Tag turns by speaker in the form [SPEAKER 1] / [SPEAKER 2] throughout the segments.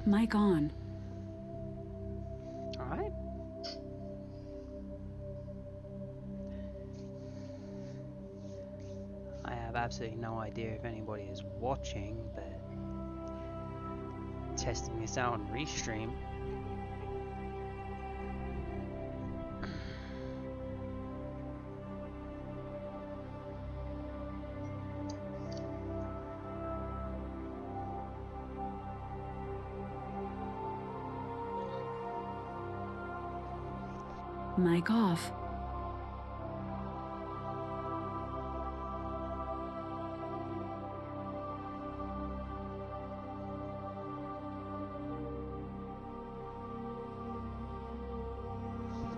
[SPEAKER 1] Mic on.
[SPEAKER 2] Alright. I have absolutely no idea if anybody is watching, but testing this out on Restream.
[SPEAKER 1] Mic off.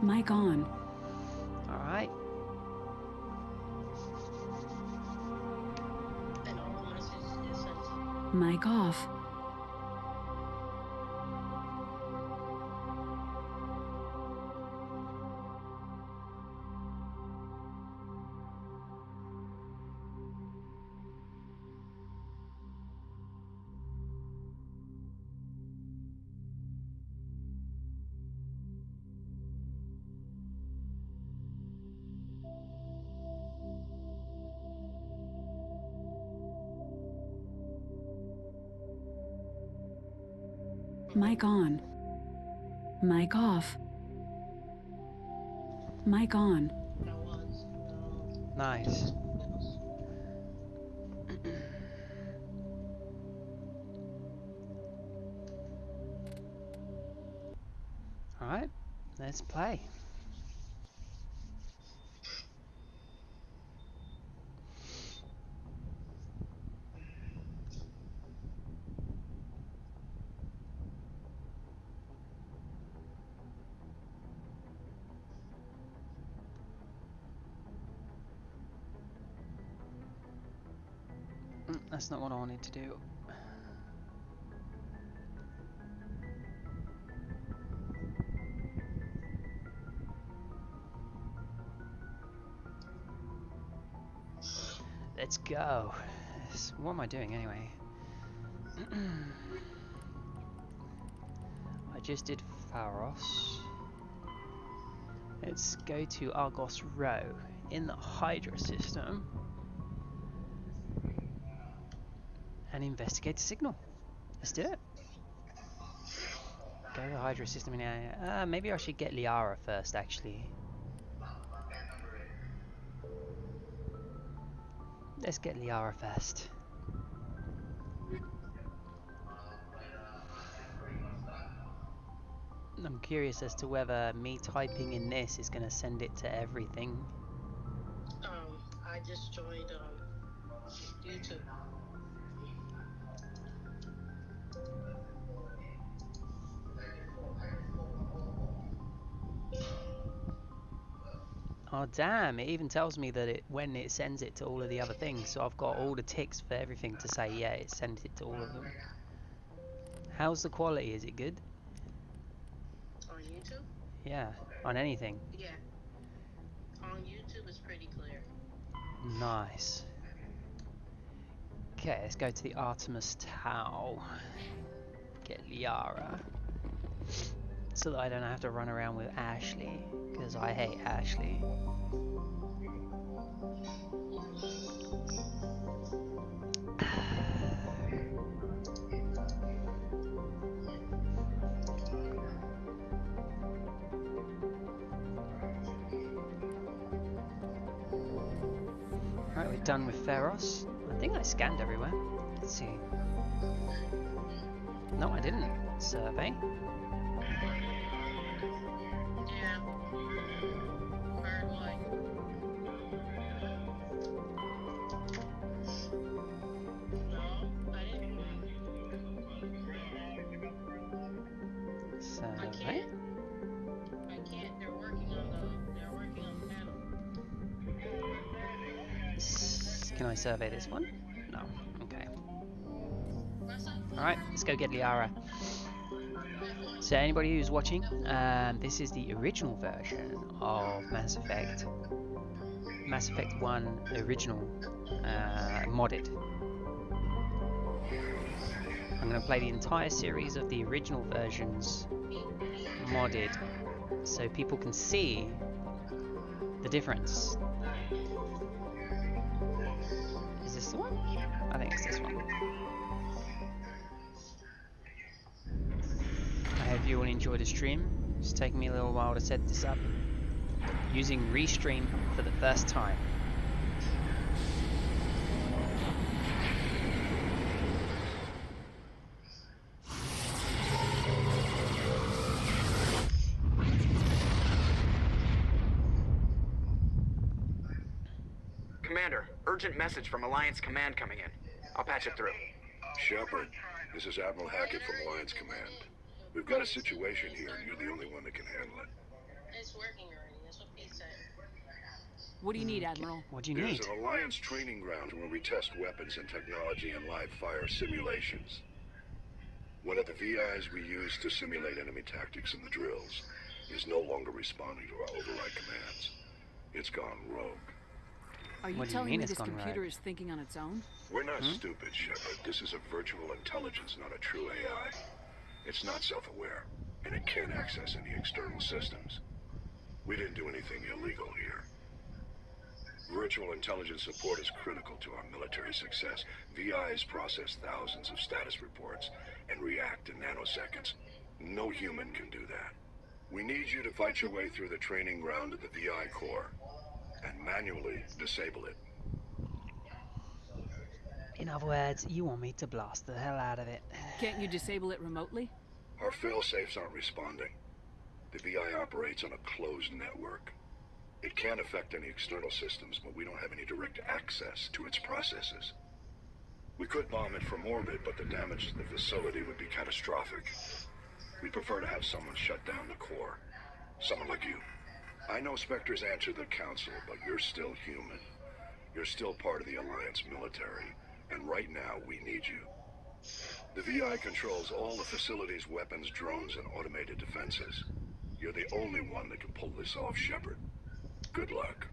[SPEAKER 1] Mic on.
[SPEAKER 2] Alright.
[SPEAKER 1] Mic off. Mic on. Mic off. Mic on.
[SPEAKER 2] Nice. Alright, let's play. That's not what I wanted to do. Let's go. What am I doing anyway? I just did Pharos. Let's go to Argos Row in the Hydra system and investigate the signal. Let's do it. Go to the Hydra system in area. Maybe I should get Liara first, actually. Let's get Liara first. I'm curious as to whether me typing in this is going to send it to everything.
[SPEAKER 3] I just joined YouTube.
[SPEAKER 2] Oh damn, it even tells me that when it sends it to all of the other things, so I've got all the ticks for everything to say yeah, it sent it to all of them. How's the quality? Is it good?
[SPEAKER 3] On YouTube?
[SPEAKER 2] Yeah, on anything.
[SPEAKER 3] Yeah. On YouTube it's pretty clear.
[SPEAKER 2] Nice. Okay, let's go to the Artemis Tau. Get Liara. So that I don't have to run around with Ashley, because I hate Ashley. Right, we're done with Pharos. I think I scanned everywhere. Let's see. No, I didn't. Survey.
[SPEAKER 3] Yeah. Hard line. No, I didn't.
[SPEAKER 2] Survey.
[SPEAKER 3] I can't. They're working on the panel.
[SPEAKER 2] Can I survey this one? No. Okay. Alright, let's go get Liara. So anybody who's watching, this is the original version of Mass Effect. Mass Effect 1 original, modded. I'm going to play the entire series of the original versions modded, so people can see the difference. Is this the one? I think it's this one. I hope you all enjoyed the stream. It's taken me a little while to set this up, using Restream for the first time.
[SPEAKER 4] Commander, urgent message from Alliance Command coming in. I'll patch it through.
[SPEAKER 5] Shepard, this is Admiral Hackett from Alliance Command. We've got a situation here, and you're the only one that can handle it.
[SPEAKER 3] It's working already. That's what Pete said.
[SPEAKER 1] What do you need, Admiral?
[SPEAKER 2] What do you need?
[SPEAKER 5] There's an Alliance training ground where we test weapons and technology in live fire simulations. One of the VIs we use to simulate enemy tactics in the drills is no longer responding to our override commands. It's gone rogue.
[SPEAKER 1] Are you
[SPEAKER 2] What do you
[SPEAKER 1] telling
[SPEAKER 2] mean
[SPEAKER 1] me
[SPEAKER 2] it's
[SPEAKER 1] this
[SPEAKER 2] gone
[SPEAKER 1] computer
[SPEAKER 2] rogue?
[SPEAKER 1] is thinking on its own?
[SPEAKER 5] We're not stupid, Shepard. This is a virtual intelligence, not a true AI. It's not self-aware, and it can't access any external systems. We didn't do anything illegal here. Virtual intelligence support is critical to our military success. VIs process thousands of status reports and react in nanoseconds. No human can do that. We need you to fight your way through the training ground of the VI core and manually disable it.
[SPEAKER 2] In other words, you want me to blast the hell out of it.
[SPEAKER 1] Can't you disable it remotely?
[SPEAKER 5] Our fail-safes aren't responding. The VI operates on a closed network. It can't affect any external systems, but we don't have any direct access to its processes. We could bomb it from orbit, but the damage to the facility would be catastrophic. We'd prefer to have someone shut down the core. Someone like you. I know Spectres answer the Council, but you're still human. You're still part of the Alliance military, and right now we need you. The VI controls all the facility's weapons, drones, and automated defenses. You're the only one that can pull this off, Shepard. Good luck.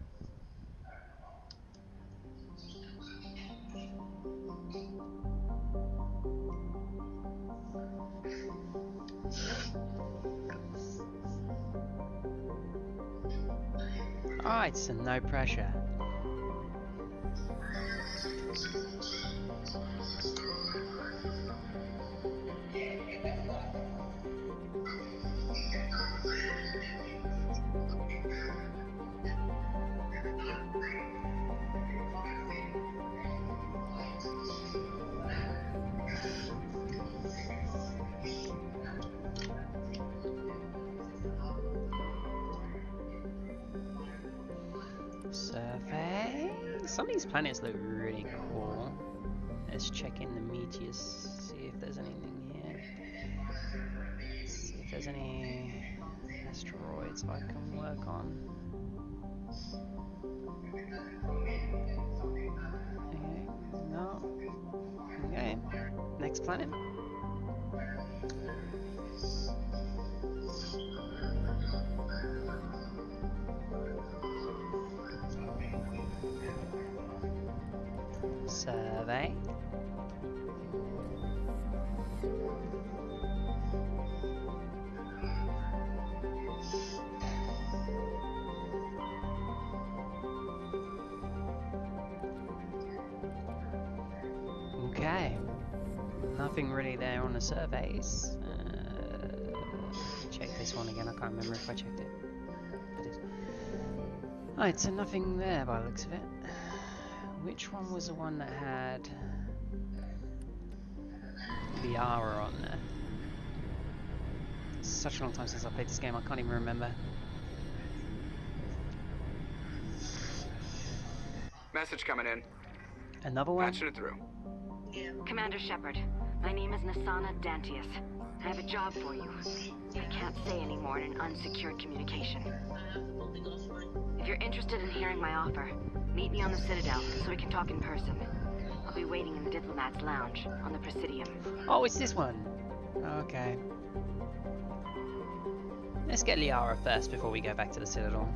[SPEAKER 2] Alright, so no pressure. Survey. Some of these planets look really cool. Let's check in the meteors, see if there's anything here. See if there's any asteroids I can work on. Okay, no. Okay, next planet. Survey. Okay. Nothing really there on the surveys. Check this one again. I can't remember if I checked it. It is. Alright, so nothing there by the looks of it. Which one was the one that had the Aura on there? It's such a long time since I played this game, I can't even remember.
[SPEAKER 4] Message coming in.
[SPEAKER 2] Another one?
[SPEAKER 4] Patching it through.
[SPEAKER 3] Yeah.
[SPEAKER 6] Commander Shepard, my name is Nasana Dantius. I have a job for you. I can't say any more in an unsecured communication.
[SPEAKER 3] I have the whole thing offline.
[SPEAKER 6] If you're interested in hearing my offer, meet me on the Citadel so we can talk in person. I'll be waiting in the Diplomat's Lounge on the Presidium.
[SPEAKER 2] Oh, it's this one. Okay. Let's get Liara first before we go back to the Citadel.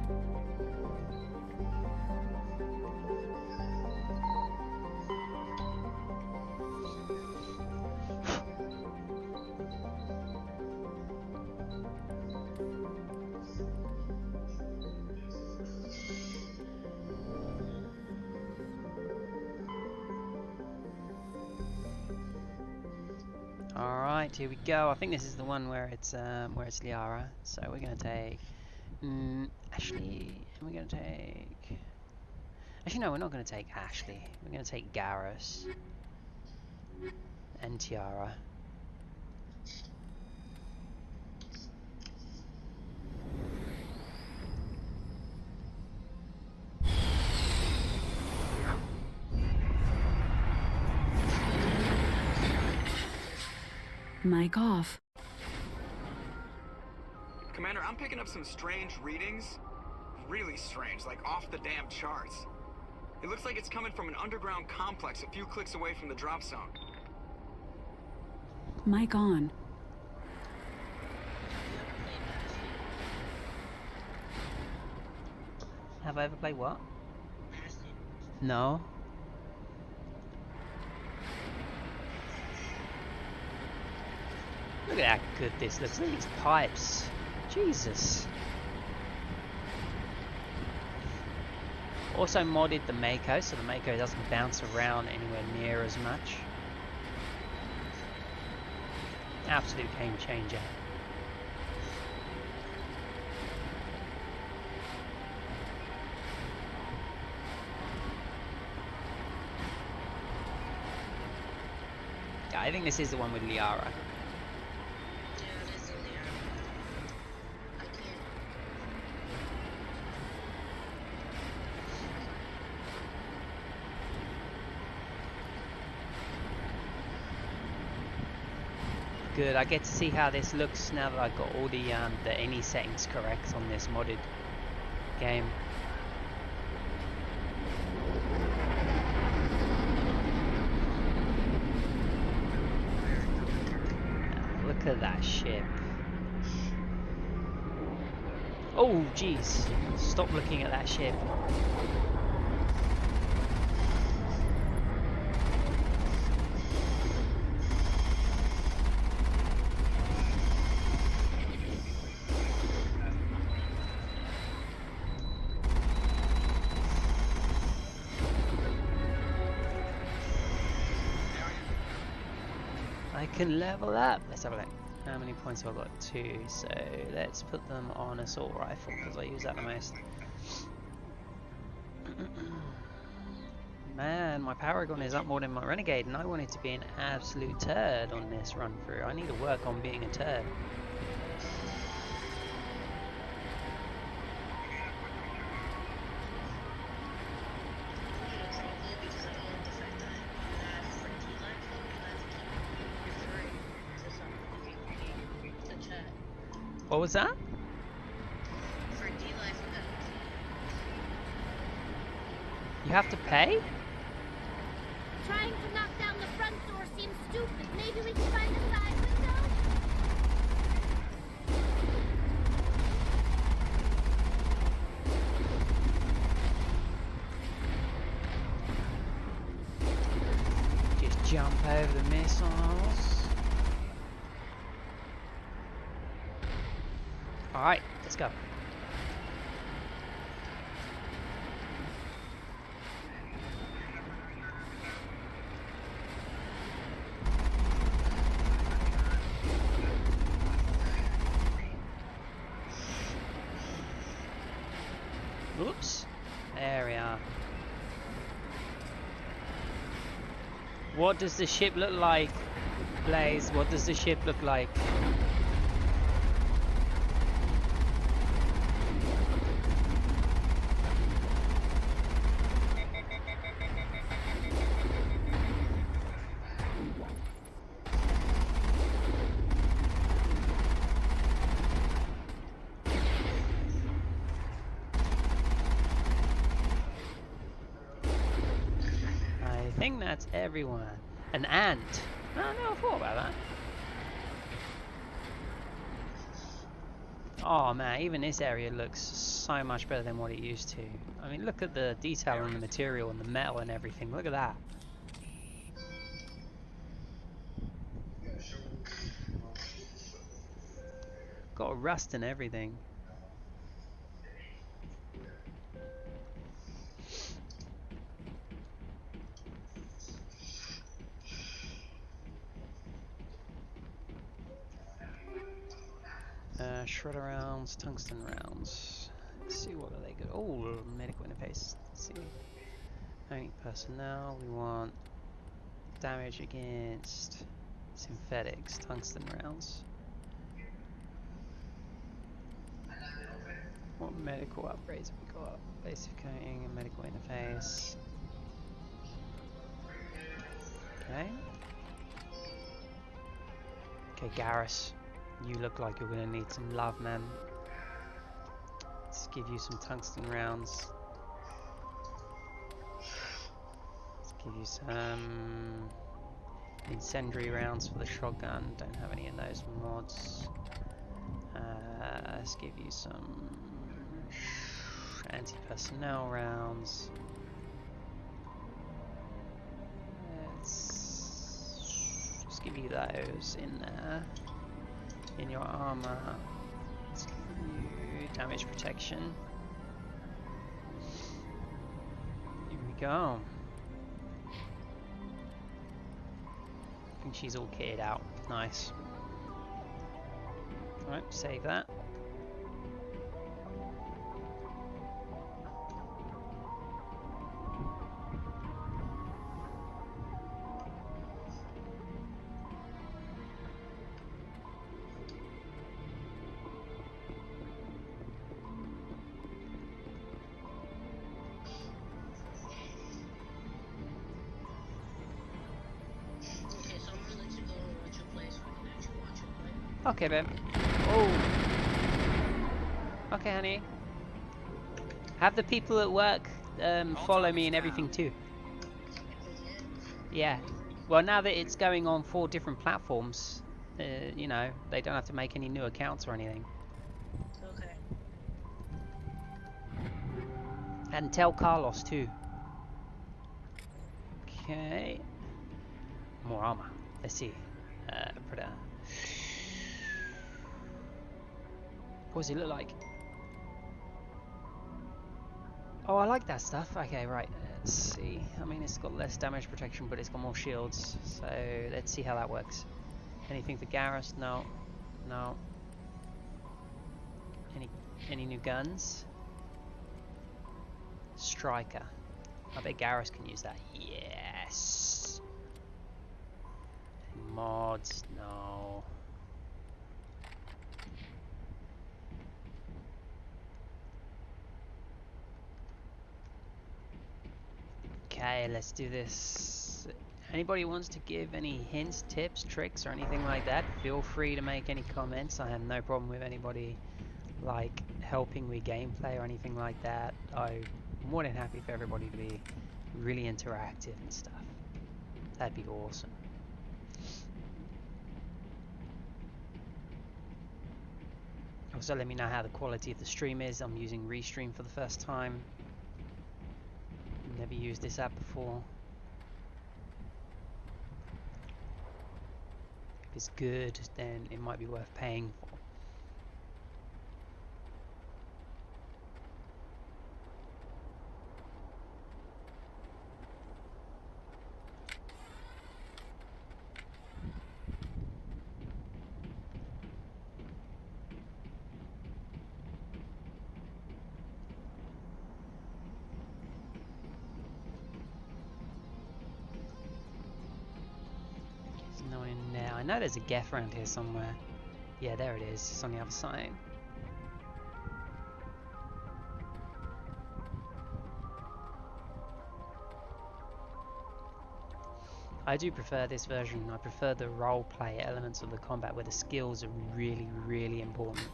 [SPEAKER 2] Right, here we go. I think this is the one where it's Liara. So we're gonna take Ashley, and we're gonna take. Actually, no, we're not gonna take Ashley. We're gonna take Garrus and Tiara.
[SPEAKER 1] Mic off.
[SPEAKER 4] Commander, I'm picking up some strange readings. Really strange, like off the damn charts. It looks like it's coming from an underground complex a few clicks away from the drop zone.
[SPEAKER 1] Mic on.
[SPEAKER 2] Have I ever played what?
[SPEAKER 3] Bastion.
[SPEAKER 2] No. Look at how good this looks. Look at these pipes. Jesus. Also modded the Mako, so the Mako doesn't bounce around anywhere near as much. Absolute game changer. Yeah, I think this is the one with Liara.
[SPEAKER 3] Yeah, this is Leon. I can't.
[SPEAKER 2] Good, I get to see how this looks now that I've got all the any settings correct on this modded game. Look at that ship. Oh jeez, stop looking at that ship. I can level up. Let's have a look. How many points have I got? 2. So let's put them on assault rifle because I use that the most. Man, my Paragon is up more than my Renegade, and I want it to be an absolute turd on this run through. I need to work on being a turd. What was that?
[SPEAKER 3] For D-Life,
[SPEAKER 2] You have to pay?
[SPEAKER 7] Trying to knock down the front door seems stupid. Maybe we can find a side window?
[SPEAKER 2] Just jump over the missiles. Alright, let's go. Oops. There we are. What does the ship look like? Blaze, what does the ship look like? I think that's everyone. An ant. Oh, no, I thought about that. Oh man, even this area looks so much better than what it used to. I mean, look at the detail on the material and the metal and everything. Look at that. Got rust and everything. Shredder rounds, tungsten rounds. Let's see what are they good. Oh, medical interface. Let's see. Only personnel. We want damage against synthetics, tungsten rounds. What medical upgrades have we got? Basic coating and medical interface. Okay. Okay, Garrus. You look like you're gonna need some love, man. Let's give you some tungsten rounds. Let's give you some incendiary rounds for the shotgun. Don't have any of those mods. Let's give you some anti-personnel rounds. Let's just give you those in there. In your armor. Let's give you damage protection. Here we go. I think she's all kitted out. Nice. Alright, save that.
[SPEAKER 3] Okay, so I'm gonna let you go and watch your play so I can actually watch it, right?
[SPEAKER 2] Okay, babe. Oh. Okay, honey. Have the people at work follow me and everything too. Yeah. Well, now that it's going on 4 different platforms, you know, they don't have to make any new accounts or anything.
[SPEAKER 3] Okay.
[SPEAKER 2] And tell Carlos too. Okay. More armor. Let's see. Predator. What does it look like? Oh, I like that stuff. Okay, right. Let's see. I mean, it's got less damage protection, but it's got more shields. So let's see how that works. Anything for Garrus? No. No. Any new guns? Striker. I bet Garrus can use that. Yes. Any mods? No. Okay, let's do this. Anybody wants to give any hints, tips, tricks, or anything like that, feel free to make any comments. I have no problem with anybody like helping with gameplay or anything like that. I'm more than happy for everybody to be really interactive and stuff. That'd be awesome. Also, let me know how the quality of the stream is. I'm using Restream for the first time. Never used this app before. If it's good, then it might be worth paying for. No one in there. I know there's a Geth around here somewhere. Yeah, there it is. It's on the other side. I do prefer this version. I prefer the roleplay elements of the combat where the skills are really, really important.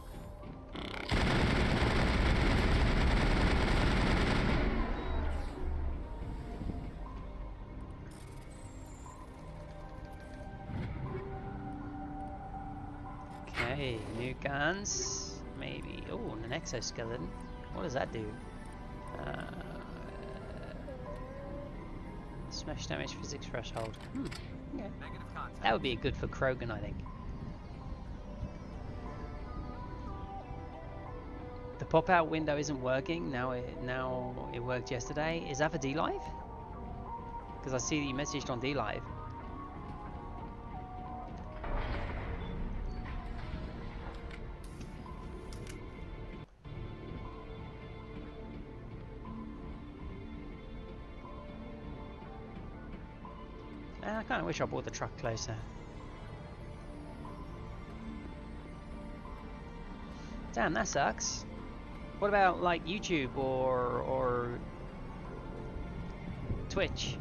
[SPEAKER 2] Okay, new guns, maybe. Oh, an exoskeleton. What does that do? Smash damage physics threshold. Okay. That would be good for Krogan, I think. The pop-out window isn't working. Now it worked yesterday. Is that for D-Live? Because I see that you messaged on D-Live. I kind of wish I brought the truck closer. Damn, that sucks. What about like YouTube or Twitch?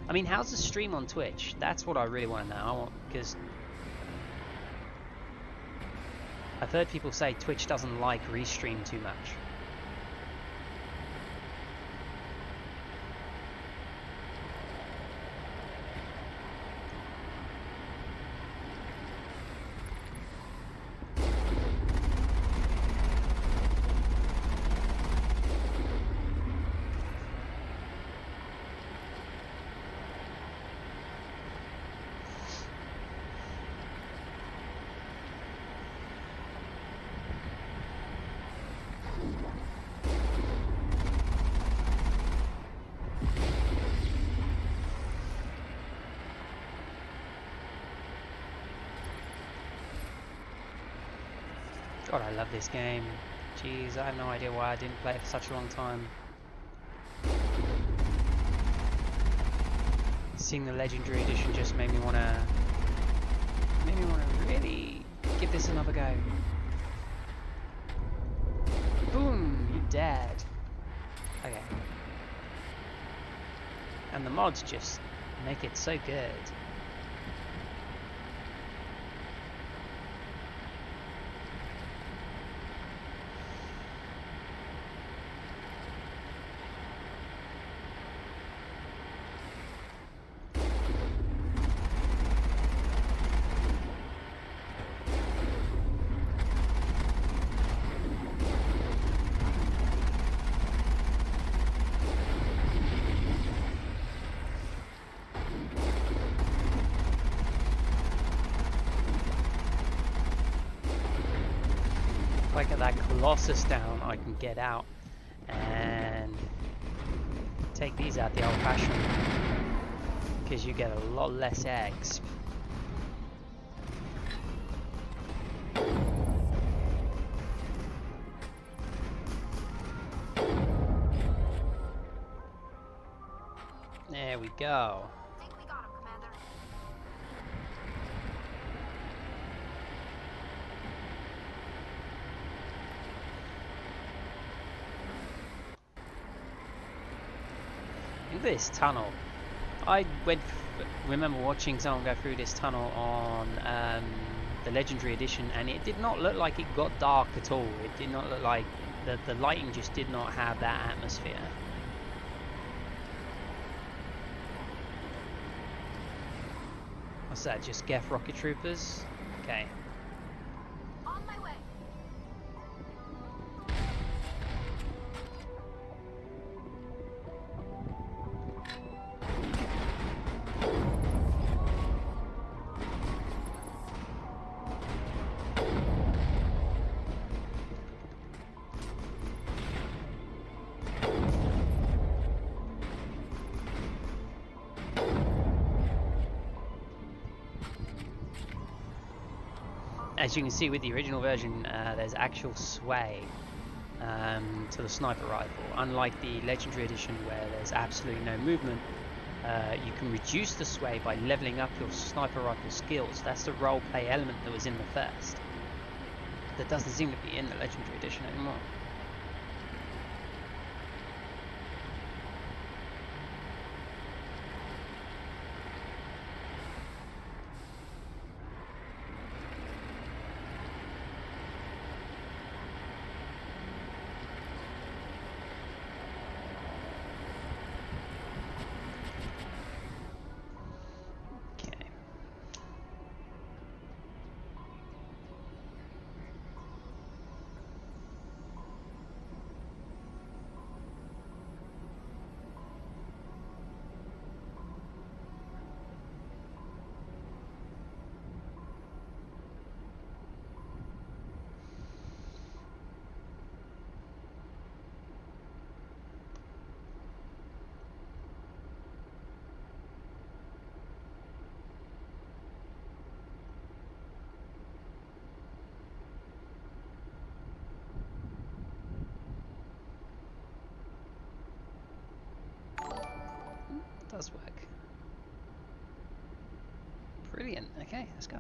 [SPEAKER 2] I mean, how's the stream on Twitch? That's what I really want to know. Because I've heard people say Twitch doesn't like restream too much. God, I love this game. Jeez, I have no idea why I didn't play it for such a long time. Seeing the Legendary Edition just made me wanna really give this another go. Boom, you dead. Okay. And the mods just make it so good. I get that Colossus down, I can get out and take these out the old-fashioned, because you get a lot less eggs. There we go.
[SPEAKER 6] Think we got him, Commander.
[SPEAKER 2] This tunnel, I remember watching someone go through this tunnel on the Legendary Edition, and it did not look like it got dark at all. It did not look like the lighting just did not have that atmosphere. What's that, just Geth rocket troopers? Okay.
[SPEAKER 6] On my way.
[SPEAKER 2] As you can see with the original version, there's actual sway to the sniper rifle. Unlike the Legendary Edition where there's absolutely no movement, you can reduce the sway by leveling up your sniper rifle skills. That's the roleplay element that was in the first. That doesn't seem to be in the Legendary Edition anymore. Does work. Brilliant. Okay, let's go.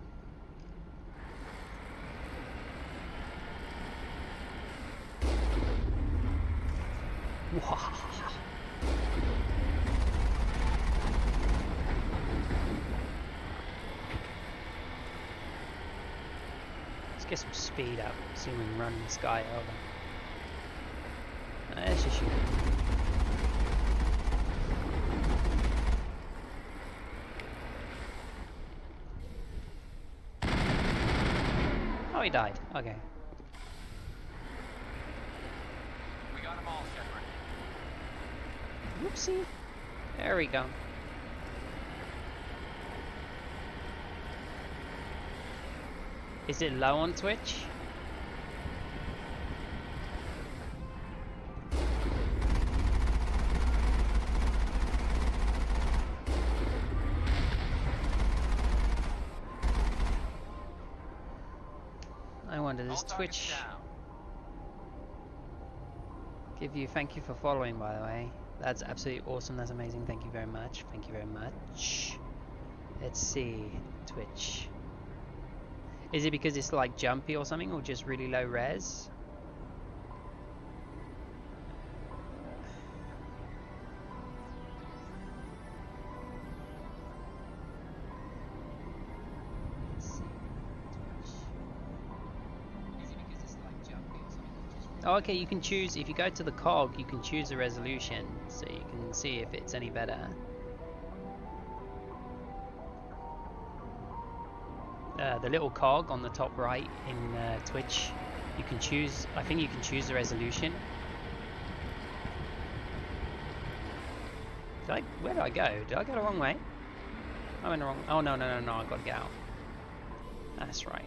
[SPEAKER 2] Wow. Let's get some speed up, see if we can run this guy over. Let's just shoot him. Oh, he died. Okay.
[SPEAKER 4] We got them all, Shepard.
[SPEAKER 2] Whoopsie. There we go. Is it low on Twitch? I wonder, does Twitch give you, thank you for following, by the way. That's absolutely awesome, that's amazing, thank you very much, thank you very much. Let's see, Twitch. Is it because it's like jumpy or something, or just really low res? Oh, okay, you can choose, if you go to the cog, you can choose the resolution, so you can see if it's any better. The little cog on the top right in Twitch, you can choose, I think you can choose the resolution. Where did I go? Did I go the wrong way? I went the wrong, oh no, I gotta get out. That's right.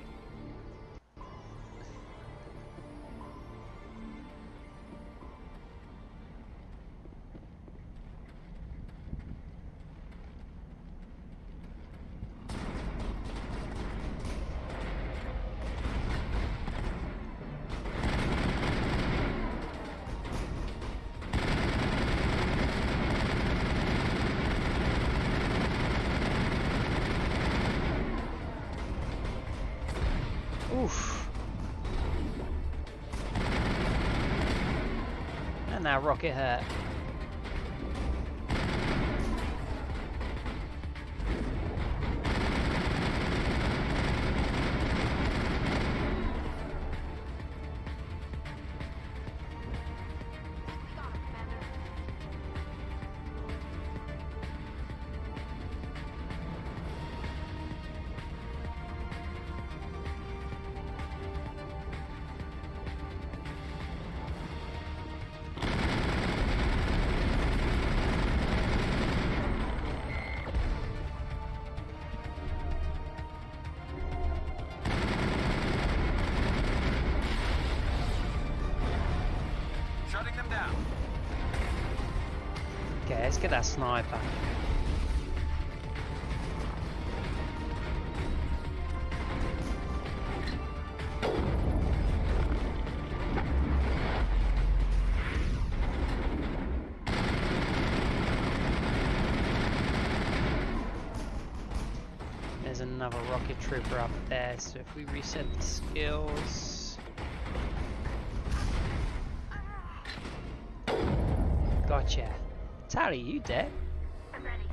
[SPEAKER 2] Oof. And that rocket hurt. Okay, let's get that sniper. There's another rocket trooper up there, so if we reset the skills... Gotcha. Tally, you dead?
[SPEAKER 7] I'm ready.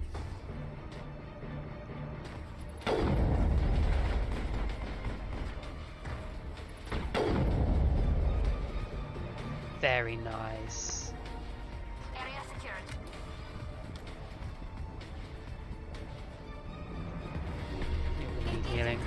[SPEAKER 2] Very nice.
[SPEAKER 7] Area secured.
[SPEAKER 2] You'll need healing.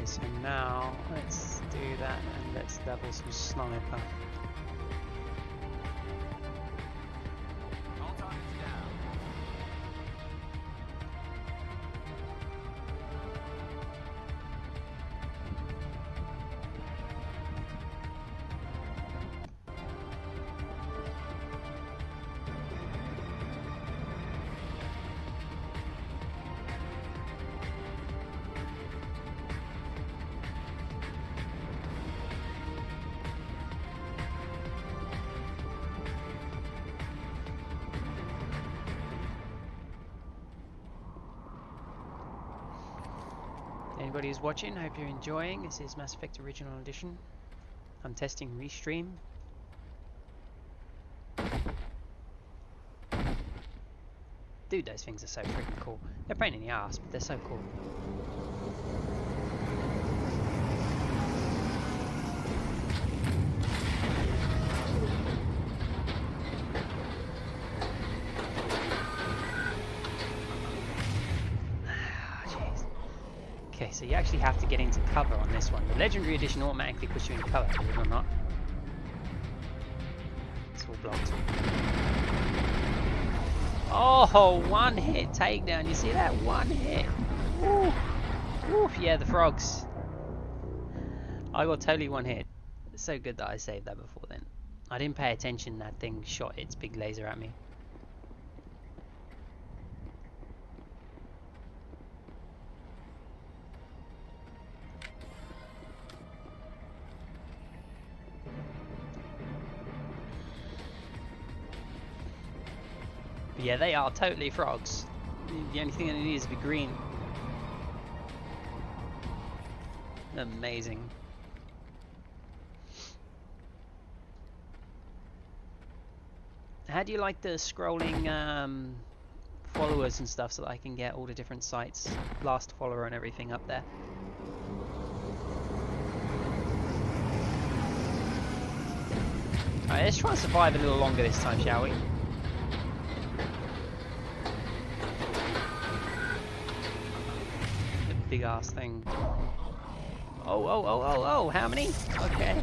[SPEAKER 2] So now let's do that and let's level some sniper.
[SPEAKER 4] All targets down.
[SPEAKER 2] Anybody who's watching, hope you're enjoying. This is Mass Effect Original Edition. I'm testing Restream. Dude, those things are so freaking cool. They're a pain in the ass, but they're so cool. Okay, so you actually have to get into cover on this one. The Legendary Edition automatically puts you in cover, believe it or not. It's all blocked. Oh, one hit takedown. You see that? One hit. Ooh. Ooh, yeah, the frogs. I got totally one hit. It's so good that I saved that before then. I didn't pay attention. That thing shot its big laser at me. But yeah, they are totally frogs. The only thing they need is to be green. Amazing. How do you like the scrolling followers and stuff so that I can get all the different sites, last follower and everything up there? Alright, let's try and survive a little longer this time, shall we? Big ass thing. Oh, how many? Okay.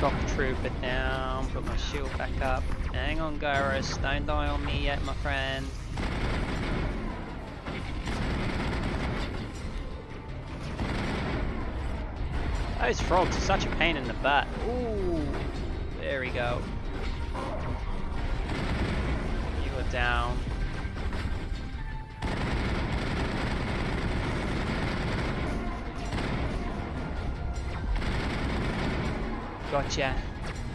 [SPEAKER 2] Shock trooper down, put my shield back up. Hang on, Garrus, don't die on me yet, my friend. Those frogs are such a pain in the butt. Ooh, there we go. Down. Gotcha.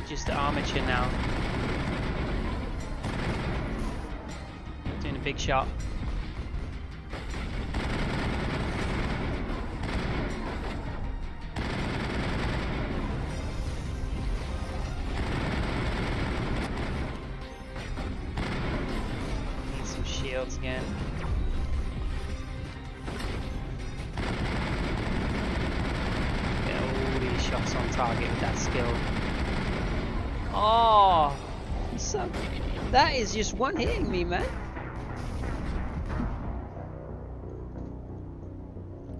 [SPEAKER 2] Just the armature now. Doing a big shot. Again. Get all these shots on target with that skill. Oh, so that is just one hitting me, man.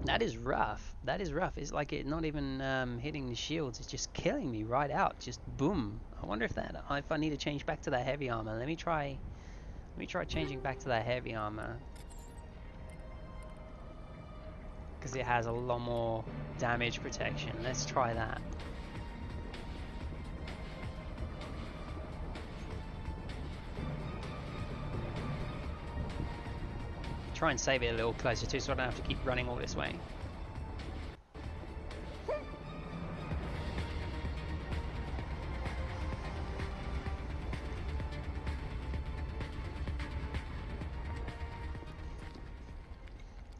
[SPEAKER 2] That is rough. That is rough. It's like it not even hitting the shields. It's just killing me right out. Just boom. I wonder if I need to change back to that heavy armor. Let me try changing back to that heavy armor, because it has a lot more damage protection. Let's try that. Try and save it a little closer too, so I don't have to keep running all this way.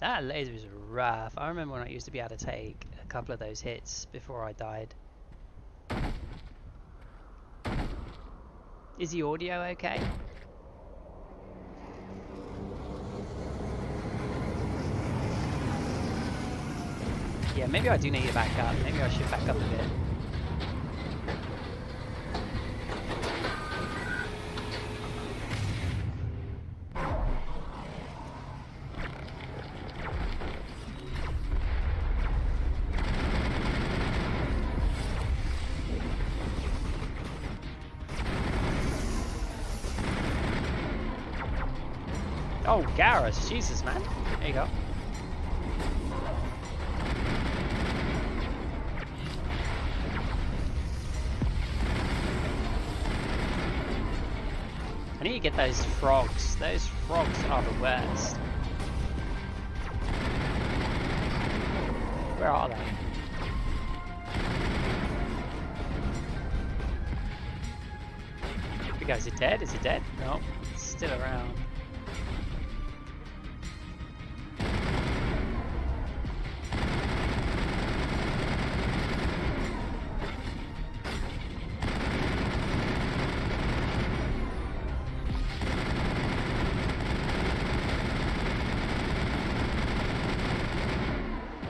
[SPEAKER 2] That laser is rough. I remember when I used to be able to take a couple of those hits before I died. Is the audio okay? Yeah, maybe I do need to back up. Maybe I should back up a bit. Oh, Garrus, Jesus, man. There you go. I need to get those frogs. Those frogs are the worst. Where are they? go? Is it dead? Is it dead? No, it's still around.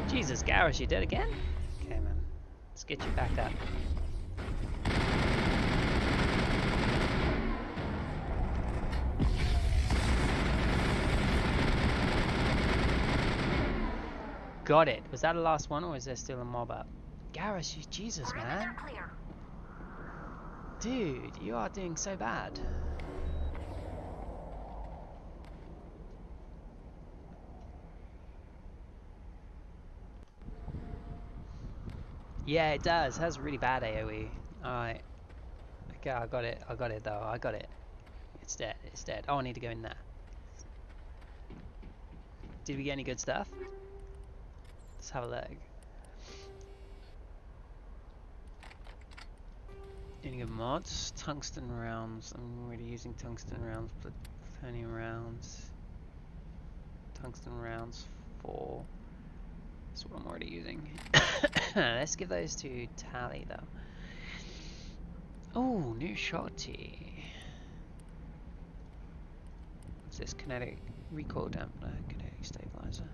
[SPEAKER 2] Jesus, Garrus, you dead again? Okay, man. Let's get you back up. Got it. Was that the last one, or is there still a mob up? Garrus, you Jesus, man. Dude, you are doing so bad. Yeah, it does. It has really bad AoE. Alright. Okay, I got it. I got it, though. I got it. It's dead. It's dead. Oh, I need to go in there. Did we get any good stuff? Let's have a look. Any good mods? Tungsten rounds. I'm already using tungsten rounds. Plutonium rounds. Tungsten rounds 4. That's what I'm already using. Let's give those to Tally though. Oh, new shotty. What's this? Kinetic recoil dampener, kinetic stabilizer.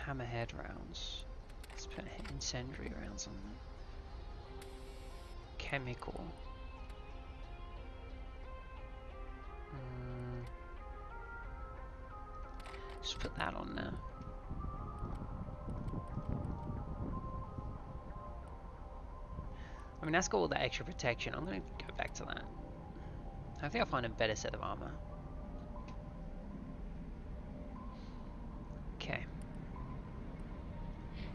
[SPEAKER 2] Hammerhead rounds. Let's put incendiary rounds on them. Chemical. Just put that on there. I mean, that's got all that extra protection. I'm going to go back to that. I think I'll find a better set of armor. Okay.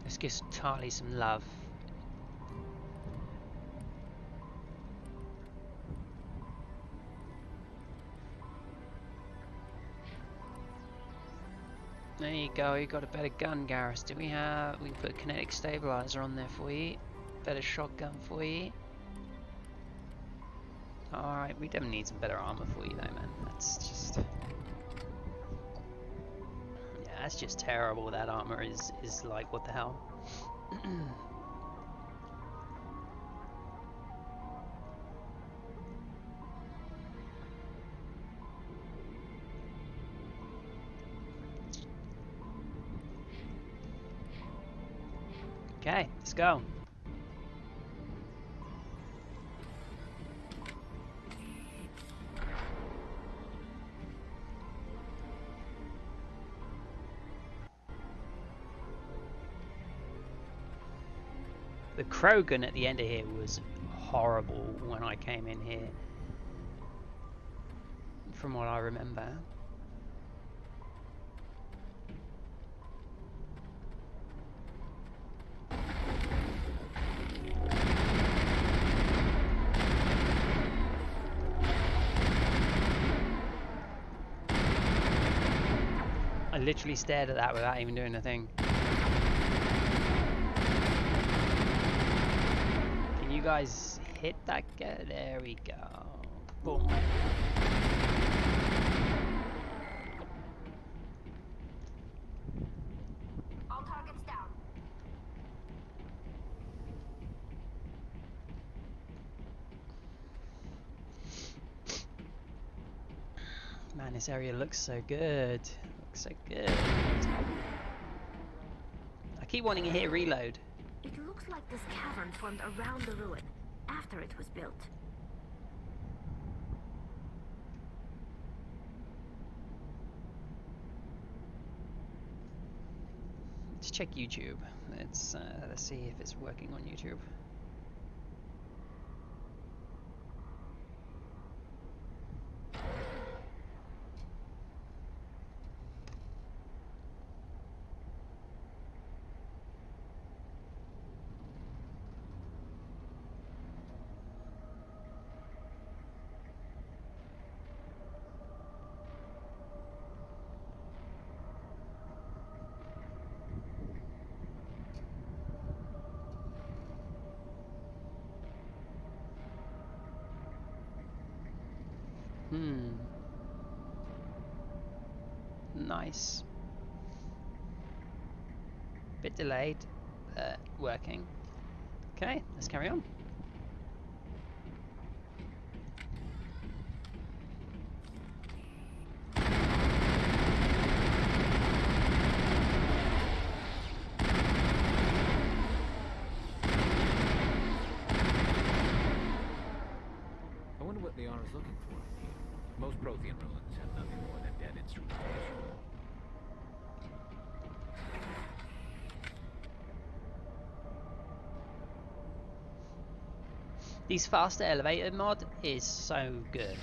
[SPEAKER 2] Let's give Tali some love. There you go, you got a better gun, Garrus. Do we have... we can put a kinetic stabilizer on there for you. Better shotgun for you. Alright, we definitely need some better armor for you though, man. That's just... yeah, that's just terrible. That armor is like, what the hell? Okay, let's go. The Krogan at the end of here was horrible when I came in here, from what I remember. I literally stared at that without even doing a thing. Can you guys hit that guy? There we go. Boom.
[SPEAKER 7] All targets down.
[SPEAKER 2] Man, this area looks so good. Looks so good. I keep wanting to hit reload.
[SPEAKER 6] It looks like this cavern formed around the ruin, after it was built.
[SPEAKER 2] Let's check YouTube. Let's see if it's working on YouTube. Nice. Bit delayed, but working. Okay, let's carry on.
[SPEAKER 8] I wonder what Liana's looking for. Most Prothean ruins have nothing more than dead instrumentation.
[SPEAKER 2] These faster elevator mod is so good.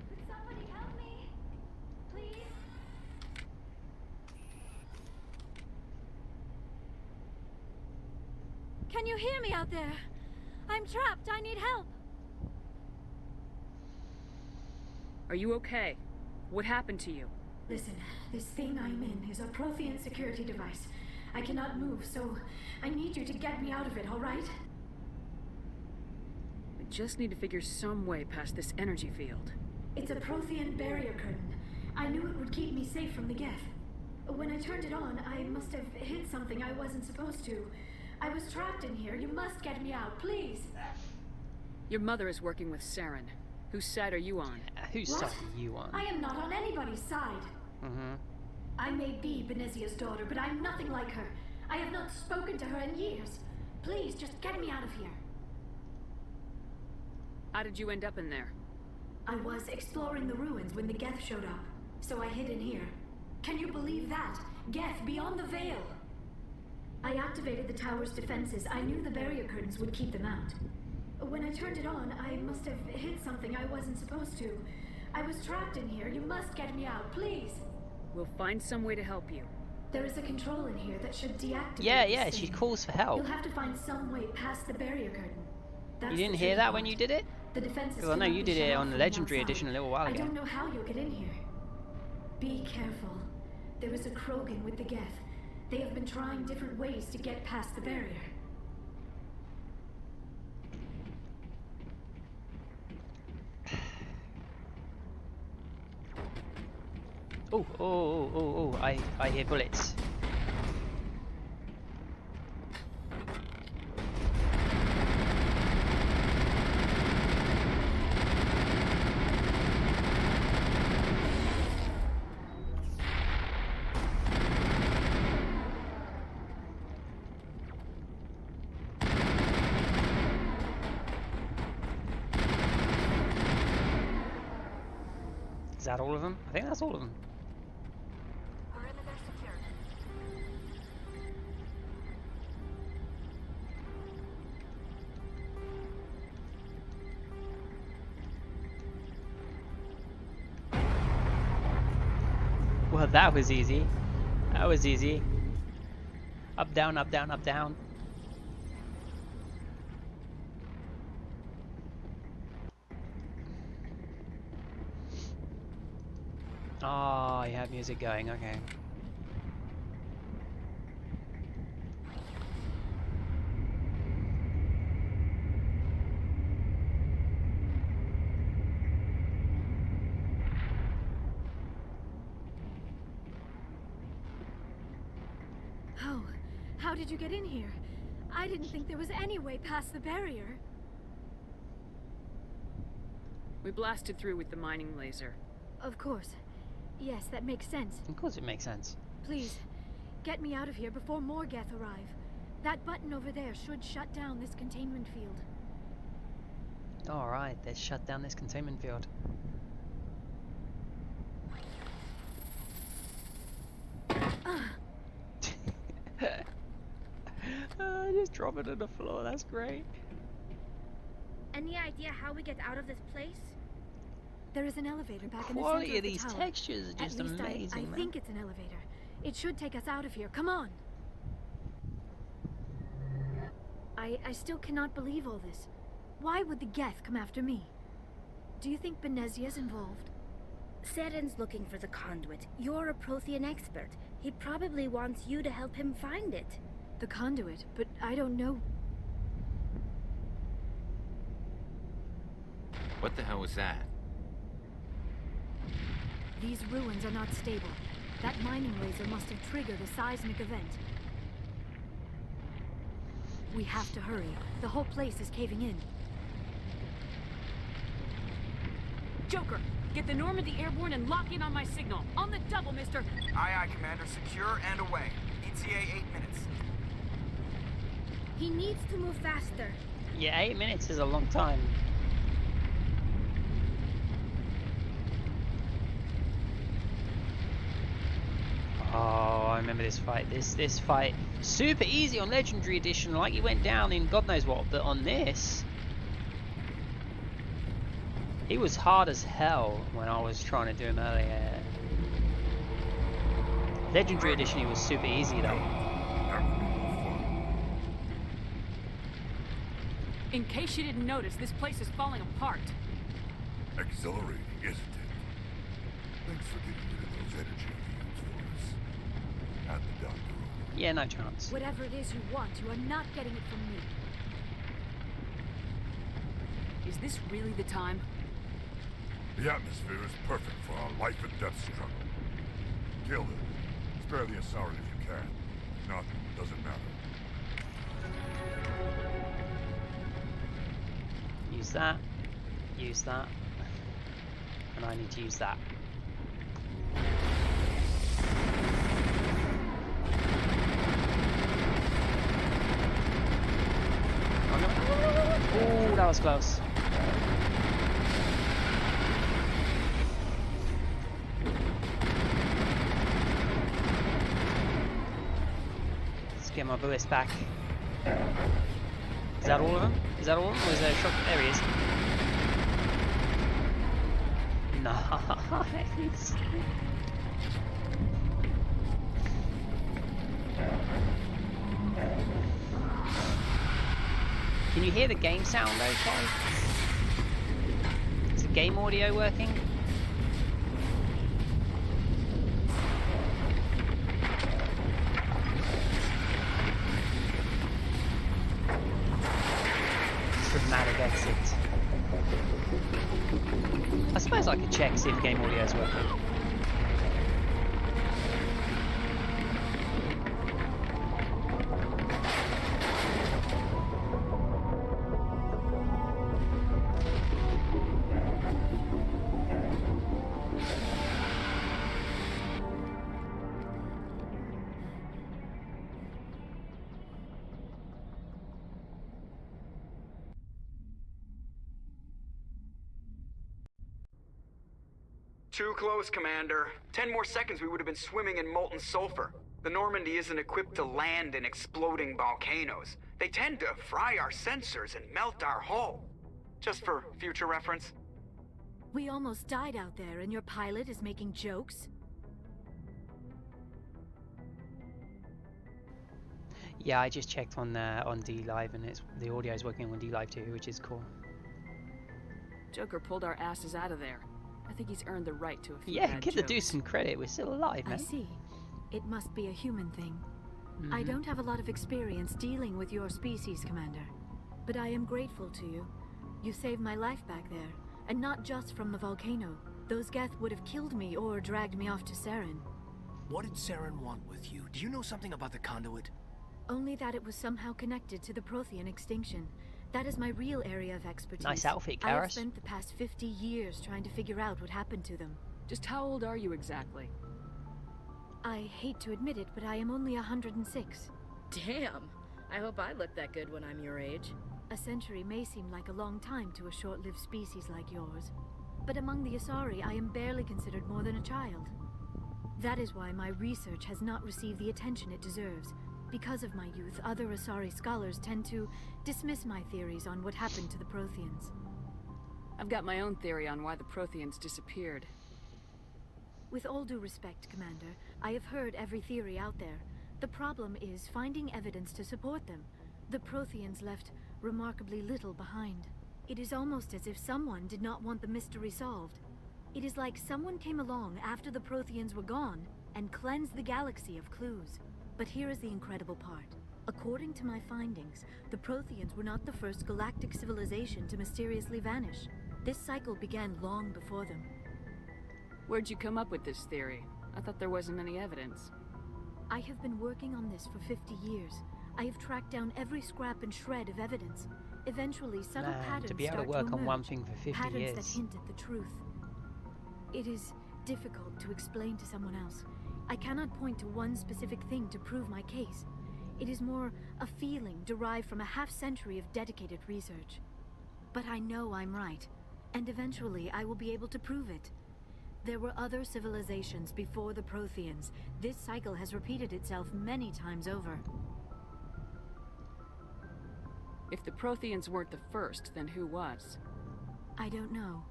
[SPEAKER 7] Could somebody help me? Please? Can you hear me out there? I'm trapped. I need help.
[SPEAKER 1] Are you okay? What happened to you?
[SPEAKER 9] Listen, this thing I'm in is a Prothean security device. I cannot move, so I need you to get me out of it, all right?
[SPEAKER 1] We just need to figure some way past this energy field.
[SPEAKER 9] It's a Prothean barrier curtain. I knew it would keep me safe from the Geth. When I turned it on, I must have hit something I wasn't supposed to. I was trapped in here. You must get me out, please.
[SPEAKER 1] Your mother is working with Saren. Whose side are you on?
[SPEAKER 2] Whose
[SPEAKER 9] What?
[SPEAKER 2] side are you on?
[SPEAKER 9] I am not on anybody's side.
[SPEAKER 2] Mm-hmm.
[SPEAKER 9] I may be Benezia's daughter, but I'm nothing like her. I have not spoken to her in years. Please, just get me out of here.
[SPEAKER 1] How did you end up in there?
[SPEAKER 9] I was exploring the ruins when the Geth showed up, so I hid in here. Can you believe that? Geth beyond the veil! I activated the tower's defenses. I knew the barrier curtains would keep them out. When I turned it on, I must have hit something I wasn't supposed to. I was trapped in here. You must get me out, please!
[SPEAKER 1] We'll find some way to help you.
[SPEAKER 9] There is a control in here that should deactivate
[SPEAKER 2] Yeah,
[SPEAKER 9] this
[SPEAKER 2] she
[SPEAKER 9] thing.
[SPEAKER 2] calls for help.
[SPEAKER 9] You'll have to find some way past the barrier curtain. That's
[SPEAKER 2] You didn't
[SPEAKER 9] the
[SPEAKER 2] hear
[SPEAKER 9] tricky
[SPEAKER 2] that when
[SPEAKER 9] part.
[SPEAKER 2] you did it?
[SPEAKER 9] The defenses
[SPEAKER 2] Because I know
[SPEAKER 9] cannot
[SPEAKER 2] you
[SPEAKER 9] be
[SPEAKER 2] did
[SPEAKER 9] shut
[SPEAKER 2] it
[SPEAKER 9] off
[SPEAKER 2] on the
[SPEAKER 9] from
[SPEAKER 2] Legendary
[SPEAKER 9] outside.
[SPEAKER 2] Edition a little while
[SPEAKER 9] I
[SPEAKER 2] ago.
[SPEAKER 9] don't know how you'll get in here. Be careful. There is a Krogan with the Geth. They have been trying different ways to get past the barrier.
[SPEAKER 2] Oh, I hear bullets. Is that all of them? I think that's all of them.
[SPEAKER 6] Perimeter secured.
[SPEAKER 2] Well, that was easy. That was easy. Up, down, up, down, up, down. Oh, you have music going, okay.
[SPEAKER 9] How did you get in here? I didn't think there was any way past the barrier.
[SPEAKER 1] We blasted through with the mining laser.
[SPEAKER 9] Of course. Yes, that makes sense.
[SPEAKER 2] Of course it makes sense.
[SPEAKER 9] Please, get me out of here before more Geth arrive. That button over there should shut down this containment field.
[SPEAKER 2] Alright, let's shut down this containment field. Just drop it on the floor, that's great.
[SPEAKER 7] Any idea how we get out of this place?
[SPEAKER 9] There is an elevator back in the
[SPEAKER 2] Quality
[SPEAKER 9] center
[SPEAKER 2] of
[SPEAKER 9] the
[SPEAKER 2] these
[SPEAKER 9] tower.
[SPEAKER 2] textures are just
[SPEAKER 9] At least
[SPEAKER 2] amazing,
[SPEAKER 9] I
[SPEAKER 2] man.
[SPEAKER 9] think it's an elevator. It should take us out of here. Come on. I still cannot believe all this. Why would the Geth come after me? Do you think Benezia's involved?
[SPEAKER 7] Seren's looking for the conduit. You're a Prothean expert. He probably wants you to help him find it.
[SPEAKER 9] The conduit, but I don't know.
[SPEAKER 8] What the hell was that?
[SPEAKER 9] These ruins are not stable. That mining laser must have triggered a seismic event. We have to hurry. The whole place is caving in.
[SPEAKER 1] Joker, get the Normandy airborne and lock in on my signal. On the double, mister.
[SPEAKER 4] Aye, aye, Commander. Secure and away. ETA 8 minutes.
[SPEAKER 7] He needs to move faster.
[SPEAKER 2] Yeah, 8 minutes is a long time. Oh, I remember this fight. This fight, super easy on Legendary Edition, like he went down in God knows what, but on this, he was hard as hell when I was trying to do him earlier. Legendary Edition, he was super easy though.
[SPEAKER 1] In case you didn't notice, this place is falling apart.
[SPEAKER 5] Exhilarating, isn't it? Thanks for getting rid of those energy fields for us. And the doctor.
[SPEAKER 2] Yeah, no chance.
[SPEAKER 9] Whatever it is you want, you are not getting it from me.
[SPEAKER 1] Is this really the time?
[SPEAKER 5] The atmosphere is perfect for our life and death struggle. Kill them. Spare the Asari if you can. If not, doesn't matter.
[SPEAKER 2] Use that. Use that. And I need to use that. Oh, that was close. Let's get my bullets back. Is that all of them? Is that all of them? Or is there a shot? There he is. Nice. Can you hear the game sound okay? Is the game audio working? Dramatic exit. I suppose I could check, see if game audio is working.
[SPEAKER 4] Too close, Commander. 10 more seconds we would have been swimming in molten sulfur. The Normandy isn't equipped to land in exploding volcanoes. They tend to fry our sensors and melt our hull. Just for future reference.
[SPEAKER 9] We almost died out there, and your pilot is making jokes?
[SPEAKER 2] Yeah, I just checked on D Live, and the audio is working on D Live too, which is cool.
[SPEAKER 1] Joker pulled our asses out of there. I think he's earned the right to a few
[SPEAKER 2] Yeah,
[SPEAKER 1] bad
[SPEAKER 2] give the
[SPEAKER 1] jokes.
[SPEAKER 2] dude some credit. We're still alive, man.
[SPEAKER 9] I see. It must be a human thing. I don't have a lot of experience dealing with your species, Commander. But I am grateful to you. You saved my life back there, and not just from the volcano. Those Geth would have killed me or dragged me off to Saren.
[SPEAKER 10] What did Saren want with you? Do you know something about the conduit?
[SPEAKER 9] Only that it was somehow connected to the Prothean extinction. That is my real area of expertise.
[SPEAKER 2] Nice outfit,
[SPEAKER 9] I have
[SPEAKER 2] Karis.
[SPEAKER 9] spent the past 50 years trying to figure out what happened to them.
[SPEAKER 1] Just how old are you exactly?
[SPEAKER 9] I hate to admit it, but I am only 106.
[SPEAKER 11] Damn. I hope I look that good when I'm your age.
[SPEAKER 9] A century may seem like a long time to a short-lived species like yours. But among the Asari, I am barely considered more than a child. That is why my research has not received the attention it deserves. Because of my youth, other Asari scholars tend to dismiss my theories on what happened to the Protheans.
[SPEAKER 1] I've got my own theory on why the Protheans disappeared.
[SPEAKER 9] With all due respect, Commander, I have heard every theory out there. The problem is finding evidence to support them. The Protheans left remarkably little behind. It is almost as if someone did not want the mystery solved. It is like someone came along after the Protheans were gone and cleansed the galaxy of clues. But here is the incredible part. According to my findings, the Protheans were not the first galactic civilization to mysteriously vanish. This cycle began long before them.
[SPEAKER 1] Where'd you come up with this theory? I thought there wasn't any evidence.
[SPEAKER 9] I have been working on this for 50 years. I have tracked down every scrap and shred of evidence. Eventually, subtle patterns
[SPEAKER 2] to be able to
[SPEAKER 9] start
[SPEAKER 2] work on
[SPEAKER 9] emerge,
[SPEAKER 2] one thing for 50
[SPEAKER 9] patterns
[SPEAKER 2] years.
[SPEAKER 9] that hint at the truth. It is difficult to explain to someone else. I cannot point to one specific thing to prove my case. It is more a feeling derived from a half-century of dedicated research. But I know I'm right, and eventually I will be able to prove it. There were other civilizations before the Protheans. This cycle has repeated itself many times over.
[SPEAKER 1] If the Protheans weren't the first, then who was?
[SPEAKER 9] I don't know.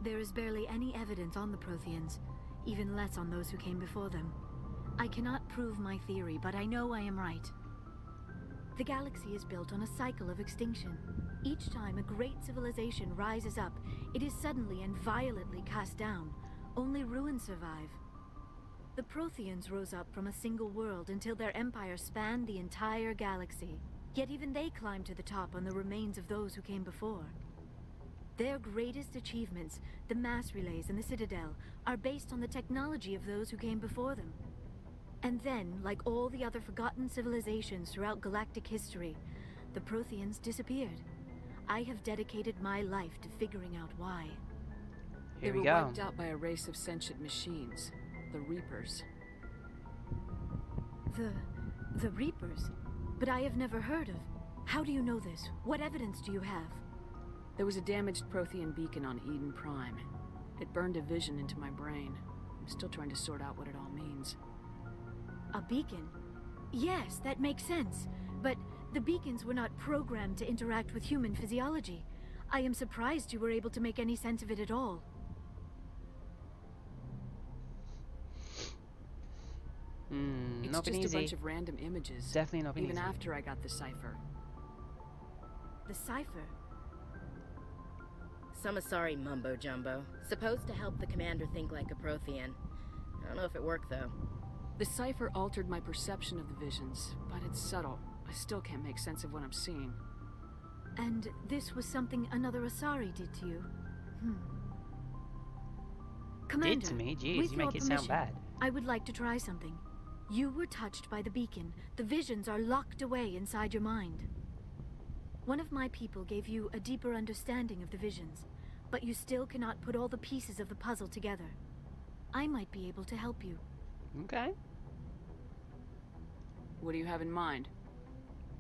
[SPEAKER 9] There is barely any evidence on the Protheans, even less on those who came before them. I cannot prove my theory, but I know I am right. The galaxy is built on a cycle of extinction. Each time a great civilization rises up, it is suddenly and violently cast down. Only ruins survive. The Protheans rose up from a single world until their empire spanned the entire galaxy. Yet even they climbed to the top on the remains of those who came before. Their greatest achievements, the mass relays and the Citadel, are based on the technology of those who came before them. And then, like all the other forgotten civilizations throughout galactic history, the Protheans disappeared. I have dedicated my life to figuring out why.
[SPEAKER 1] They were wiped out by a race of sentient machines, the Reapers.
[SPEAKER 9] The Reapers? But I have never heard of. How do you know this? What evidence do you have?
[SPEAKER 1] There was a damaged Prothean beacon on Eden Prime. It burned a vision into my brain. I'm still trying to sort out what it all means.
[SPEAKER 9] A beacon? Yes, that makes sense. But the beacons were not programmed to interact with human physiology. I am surprised you were able to make any sense of it at all.
[SPEAKER 1] It's
[SPEAKER 2] not been
[SPEAKER 1] just
[SPEAKER 2] easy.
[SPEAKER 1] a bunch of random images.
[SPEAKER 2] Definitely not been
[SPEAKER 1] even
[SPEAKER 2] easy.
[SPEAKER 1] after I got the cipher.
[SPEAKER 9] The cipher?
[SPEAKER 11] Some Asari mumbo-jumbo. Supposed to help the commander think like a Prothean. I don't know if it worked, though.
[SPEAKER 1] The cipher altered my perception of the visions, but it's subtle. I still can't make sense of what I'm seeing.
[SPEAKER 9] And this was something another Asari did to you? Commander,
[SPEAKER 2] Did to me? Jeez,
[SPEAKER 9] with
[SPEAKER 2] you make
[SPEAKER 9] your
[SPEAKER 2] it sound
[SPEAKER 9] permission,
[SPEAKER 2] bad.
[SPEAKER 9] I would like to try something. You were touched by the beacon. The visions are locked away inside your mind. One of my people gave you a deeper understanding of the visions, but you still cannot put all the pieces of the puzzle together. I might be able to help you.
[SPEAKER 2] Okay.
[SPEAKER 1] What do you have in mind?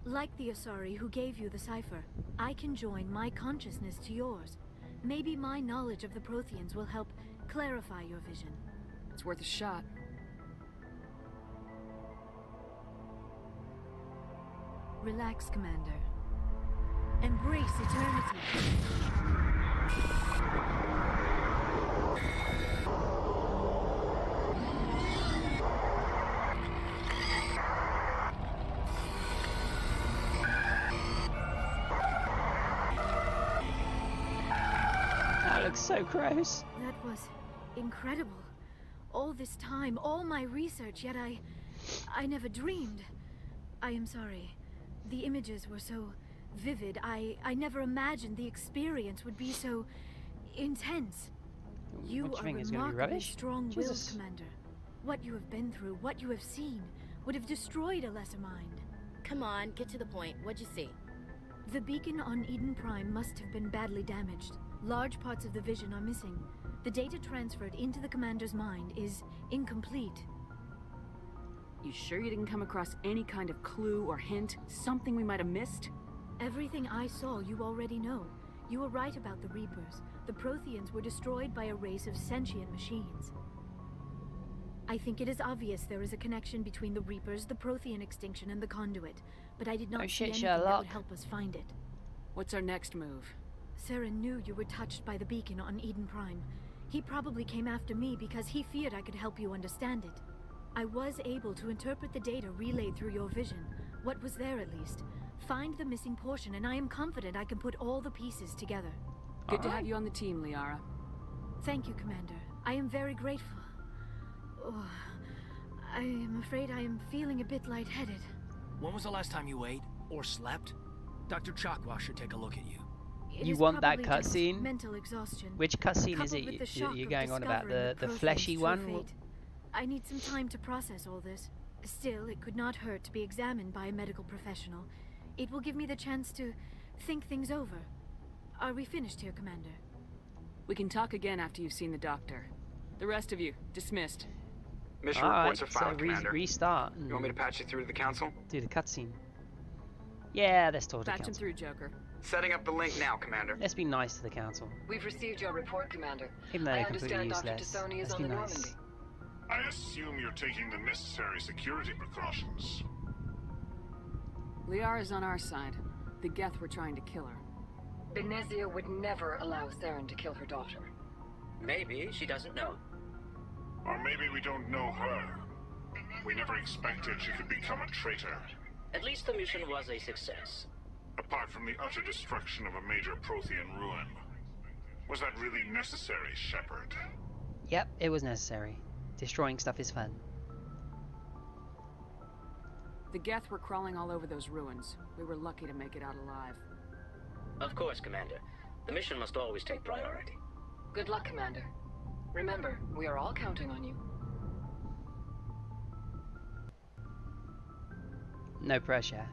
[SPEAKER 9] Like the Asari who gave you the cipher, I can join my consciousness to yours. Maybe my knowledge of the Protheans will help clarify your vision.
[SPEAKER 1] It's worth a shot.
[SPEAKER 9] Relax, Commander. Embrace eternity.
[SPEAKER 2] That looks so gross.
[SPEAKER 9] That was incredible. All this time, all my research, yet I never dreamed. I am sorry. The images were so vivid. I never imagined the experience would be so intense. You
[SPEAKER 2] What do you
[SPEAKER 9] are
[SPEAKER 2] think is gonna be
[SPEAKER 9] remarkably
[SPEAKER 2] rubbish?
[SPEAKER 9] strong-willed,
[SPEAKER 2] Jesus.
[SPEAKER 9] Commander. What you have been through, what you have seen, would have destroyed a lesser mind.
[SPEAKER 11] Come on, get to the point. What'd you see?
[SPEAKER 9] The beacon on Eden Prime must have been badly damaged. Large parts of the vision are missing. The data transferred into the commander's mind is incomplete.
[SPEAKER 1] You sure you didn't come across any kind of clue or hint? Something we might have missed?
[SPEAKER 9] Everything I saw you already know. You were right about the Reapers. The Protheans were destroyed by a race of sentient machines. I think it is obvious there is a connection between the Reapers, the Prothean extinction, and the Conduit, but I did not
[SPEAKER 2] Oh
[SPEAKER 9] see
[SPEAKER 2] shit,
[SPEAKER 9] anything that
[SPEAKER 2] Sherlock.
[SPEAKER 9] would help us find it.
[SPEAKER 1] What's our next move?
[SPEAKER 9] Saren knew you were touched by the beacon on Eden Prime. He probably came after me because he feared I could help you understand it. I was able to interpret the data relayed through your vision, what was there at least, Find the missing portion, and I am confident I can put all the pieces together.
[SPEAKER 1] Good to have you on the team, Liara.
[SPEAKER 9] Thank you, Commander. I am very grateful. Oh, I am afraid I am feeling a bit lightheaded.
[SPEAKER 10] When was the last time you ate or slept? Dr. Chakwa should take a look at you.
[SPEAKER 2] You want that cutscene?
[SPEAKER 9] Mental exhaustion.
[SPEAKER 2] Which cutscene is it you're going on about? The fleshy one?
[SPEAKER 9] I need some time to process all this. Still, it could not hurt to be examined by a medical professional. It will give me the chance to think things over. Are we finished here, Commander?
[SPEAKER 1] We can talk again after you've seen the doctor. The rest of you, dismissed.
[SPEAKER 4] Mission reports are filed, Commander.
[SPEAKER 2] Restart.
[SPEAKER 4] You want me to patch you through to the Council?
[SPEAKER 2] Do the cutscene. Yeah, let's talk to the
[SPEAKER 1] Patch him
[SPEAKER 2] Council.
[SPEAKER 1] through, Joker.
[SPEAKER 4] Setting up the link now, Commander.
[SPEAKER 2] Let's be nice to the Council.
[SPEAKER 12] We've received your report, Commander.
[SPEAKER 2] Even though
[SPEAKER 12] I
[SPEAKER 2] they're completely
[SPEAKER 12] understand Dr.
[SPEAKER 2] useless.
[SPEAKER 12] Tassoni is
[SPEAKER 2] Let's
[SPEAKER 12] on
[SPEAKER 2] be
[SPEAKER 12] the
[SPEAKER 2] nice.
[SPEAKER 12] Normandy.
[SPEAKER 5] I assume you're taking the necessary security precautions.
[SPEAKER 1] Liara's on our side. The Geth were trying to kill her.
[SPEAKER 12] Benezia would never allow Saren to kill her daughter.
[SPEAKER 13] Maybe she doesn't know.
[SPEAKER 5] Or maybe we don't know her. We never expected she could become a traitor.
[SPEAKER 13] At least the mission was a success.
[SPEAKER 5] Apart from the utter destruction of a major Prothean ruin. Was that really necessary, Shepard?
[SPEAKER 2] Yep, it was necessary. Destroying stuff is fun.
[SPEAKER 1] The Geth were crawling all over those ruins. We were lucky to make it out alive.
[SPEAKER 13] Of course, Commander. The mission must always take priority.
[SPEAKER 12] Good luck, Commander. Remember, we are all counting on you.
[SPEAKER 2] No pressure.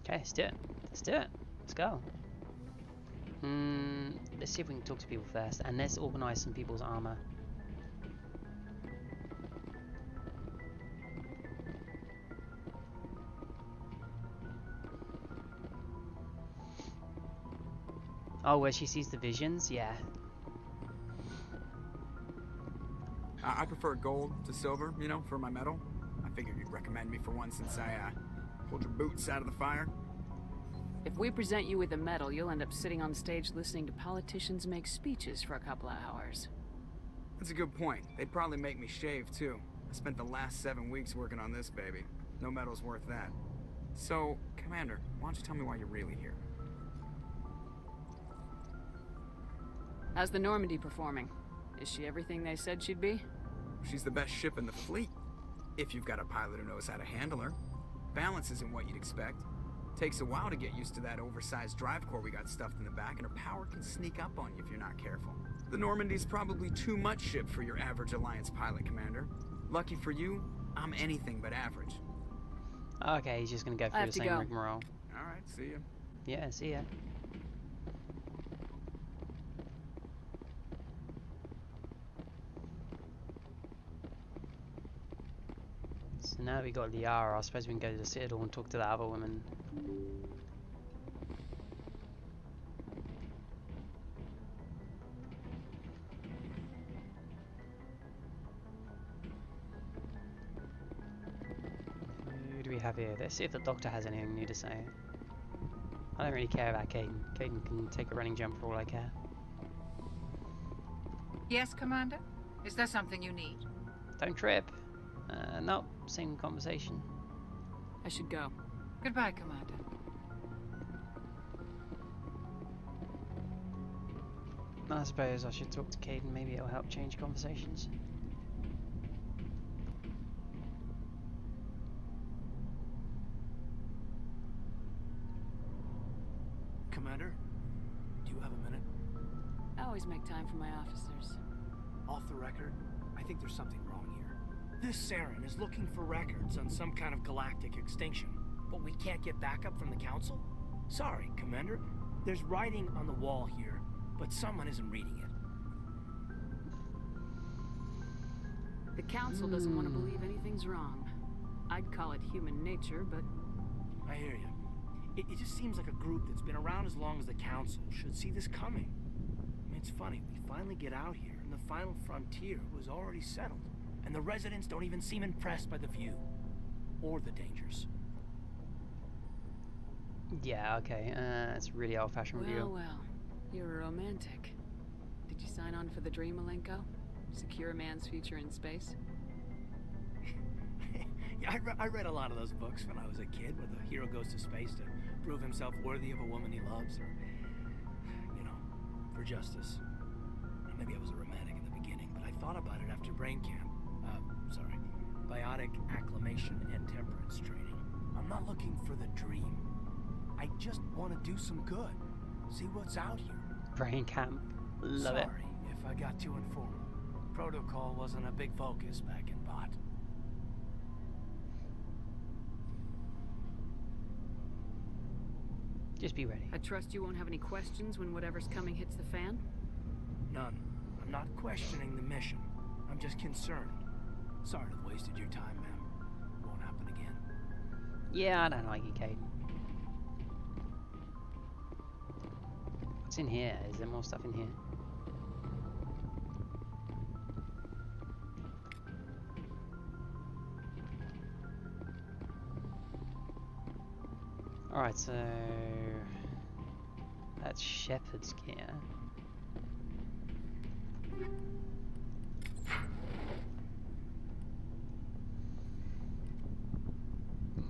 [SPEAKER 2] Okay, let's do it. Let's do it. Let's go. Let's see if we can talk to people first, and let's organise some people's armour. Oh, where she sees the visions? Yeah.
[SPEAKER 4] I prefer gold to silver, you know, for my medal. I figured you'd recommend me for one since I pulled your boots out of the fire.
[SPEAKER 1] If we present you with a medal, you'll end up sitting on stage listening to politicians make speeches for a couple of hours.
[SPEAKER 4] That's a good point. They'd probably make me shave, too. I spent the last 7 weeks working on this baby. No medal's worth that. So, Commander, why don't you tell me why you're really here?
[SPEAKER 1] How's the Normandy performing? Is she everything they said she'd be?
[SPEAKER 4] She's the best ship in the fleet. If you've got a pilot who knows how to handle her. Balance isn't what you'd expect. Takes a while to get used to that oversized drive core we got stuffed in the back, and her power can sneak up on you if you're not careful. The Normandy's probably too much ship for your average Alliance pilot, Commander. Lucky for you, I'm anything but average.
[SPEAKER 2] Okay, he's just gonna go through the same rigmarole.
[SPEAKER 4] Alright, see ya.
[SPEAKER 2] Yeah, see ya. So now that we got Liara, I suppose we can go to the Citadel and talk to that other woman. Who do we have here? Let's see if the Doctor has anything new to say. I don't really care about Caden. Caden can take a running jump for all I care.
[SPEAKER 14] Yes, Commander? Is there something you need?
[SPEAKER 2] Don't trip. No, same conversation.
[SPEAKER 1] I should go.
[SPEAKER 14] Goodbye, Commander.
[SPEAKER 2] I suppose I should talk to Caden. Maybe it'll help change conversations.
[SPEAKER 10] Commander, do you have a minute?
[SPEAKER 1] I always make time for my officers.
[SPEAKER 10] Off the record, I think there's something wrong here. This Saren is looking for records on some kind of galactic extinction, but we can't get backup from the Council? Sorry, Commander. There's writing on the wall here, but someone isn't reading it.
[SPEAKER 1] The Council doesn't want to believe anything's wrong. I'd call it human nature, but...
[SPEAKER 10] I hear you. It just seems like a group that's been around as long as the Council should see this coming. I mean, it's funny, we finally get out here, and the final frontier was already settled. And the residents don't even seem impressed by the view. Or the dangers.
[SPEAKER 2] Yeah, okay, it's really old-fashioned view.
[SPEAKER 1] Well, you're a romantic. Did you sign on for the dream, Malenko? Secure a man's future in space?
[SPEAKER 10] Yeah, I read a lot of those books when I was a kid, where the hero goes to space to prove himself worthy of a woman he loves, or, you know, for justice. Maybe I was a romantic in the beginning, but I thought about it after brain camp. Biotic acclimation and temperance training. I'm not looking for the dream. I just want to do some good. See what's out here.
[SPEAKER 2] Brain camp. Love it.
[SPEAKER 10] Sorry if I got too informal. Protocol wasn't a big focus back in Bot.
[SPEAKER 2] Just be ready.
[SPEAKER 1] I trust you won't have any questions when whatever's coming hits the fan?
[SPEAKER 10] None. I'm not questioning the mission. I'm just concerned. Sorry to have wasted your time, ma'am. Won't happen again.
[SPEAKER 2] Yeah, I don't like you, Kate. What's in here? Is there more stuff in here? Alright, so... that's Shepherd's gear.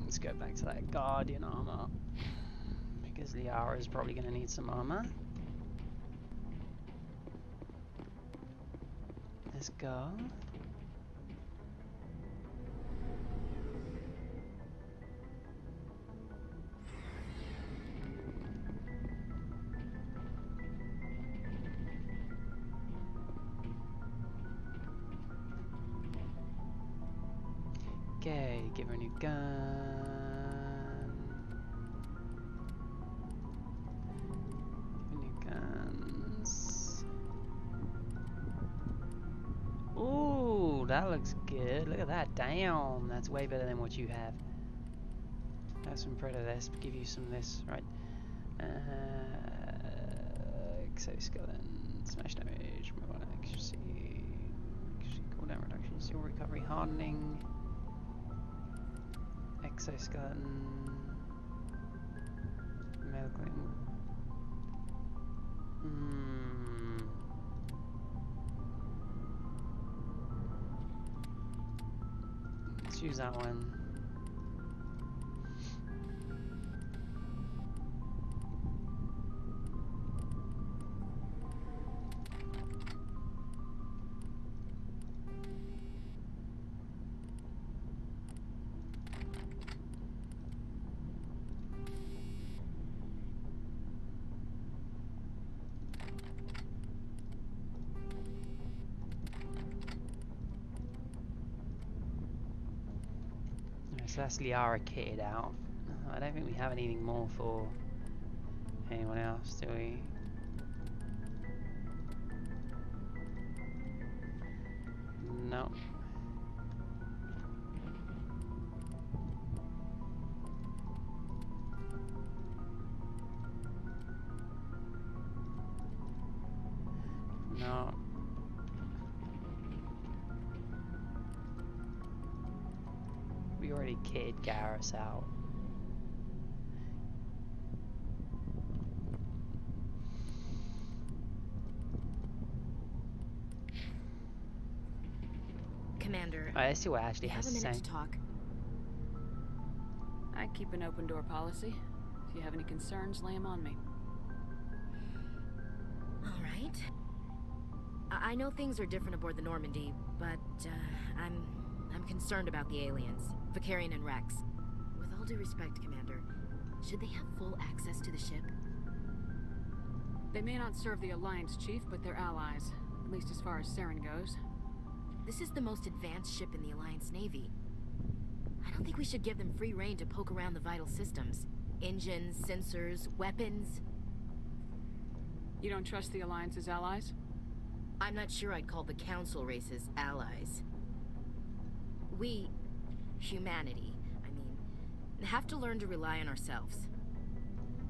[SPEAKER 2] Let's go back to that Guardian armor, because Liara is probably going to need some armor. Let's go. Okay, give her a new gun. Give her new guns. Ooh, that looks good. Look at that. Damn, that's way better than what you have. Have some Predator of this, give you some of this, right? Exoskeleton, smash damage, move on accuracy, cooldown reduction, steel recovery, hardening. Exoskeleton, medical. Let's use that one. So that's Liara kitted out. I don't think we have anything more for anyone else, do we? No. No. We already kitted Garrus out.
[SPEAKER 11] Commander,
[SPEAKER 2] Let's see what Ashley has
[SPEAKER 11] have a
[SPEAKER 2] to say.
[SPEAKER 11] minute to talk.
[SPEAKER 1] I keep an open door policy. If you have any concerns, lay them on me.
[SPEAKER 11] All right. I know things are different aboard the Normandy, but I'm concerned about the aliens, Vicarian and Rex. With all due respect, Commander, should they have full access to the ship?
[SPEAKER 1] They may not serve the Alliance, Chief, but they're allies, at least as far as Saren goes.
[SPEAKER 11] This is the most advanced ship in the Alliance Navy. I don't think we should give them free rein to poke around the vital systems. Engines, sensors, weapons.
[SPEAKER 1] You don't trust the Alliance's allies?
[SPEAKER 11] I'm not sure I'd call the Council races allies. We, humanity, I mean, have to learn to rely on ourselves.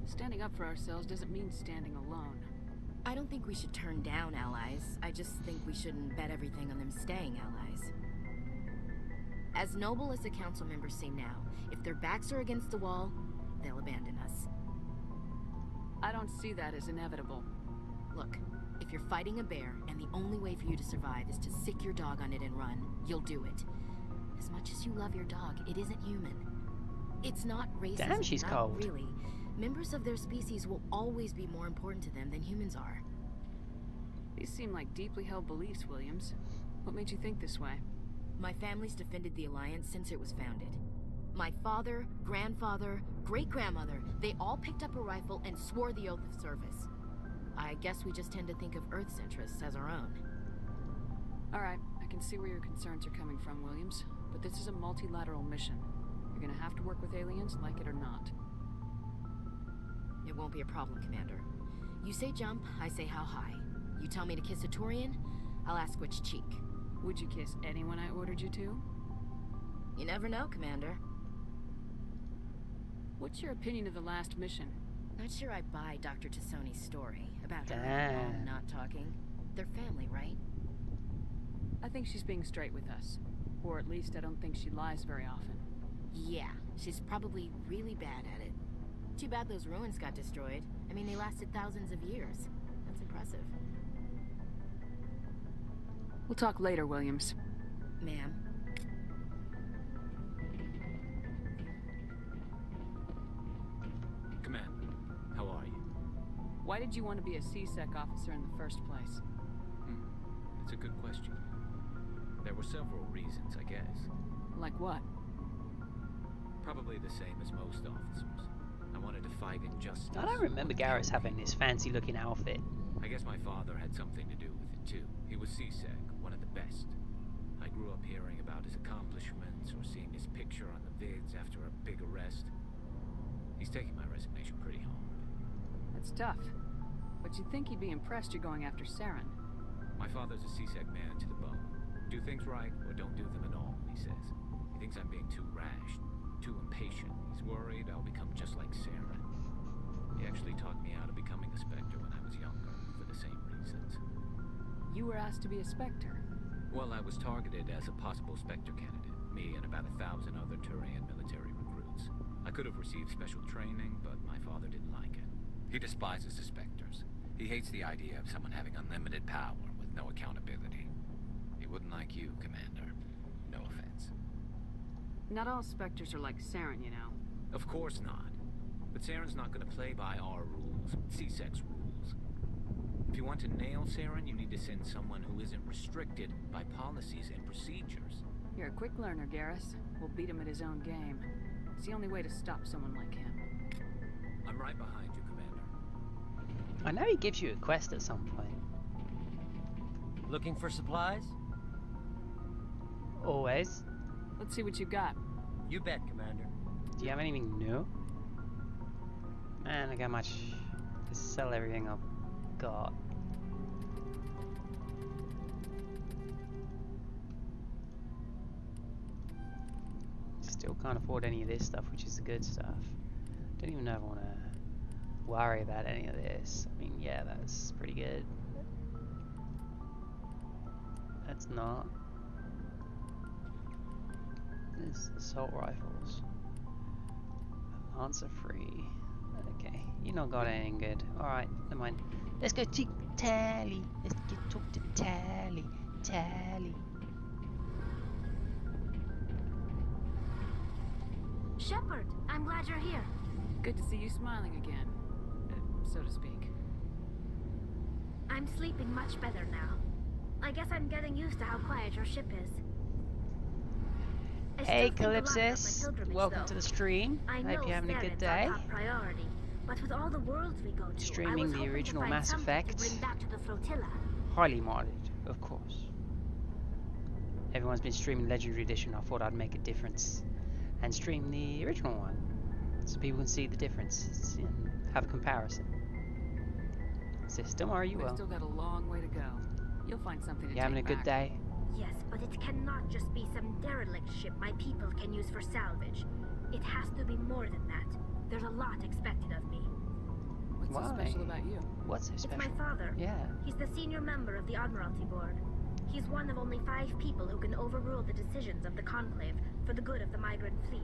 [SPEAKER 1] Standing up for ourselves doesn't mean standing alone.
[SPEAKER 11] I don't think we should turn down allies. I just think we shouldn't bet everything on them staying allies. As noble as the council members seem now, if their backs are against the wall, they'll abandon us.
[SPEAKER 1] I don't see that as inevitable.
[SPEAKER 11] Look, if you're fighting a bear and the only way for you to survive is to sick your dog on it and run, you'll do it. As much as you love your dog, it isn't human. It's not racist.
[SPEAKER 2] Damn, she's
[SPEAKER 11] not
[SPEAKER 2] cold.
[SPEAKER 11] Really. Members of their species will always be more important to them than humans are.
[SPEAKER 1] These seem like deeply held beliefs, Williams. What made you think this way?
[SPEAKER 11] My family's defended the Alliance since it was founded. My father, grandfather, great-grandmother, they all picked up a rifle and swore the oath of service. I guess we just tend to think of Earth's interests as our own.
[SPEAKER 1] Alright, I can see where your concerns are coming from, Williams. But this is a multilateral mission. You're gonna have to work with aliens, like it or not.
[SPEAKER 11] It won't be a problem, Commander. You say jump, I say how high. You tell me to kiss a Turian, I'll ask which cheek.
[SPEAKER 1] Would you kiss anyone I ordered you to?
[SPEAKER 11] You never know, Commander.
[SPEAKER 1] What's your opinion of the last mission?
[SPEAKER 11] Not sure I buy Dr. Tassoni's story about her and her mom not talking. They're family, right?
[SPEAKER 1] I think she's being straight with us. Or at least I don't think she lies very often.
[SPEAKER 11] Yeah, she's probably really bad at it. Too bad those ruins got destroyed. I mean, they lasted thousands of years. That's impressive.
[SPEAKER 1] We'll talk later, Williams.
[SPEAKER 11] Ma'am.
[SPEAKER 8] Commander, how are you?
[SPEAKER 1] Why did you want to be a C-Sec officer in the first place?
[SPEAKER 8] That's a good question. There were several reasons, I guess.
[SPEAKER 1] Like what?
[SPEAKER 8] Probably the same as most officers. I wanted to fight injustice.
[SPEAKER 2] I don't remember Garrus having this fancy-looking outfit.
[SPEAKER 8] I guess my father had something to do with it too. He was C-Sec, one of the best. I grew up hearing about his accomplishments or seeing his picture on the vids after a big arrest. He's taking my resignation pretty hard.
[SPEAKER 1] That's tough. But you'd think he'd be impressed you're going after Saren.
[SPEAKER 8] My father's a C-Sec man to the bone. Do things right or don't do them at all, he says. He thinks I'm being too rash, too impatient. He's worried I'll become just like Saren. He actually talked me out of becoming a Spectre when I was younger, for the same reasons.
[SPEAKER 1] You were asked to be a Spectre?
[SPEAKER 8] Well, I was targeted as a possible Spectre candidate, me and about 1,000 other Turian military recruits. I could have received special training, but my father didn't like it. He despises the Spectres. He hates the idea of someone having unlimited power with no accountability. He wouldn't like you, Commander. No offense.
[SPEAKER 1] Not all Spectres are like Saren, you know.
[SPEAKER 8] Of course not. But Saren's not going to play by our rules, C-Sec's rules. If you want to nail Saren, you need to send someone who isn't restricted by policies and procedures.
[SPEAKER 1] You're a quick learner, Garrus. We'll beat him at his own game. It's the only way to stop someone like him.
[SPEAKER 8] I'm right behind you, Commander.
[SPEAKER 2] I know he gives you a quest at some point.
[SPEAKER 15] Looking for supplies?
[SPEAKER 2] Always.
[SPEAKER 1] Let's see what you've got.
[SPEAKER 15] You bet, Commander.
[SPEAKER 2] Do you have anything new? Man, I got much to sell everything I've got. Still can't afford any of this stuff, which is the good stuff. Don't even know if I want to worry about any of this. I mean, yeah, that's pretty good. That's not. There's assault rifles. Lancer free. Okay, you not got anything good. Alright, never mind. Let's go to Tally. Let's talk to Tally. Tally.
[SPEAKER 7] Shepard, I'm glad you're here.
[SPEAKER 1] Good to see you smiling again, so to speak.
[SPEAKER 7] I'm sleeping much better now. I guess I'm getting used to how quiet your ship is.
[SPEAKER 2] Hey Calypsis, welcome to the stream.
[SPEAKER 7] I
[SPEAKER 2] Hope you're having a good
[SPEAKER 7] Saren's
[SPEAKER 2] day.
[SPEAKER 7] our top priority, but with all the worlds we go to,
[SPEAKER 2] Streaming the original Mass Effect.
[SPEAKER 7] To bring back to the flotilla.
[SPEAKER 2] Highly modded, of course. Everyone's been streaming Legendary Edition. I thought I'd make a difference and stream the original one, so people can see the difference and have a comparison. System, are you
[SPEAKER 1] We've
[SPEAKER 2] well?
[SPEAKER 1] still got a long way to go. You'll find something to
[SPEAKER 2] You having a
[SPEAKER 1] take
[SPEAKER 2] good
[SPEAKER 1] back.
[SPEAKER 2] day?
[SPEAKER 7] Yes, but it cannot just be some derelict ship my people can use for salvage. It has to be more than that. There's a lot expected of me.
[SPEAKER 1] so special about you?
[SPEAKER 2] What's so special?
[SPEAKER 7] It's my father.
[SPEAKER 2] Yeah.
[SPEAKER 7] He's the senior member of the Admiralty Board. He's one of only 5 people who can overrule the decisions of the Conclave for the good of the migrant fleet.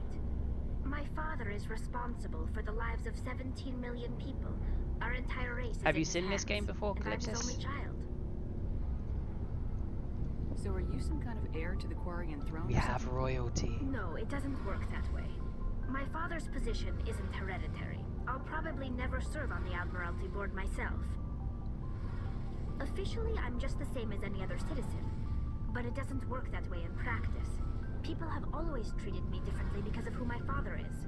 [SPEAKER 7] My father is responsible for the lives of 17 million people. Our entire race is
[SPEAKER 2] Have you
[SPEAKER 7] in his
[SPEAKER 2] seen this
[SPEAKER 7] hands,
[SPEAKER 2] game before,
[SPEAKER 7] and I'm his
[SPEAKER 2] Calypsis?
[SPEAKER 7] only child.
[SPEAKER 1] So are you some kind of heir to the Quarian throne?
[SPEAKER 2] We
[SPEAKER 1] or
[SPEAKER 2] have
[SPEAKER 1] something?
[SPEAKER 2] royalty.
[SPEAKER 7] No, it doesn't work that way. My father's position isn't hereditary. I'll probably never serve on the Admiralty Board myself. Officially, I'm just the same as any other citizen. But it doesn't work that way in practice. People have always treated me differently because of who my father is.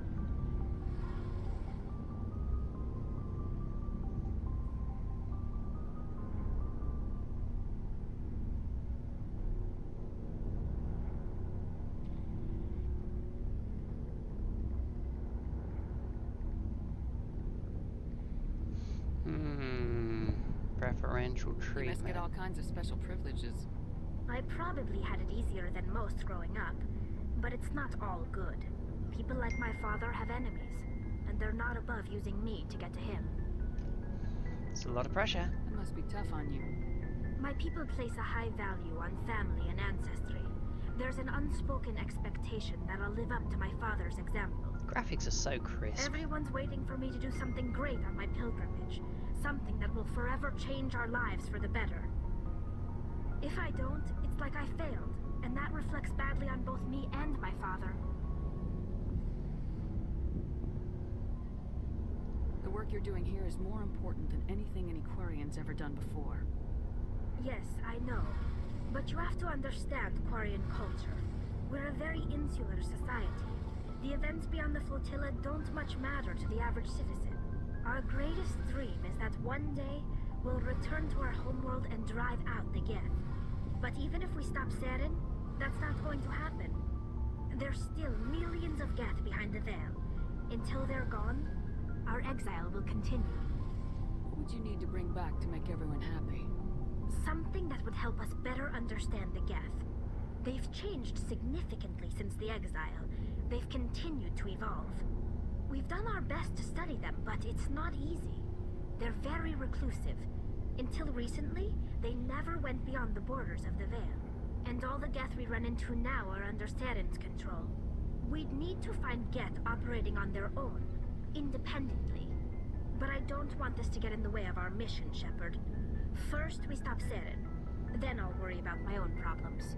[SPEAKER 2] Preferential
[SPEAKER 1] You must
[SPEAKER 2] treatment.
[SPEAKER 1] get all kinds of special privileges.
[SPEAKER 7] I probably had it easier than most growing up, but it's not all good. People like my father have enemies, and they're not above using me to get to him.
[SPEAKER 2] It's a lot of pressure.
[SPEAKER 1] That must be tough on you.
[SPEAKER 7] My people place a high value on family and ancestry. There's an unspoken expectation that I'll live up to my father's example.
[SPEAKER 2] Graphics are so crisp.
[SPEAKER 7] Everyone's waiting for me to do something great on my pilgrimage. Something that will forever change our lives for the better. If I don't, it's like I failed, and that reflects badly on both me and my father.
[SPEAKER 1] The work you're doing here is more important than anything any Quarian's ever done before.
[SPEAKER 7] Yes, I know. But you have to understand Quarian culture. We're a very insular society. The events beyond the flotilla don't much matter to the average citizen. Our greatest dream is that one day we'll return to our homeworld and drive out the Geth. But even if we stop Saren, that's not going to happen. There's still millions of Geth behind the veil. Until they're gone, our exile will continue.
[SPEAKER 1] What would you need to bring back to make everyone happy?
[SPEAKER 7] Something that would help us better understand the Geth. They've changed significantly since the exile. They've continued to evolve. We've done our best to study them, but it's not easy. They're very reclusive. Until recently, they never went beyond the borders of the Veil. And all the Geth we run into now are under Saren's control. We'd need to find Geth operating on their own, independently. But I don't want this to get in the way of our mission, Shepard. First, we stop Saren. Then I'll worry about my own problems.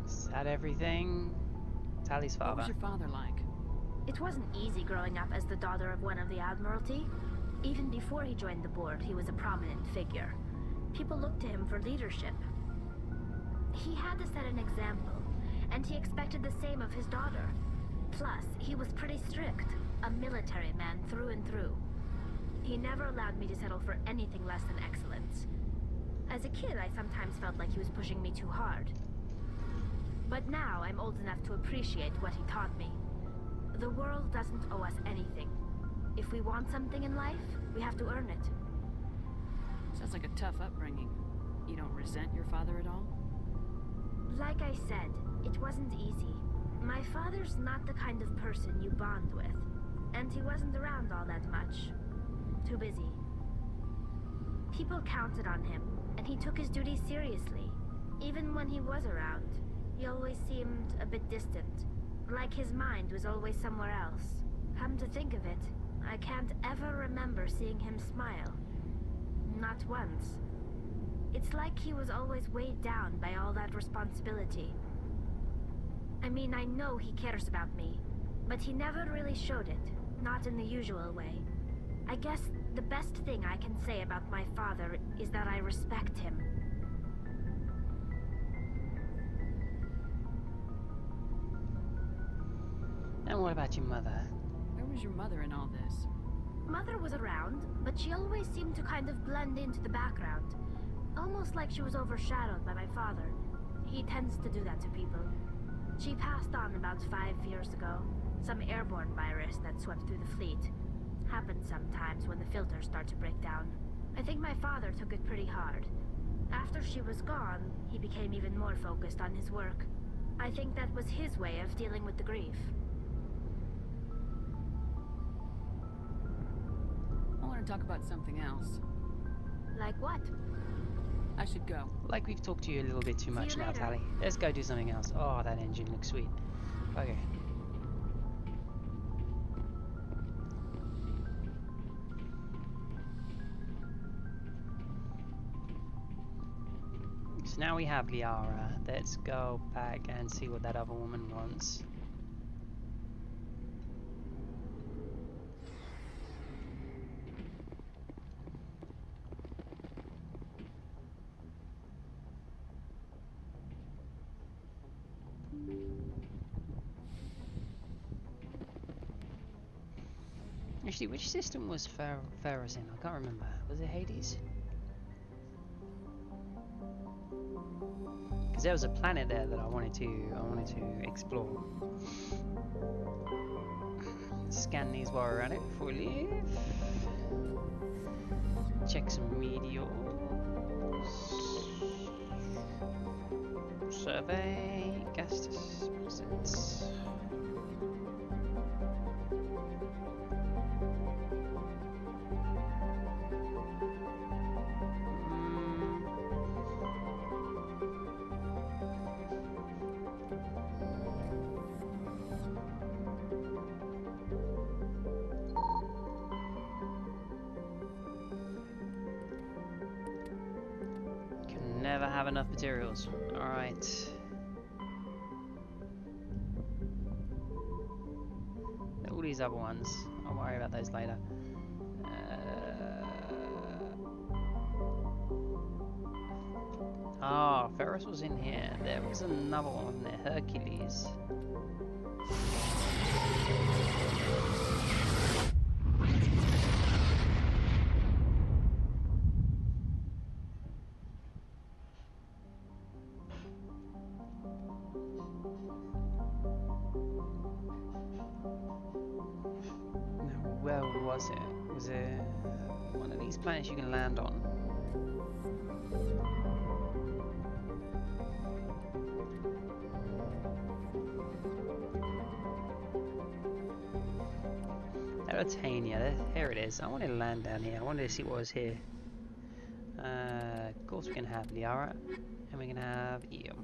[SPEAKER 2] Is that everything? Tally's father.
[SPEAKER 1] What was your father like?
[SPEAKER 7] It wasn't easy growing up as the daughter of one of the Admiralty. Even before he joined the board, he was a prominent figure. People looked to him for leadership. He had to set an example, and he expected the same of his daughter. Plus, he was pretty strict, a military man through and through. He never allowed me to settle for anything less than excellence. As a kid, I sometimes felt like he was pushing me too hard. But now I'm old enough to appreciate what he taught me. The world doesn't owe us anything. If we want something in life, we have to earn it.
[SPEAKER 1] Sounds like a tough upbringing. You don't resent your father at all?
[SPEAKER 7] Like I said, it wasn't easy. My father's not the kind of person you bond with. And he wasn't around all that much. Too busy. People counted on him, and he took his duties seriously. Even when he was around, he always seemed a bit distant. Like his mind was always somewhere else. Come to think of it, I can't ever remember seeing him smile. Not once. It's like he was always weighed down by all that responsibility. I mean, I know he cares about me, but he never really showed it, not in the usual way. I guess the best thing I can say about my father is that I respect him.
[SPEAKER 2] And what about your mother?
[SPEAKER 1] Where was your mother in all this?
[SPEAKER 7] Mother was around, but she always seemed to kind of blend into the background. Almost like she was overshadowed by my father. He tends to do that to people. She passed on about 5 years ago. Some airborne virus that swept through the fleet. Happens sometimes when the filters start to break down. I think my father took it pretty hard. After she was gone, he became even more focused on his work. I think that was his way of dealing with the grief.
[SPEAKER 1] want to talk about something else.
[SPEAKER 7] Like what?
[SPEAKER 1] I should go.
[SPEAKER 2] Like we've talked to you a little bit too much now,
[SPEAKER 7] later.
[SPEAKER 2] Tally. Let's go do something else. Oh, that engine looks sweet. Okay. So now we have Liara. Let's go back and see what that other woman wants. Actually, which system was Pharaoh's in? I can't remember. Was it Hades? Because there was a planet there that I wanted to explore. Scan these while we're at it before we leave. Check some meteors. Survey gas deposits. Never have enough materials. Alright. All these other ones. I'll worry about those later. Ferris was in here. There was another one there. Hercules. Where was it? Was it one of these planets you can land on? Eritania, here it is. I wanted to land down here. I wanted to see what was here. Of course we can have Liara, and we can have Eo.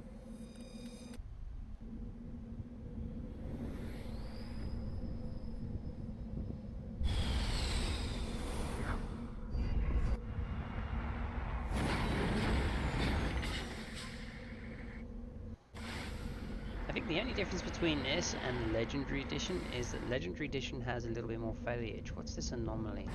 [SPEAKER 2] I think the only difference between this and the Legendary Edition is that Legendary Edition has a little bit more foliage. What's this anomaly?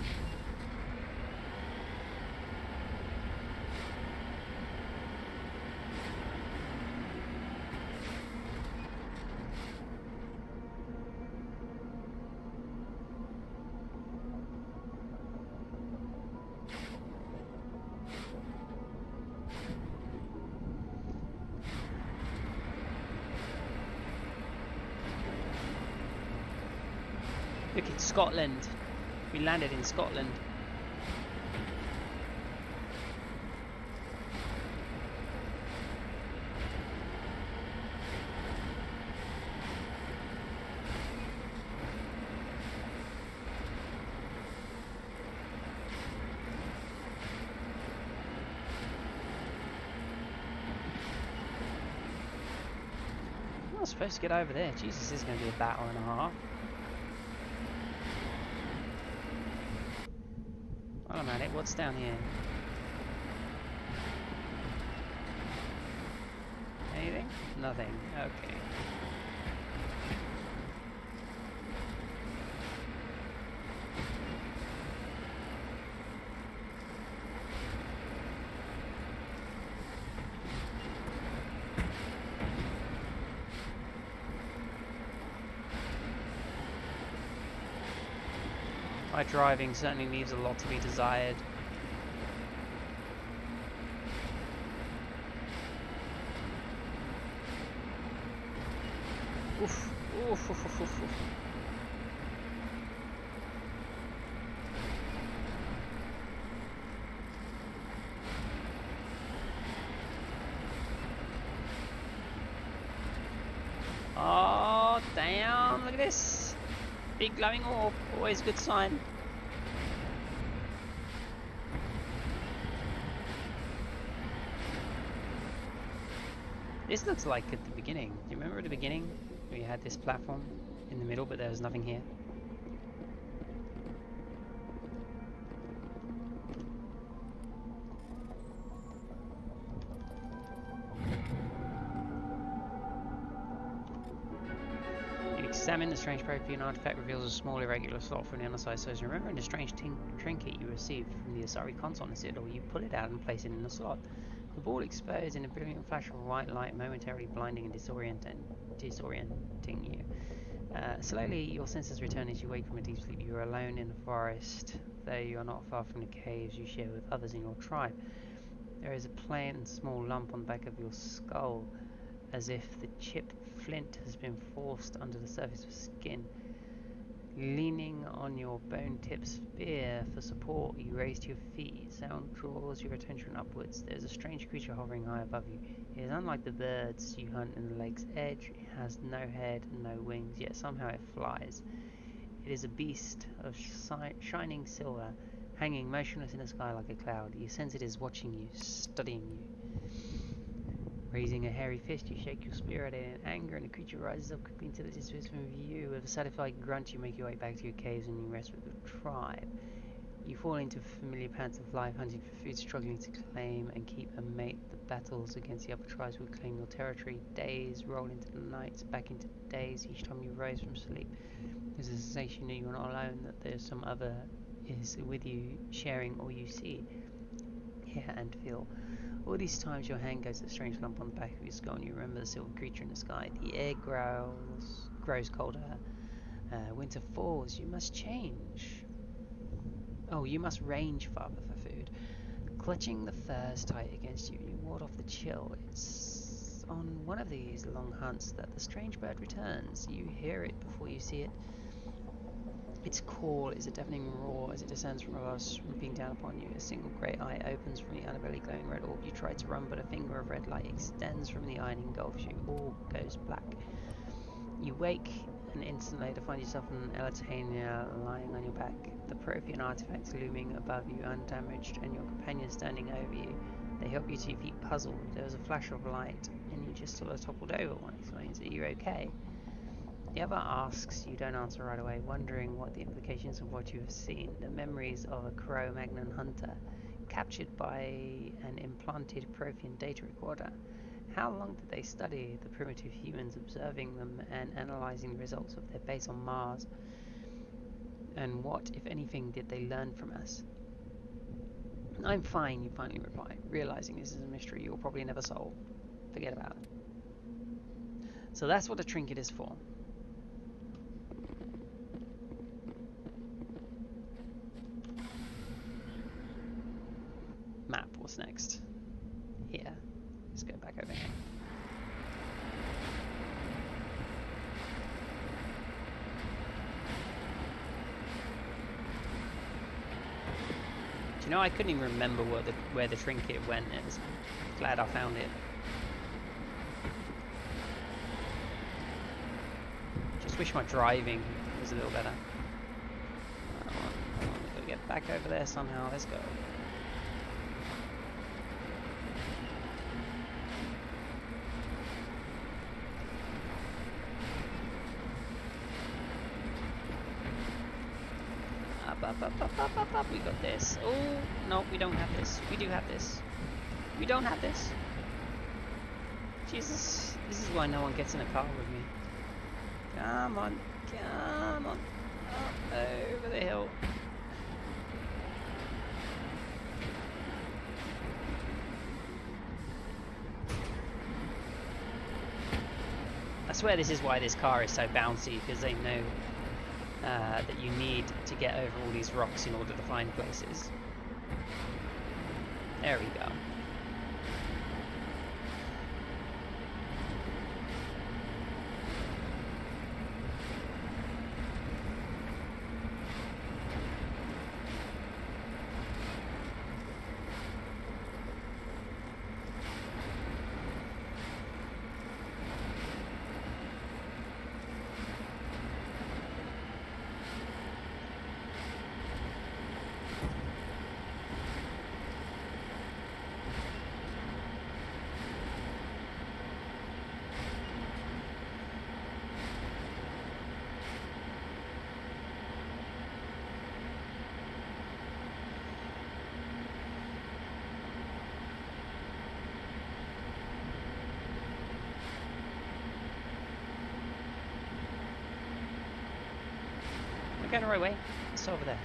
[SPEAKER 2] Look, it's Scotland. We landed in Scotland. I'm not supposed to get over there. Jesus, this is going to be a battle and a half. Hold on a minute, what's down here? Anything? Nothing. Okay. My driving certainly leaves a lot to be desired. Oof. Oof, oof, oof, oof, oof. Oh, damn, look at this. Big glowing orb, always a good sign. This looks like at the beginning. Do you remember at the beginning where you had this platform in the middle, but there was nothing here? Examine the strange Prothean artifact reveals a small irregular slot from the underside. So remembering the strange trinket you received from the Asari console in the Citadel, you pull it out and place it in the slot. The ball explodes in a brilliant flash of white light, momentarily blinding and disorienting you. Slowly, your senses return as you wake from a deep sleep. You are alone in the forest, though you are not far from the caves you share with others in your tribe. There is a plain and small lump on the back of your skull, as if the chipped flint has been forced under the surface of skin. Leaning on your bone-tipped spear for support, you raise to your feet. Sound draws your attention upwards. There is a strange creature hovering high above you. It is unlike the birds you hunt in the lake's edge. It has no head and no wings, yet somehow it flies. It is a beast of shining silver, hanging motionless in the sky like a cloud. You sense it is watching you, studying you. Raising a hairy fist, you shake your spear at it in anger, and the creature rises up quickly until it is from view. With a satisfied grunt, you make your way back to your caves and you rest with your tribe. You fall into familiar paths of life, hunting for food, struggling to claim and keep a mate. The battles against the other tribes will claim your territory. Days roll into the nights, back into days. Each time you rise from sleep, there's a sensation that you are not alone, that there's some other is with you, sharing all you see, hear and feel. All these times your hand goes to a strange lump on the back of your skull and you remember the silver creature in the sky. The air grows colder. Winter falls. You must change. Oh, you must range farther for food. Clutching the furs tight against you, you ward off the chill. It's on one of these long hunts that the strange bird returns. You hear it before you see it. Its call is a deafening roar as it descends from above, swooping down upon you. A single grey eye opens from the underbelly, glowing red orb. You try to run, but a finger of red light extends from the eye and engulfs you. All goes black. You wake, and an instant later find yourself in Elitania, lying on your back. The Prothean artifacts looming above you, undamaged, and your companions standing over you. They help you to your feet, puzzled. There was a flash of light, and you just sort of toppled over. One explains, "Are you okay?" The other asks, you don't answer right away, wondering what the implications of what you have seen. The memories of a Cro-Magnon hunter, captured by an implanted Prothean data recorder. How long did they study the primitive humans, observing them and analysing the results of their base on Mars? And what, if anything, did they learn from us? I'm fine, you finally reply, realising this is a mystery you'll probably never solve. Forget about it. So that's what the trinket is for. Map, what's next? Here. Let's go back over here. Do you know, I couldn't even remember where the trinket went. I'm glad I found it. Just wish my driving was a little better. We've got to get back over there somehow. Let's go. Up. We got this. Oh, no, we don't have this. We do have this. We don't have this. Jesus, this is why no one gets in a car with me. Come on, come on. Up over the hill. I swear this is why this car is so bouncy, because they know that you need to get over all these rocks in order to find places. There we go. We're going the right way. It's over there.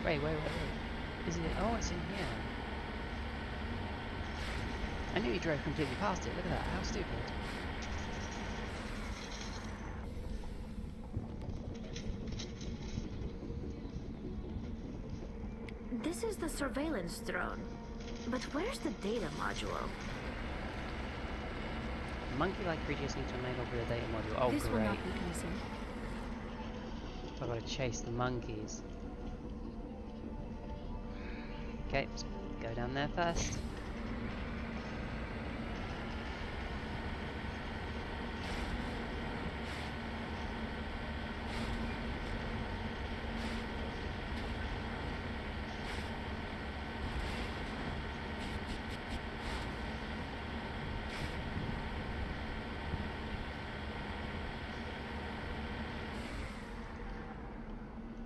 [SPEAKER 2] Wait. Is it? Oh, it's in here. I knew you drove completely past it. Look at that. How stupid.
[SPEAKER 7] This is the surveillance drone. But where's the data module?
[SPEAKER 2] Monkey-like creatures need to enable with a data module. Oh,
[SPEAKER 9] This will
[SPEAKER 2] great.
[SPEAKER 9] not be easy.
[SPEAKER 2] So I've got to chase the monkeys. Okay, let's go down there first.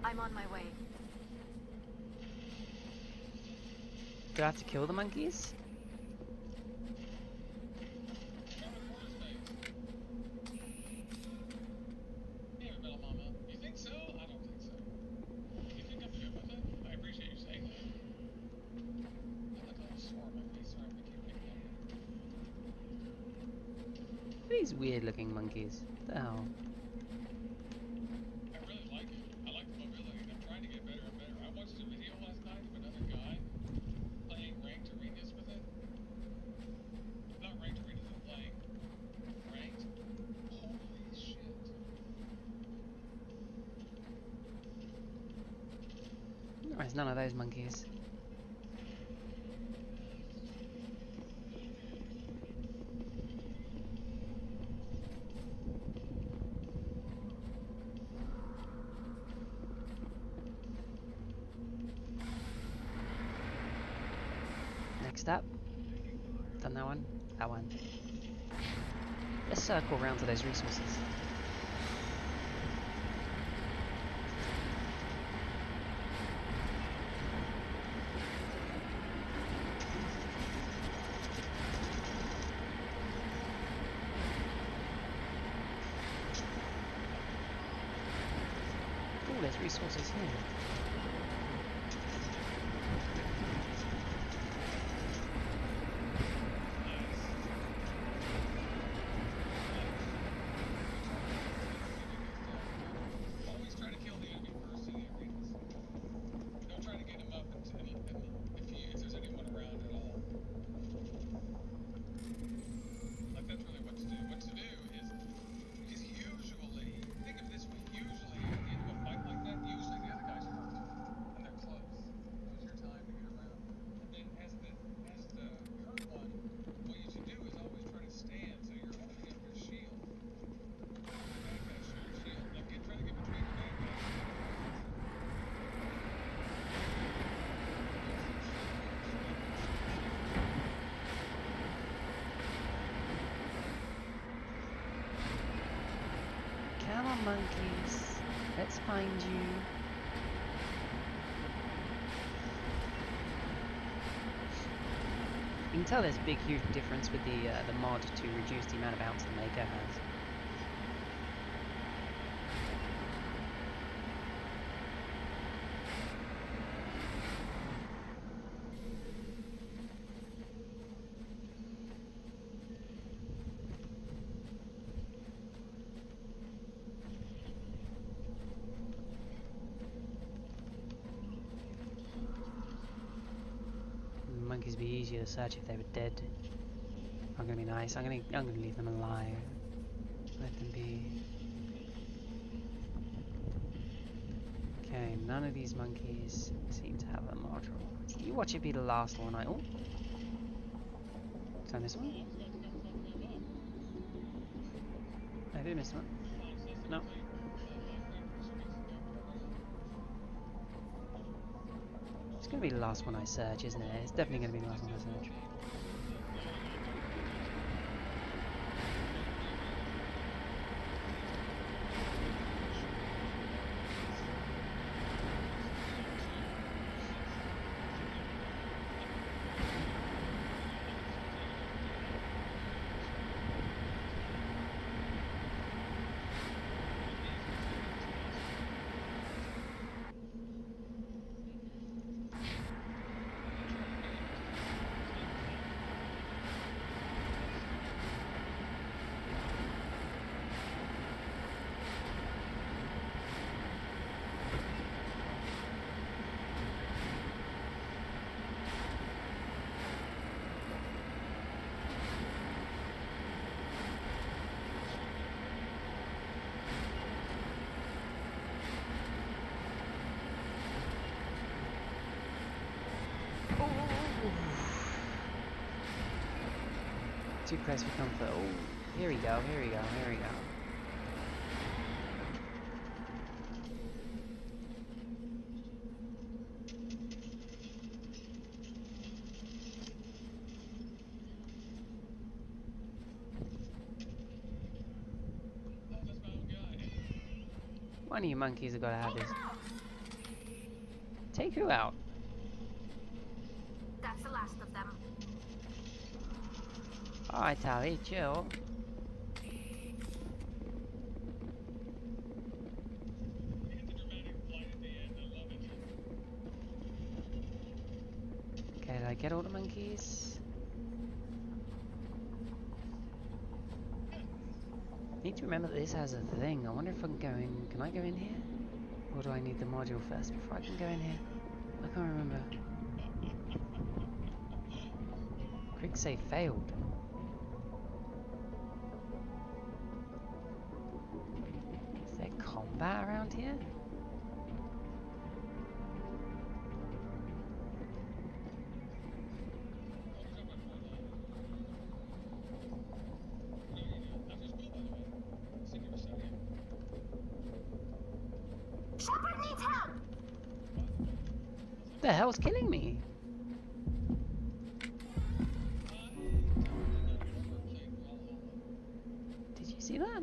[SPEAKER 6] I'm on my way.
[SPEAKER 2] Do I have to kill the monkeys? These weird looking monkeys. What the hell? There's none of those monkeys. Next up. Done that one. That one. Let's circle around to those resources. Oh, there's resources here. Come on, monkeys. Let's find you. You can tell there's a big, huge difference with the mod to reduce the amount of ounce the Maker has. Monkeys would be easier to search if they were dead. I'm gonna be nice. I'm gonna leave them alive. Let them be. Okay, none of these monkeys seem to have a module. You watch it be the last one. Oh, Turn this one. I did miss one. No. It's gonna be the last one I search, isn't it? It's definitely gonna be the last one I search. Too close for comfort. Oh, here we go, here we go, here we go. One of you monkeys have got to have this. Take who out?
[SPEAKER 7] That's the last of them.
[SPEAKER 2] Alright, Tally, chill. Okay, did I get all the monkeys? Need to remember that this has a thing. I wonder if I can go in. Can I go in here? Or do I need the module first before I can go in here? I can't remember. Quick save failed. Is there combat around here?
[SPEAKER 7] Shepard needs help!
[SPEAKER 2] What the hell's killing me? Did you see that?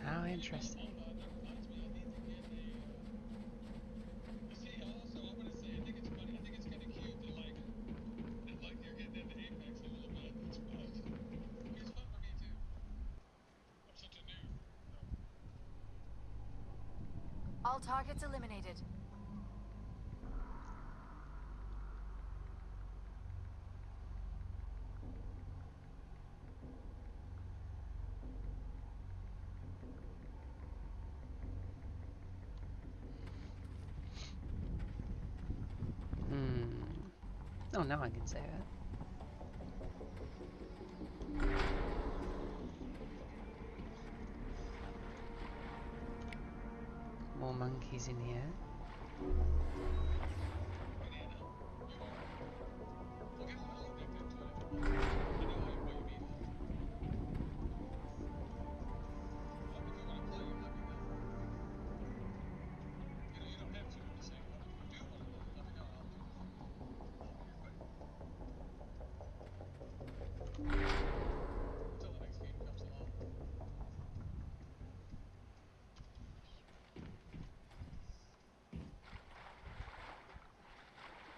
[SPEAKER 2] How interesting.
[SPEAKER 9] All targets eliminated.
[SPEAKER 2] Oh, now I can say that. More monkeys in here.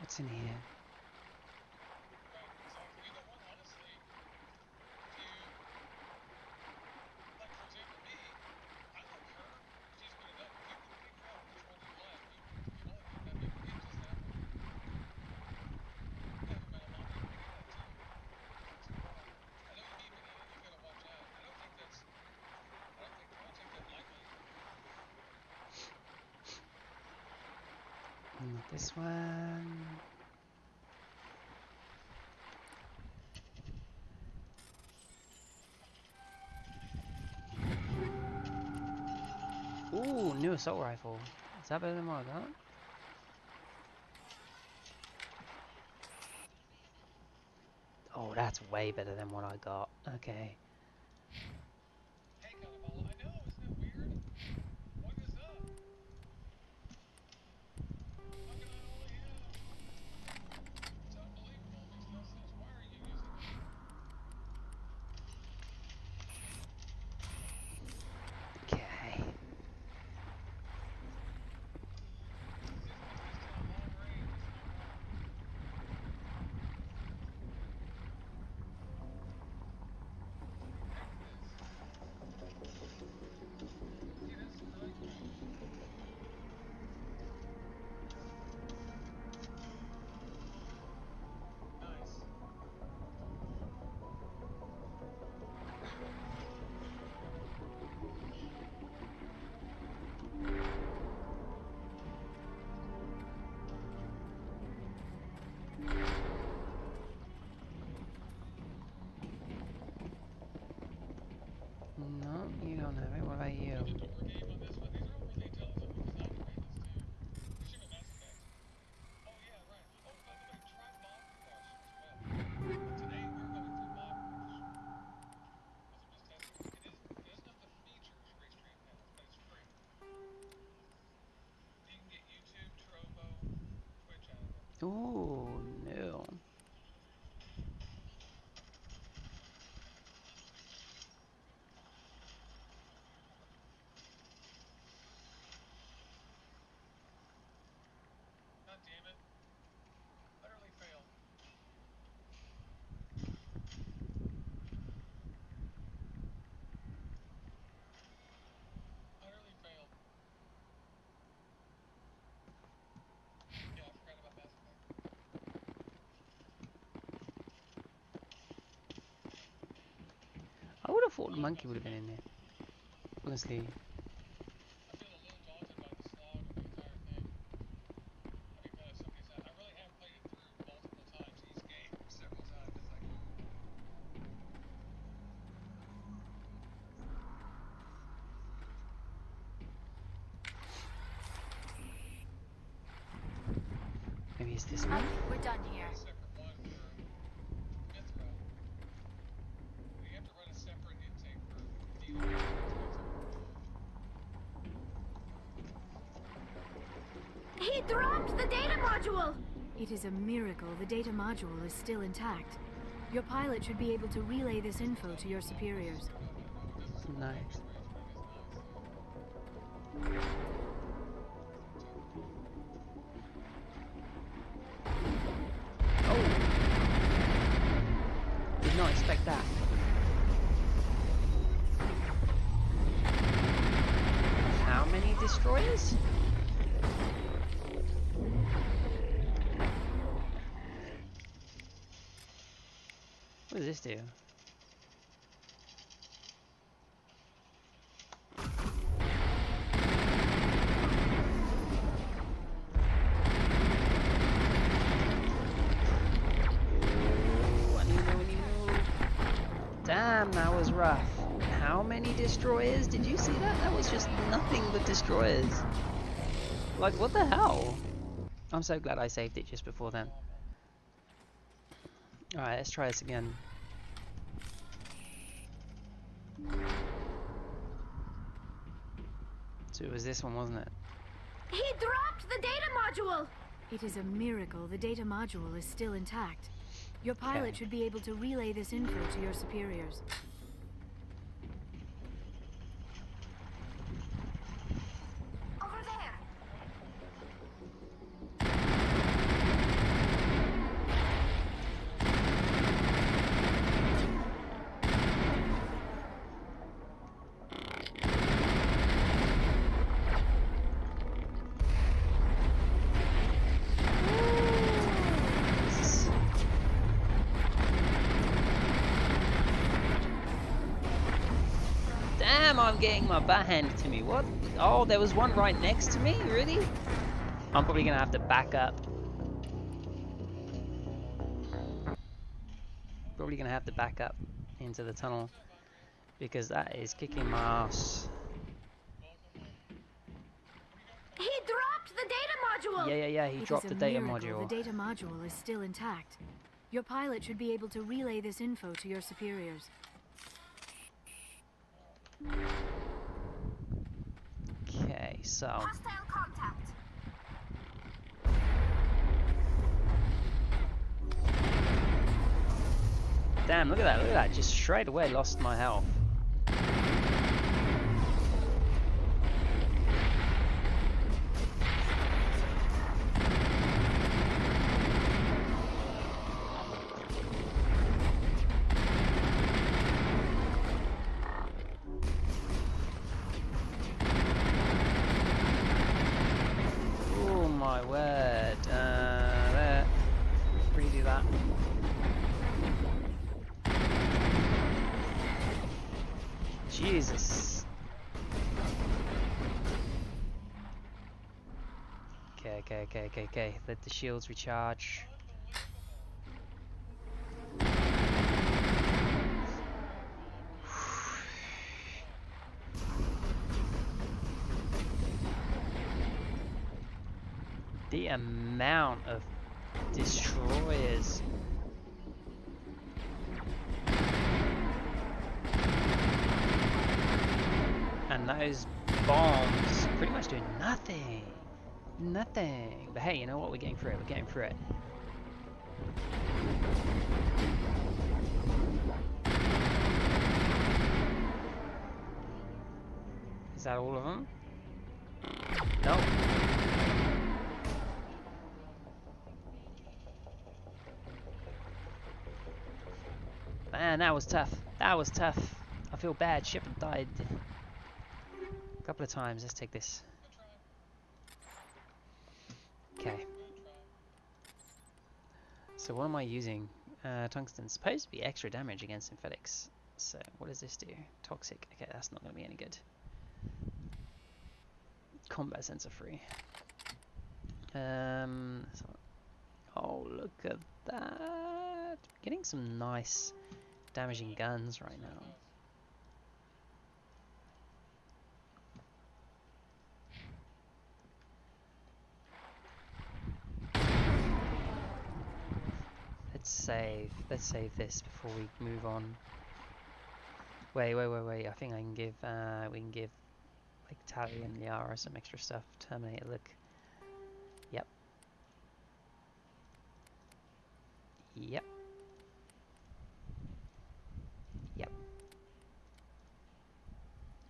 [SPEAKER 2] What's in here? Not this one. Ooh, new assault rifle. that better than what I got? Oh, that's way better than what I got. Okay. Okay. No, you don't have it. What about you? Ooh, no. I would have thought the monkey would have been in there. Honestly. Maybe it's this one?
[SPEAKER 9] We're done here.
[SPEAKER 7] He dropped the data module!
[SPEAKER 9] It is a miracle the data module is still intact. Your pilot should be able to relay this info to your superiors.
[SPEAKER 2] Nice. Oh! Did not expect that. How many destroyers? What does this do? Damn, that was rough. How many destroyers? Did you see that? That was just nothing but destroyers. Like, what the hell? I'm so glad I saved it just before then. Alright, let's try this again. So it was this one, wasn't it?
[SPEAKER 7] He dropped the data module!
[SPEAKER 9] It is a miracle the data module is still intact. Your pilot should be able to relay this info to your superiors.
[SPEAKER 7] Over there!
[SPEAKER 2] Damn, I'm getting my butt handed to me. What? Oh, there was one right next to me? Really? I'm probably gonna have to back up. Probably gonna have to back up into the tunnel because that is kicking my ass.
[SPEAKER 7] He dropped the data module!
[SPEAKER 2] Yeah, he dropped the data module.
[SPEAKER 9] The data module is still intact. Your pilot should be able to relay this info to your superiors.
[SPEAKER 2] Okay, so...
[SPEAKER 7] Hostile contact.
[SPEAKER 2] Damn, look at that, just straight away lost my health. Oh my word, there, redo that. Jesus. Okay. Let the shields recharge. The amount of destroyers. And those bombs pretty much do nothing. Nothing. But hey, you know what? We're getting through it. We're getting through it. Is that all of them? No. Man, that was tough. That was tough. I feel bad. Shepard died a couple of times. Let's take this. Okay. So what am I using? Tungsten's supposed to be extra damage against synthetics. So what does this do? Toxic. Okay, that's not going to be any good. Combat sensor free. Oh, look at that. Getting some nice damaging guns right now. Let's save this before we move on. Wait. I think I can give we can give like Tally and Liara some extra stuff. Terminator, look. Yep.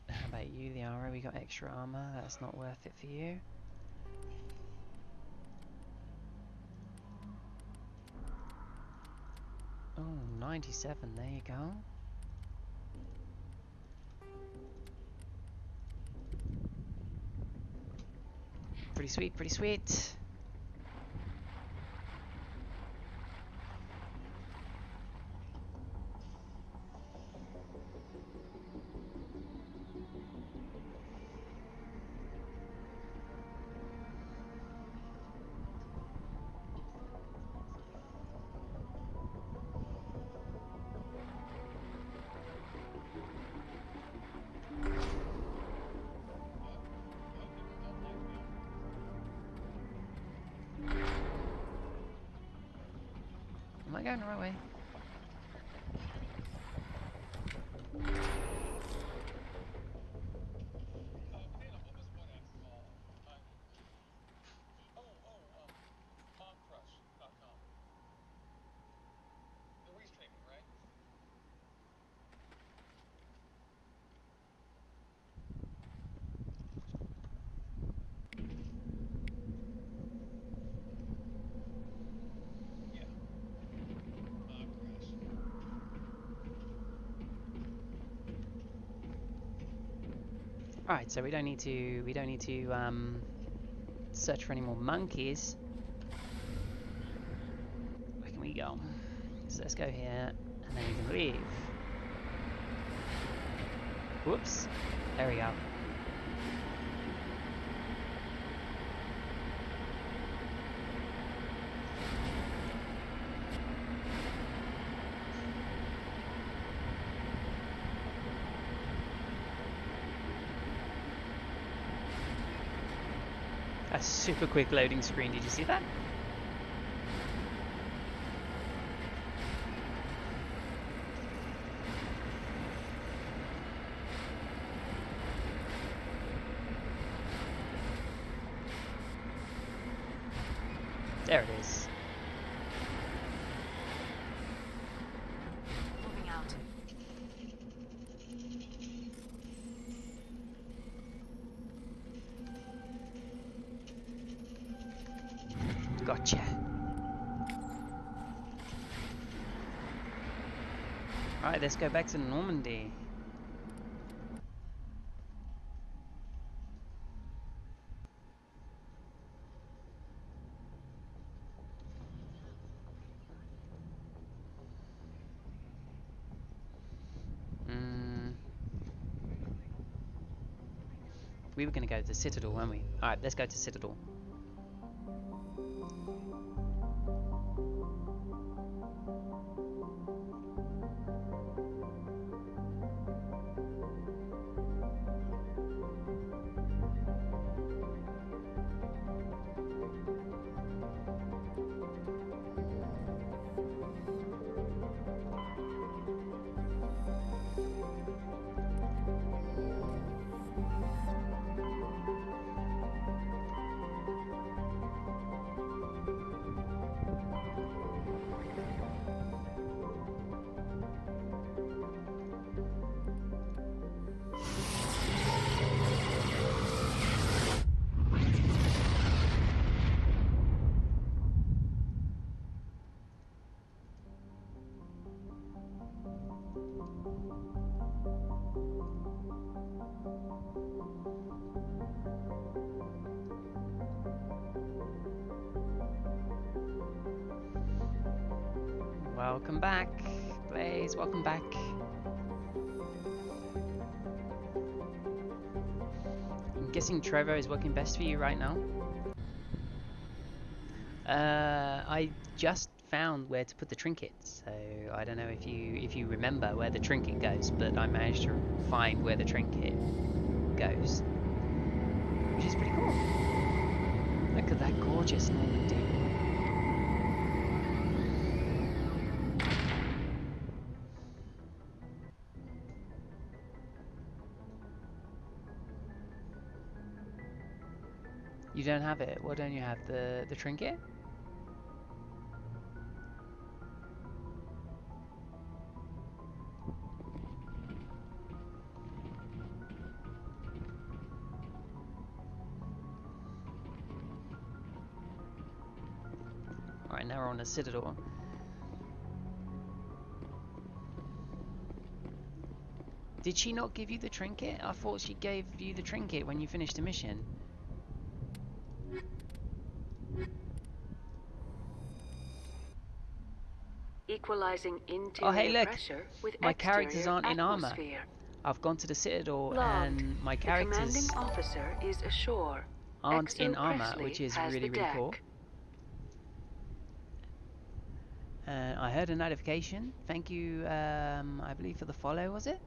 [SPEAKER 2] How about you, Liara? We got extra armor. That's not worth it for you. Oh, 97, there you go. Pretty sweet, pretty sweet. Am I going the right way? Alright, so we don't need to search for any more monkeys. Where can we go? So let's go here, and then we can leave. Whoops. There we go. A super quick loading screen, did you see that? There it is.
[SPEAKER 6] Moving out.
[SPEAKER 2] Gotcha. Right, let's go back to Normandy. We were going to go to the Citadel, weren't we? Alright, let's go to Citadel. Welcome back, Blaze, welcome back. I'm guessing Trevor is working best for you right now. I just found where to put the trinket, so I don't know if you remember where the trinket goes, but I managed to find where the trinket goes, which is pretty cool. Look at that gorgeous Normandy. You don't have it? Why don't you have the trinket? Alright, now we're on the Citadel. Did she not give you the trinket? I thought she gave you the trinket when you finished the mission.
[SPEAKER 6] Equalizing interior
[SPEAKER 2] Oh hey look,
[SPEAKER 6] pressure with
[SPEAKER 2] my characters
[SPEAKER 6] exterior
[SPEAKER 2] aren't in armor.
[SPEAKER 6] atmosphere.
[SPEAKER 2] I've gone to the Citadel
[SPEAKER 6] Logged.
[SPEAKER 2] and my
[SPEAKER 6] The
[SPEAKER 2] characters
[SPEAKER 6] commanding officer is ashore.
[SPEAKER 2] aren't in
[SPEAKER 6] Exo
[SPEAKER 2] armor,
[SPEAKER 6] Presley
[SPEAKER 2] which is
[SPEAKER 6] has
[SPEAKER 2] really
[SPEAKER 6] the
[SPEAKER 2] really cool.
[SPEAKER 6] deck.
[SPEAKER 2] I heard a notification. Thank you, I believe for the follow, was it?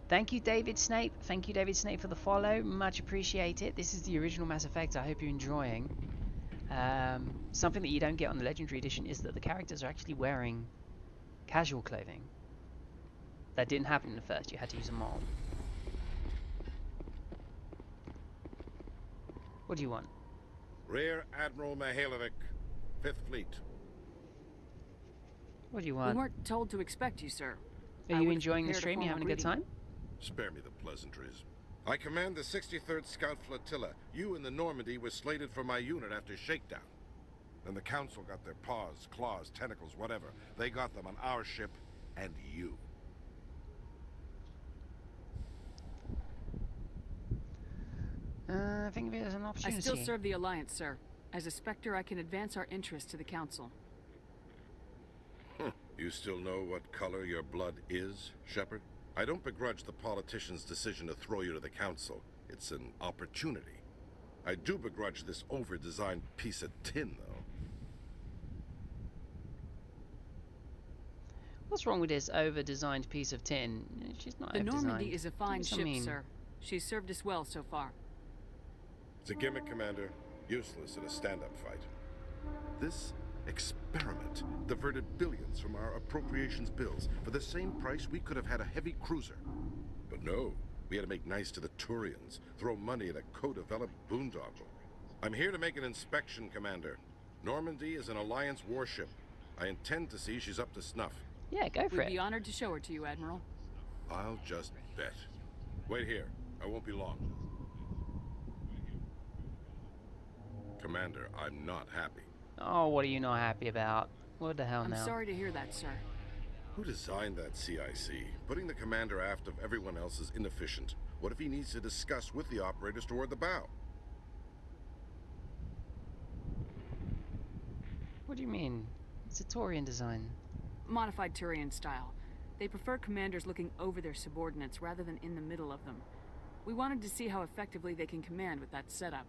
[SPEAKER 2] Thank you, David Snape. Thank you, David Snape, for the follow. Much appreciated. This is the original Mass Effect. I hope you're enjoying. Something that you don't get on the Legendary Edition is that the characters are actually wearing casual clothing. That didn't happen in the first. You had to use a mod. What do you want?
[SPEAKER 15] Rear Admiral Mihailovic, 5th Fleet.
[SPEAKER 2] What do you want?
[SPEAKER 1] We weren't told to expect you, sir.
[SPEAKER 2] Are you enjoying the stream? You having a good time?
[SPEAKER 15] Spare me the pleasantries. I command the 63rd Scout Flotilla. You and the Normandy were slated for my unit after shakedown. Then the Council got their paws, claws, tentacles, whatever. They got them on our ship and you.
[SPEAKER 2] Think of it as an opportunity.
[SPEAKER 1] I still serve the Alliance, sir. As a Spectre, I can advance our interests to the Council.
[SPEAKER 15] You still know what color your blood is, Shepard? I don't begrudge the politician's decision to throw you to the Council. It's an opportunity. I do begrudge this over-designed piece of tin, though.
[SPEAKER 2] What's wrong with this over-designed piece of tin? She's not
[SPEAKER 1] The
[SPEAKER 2] over-designed.
[SPEAKER 1] Normandy is a fine ship,
[SPEAKER 2] mean.
[SPEAKER 1] sir. She's served us well so far.
[SPEAKER 15] It's a gimmick, Commander. Useless in a stand-up fight. This experiment diverted billions from our appropriations bills. For the same price, we could have had a heavy cruiser. But no, we had to make nice to the Turians, throw money at a co-developed boondoggle. I'm here to make an inspection, Commander. Normandy is an Alliance warship. I intend to see she's up to snuff.
[SPEAKER 2] Yeah, go for
[SPEAKER 1] We'd
[SPEAKER 2] it.
[SPEAKER 1] be honored to show her to you, Admiral.
[SPEAKER 15] I'll just bet. Wait here. I won't be long. Commander, I'm not happy.
[SPEAKER 2] Oh, what are you not happy about? What the hell
[SPEAKER 1] I'm
[SPEAKER 2] now?
[SPEAKER 1] sorry to hear that, sir.
[SPEAKER 15] Who designed that CIC? Putting the commander aft of everyone else is inefficient. What if he needs to discuss with the operators toward the bow?
[SPEAKER 2] What do you mean? It's a Turian design.
[SPEAKER 1] Modified Turian style. They prefer commanders looking over their subordinates rather than in the middle of them. We wanted to see how effectively they can command with that setup.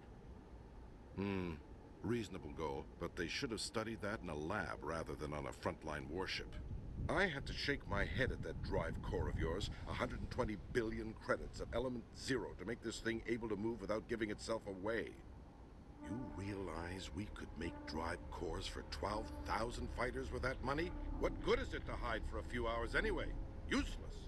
[SPEAKER 15] Reasonable goal, but they should have studied that in a lab rather than on a frontline warship. I had to shake my head at that drive core of yours. 120 billion credits at element 0 to make this thing able to move without giving itself away. You realize we could make drive cores for 12,000 fighters with that money? What good is it to hide for a few hours anyway? Useless.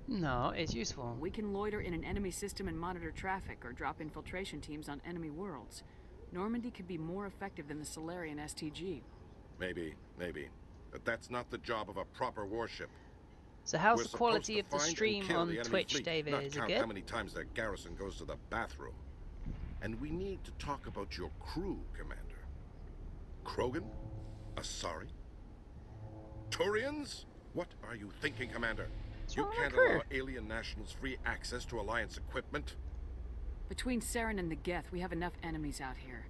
[SPEAKER 2] No, it's useful.
[SPEAKER 1] We can loiter in an enemy system and monitor traffic, or drop infiltration teams on enemy worlds. Normandy could be more effective than the Solarian STG.
[SPEAKER 15] Maybe. But that's not the job of a proper warship.
[SPEAKER 2] So how's
[SPEAKER 15] We're
[SPEAKER 2] the quality
[SPEAKER 15] supposed
[SPEAKER 2] of
[SPEAKER 15] to
[SPEAKER 2] the
[SPEAKER 15] find and
[SPEAKER 2] stream
[SPEAKER 15] kill
[SPEAKER 2] on
[SPEAKER 15] the enemy
[SPEAKER 2] Twitch,
[SPEAKER 15] fleet,
[SPEAKER 2] David?
[SPEAKER 15] not
[SPEAKER 2] Is it
[SPEAKER 15] count
[SPEAKER 2] good?
[SPEAKER 15] how many times their garrison goes to the bathroom. And we need to talk about your crew, Commander. Krogan? Asari? Turians? What are you thinking, Commander? You can't allow alien nationals free access to Alliance equipment?
[SPEAKER 1] Between Saren and the Geth, we have enough enemies out here.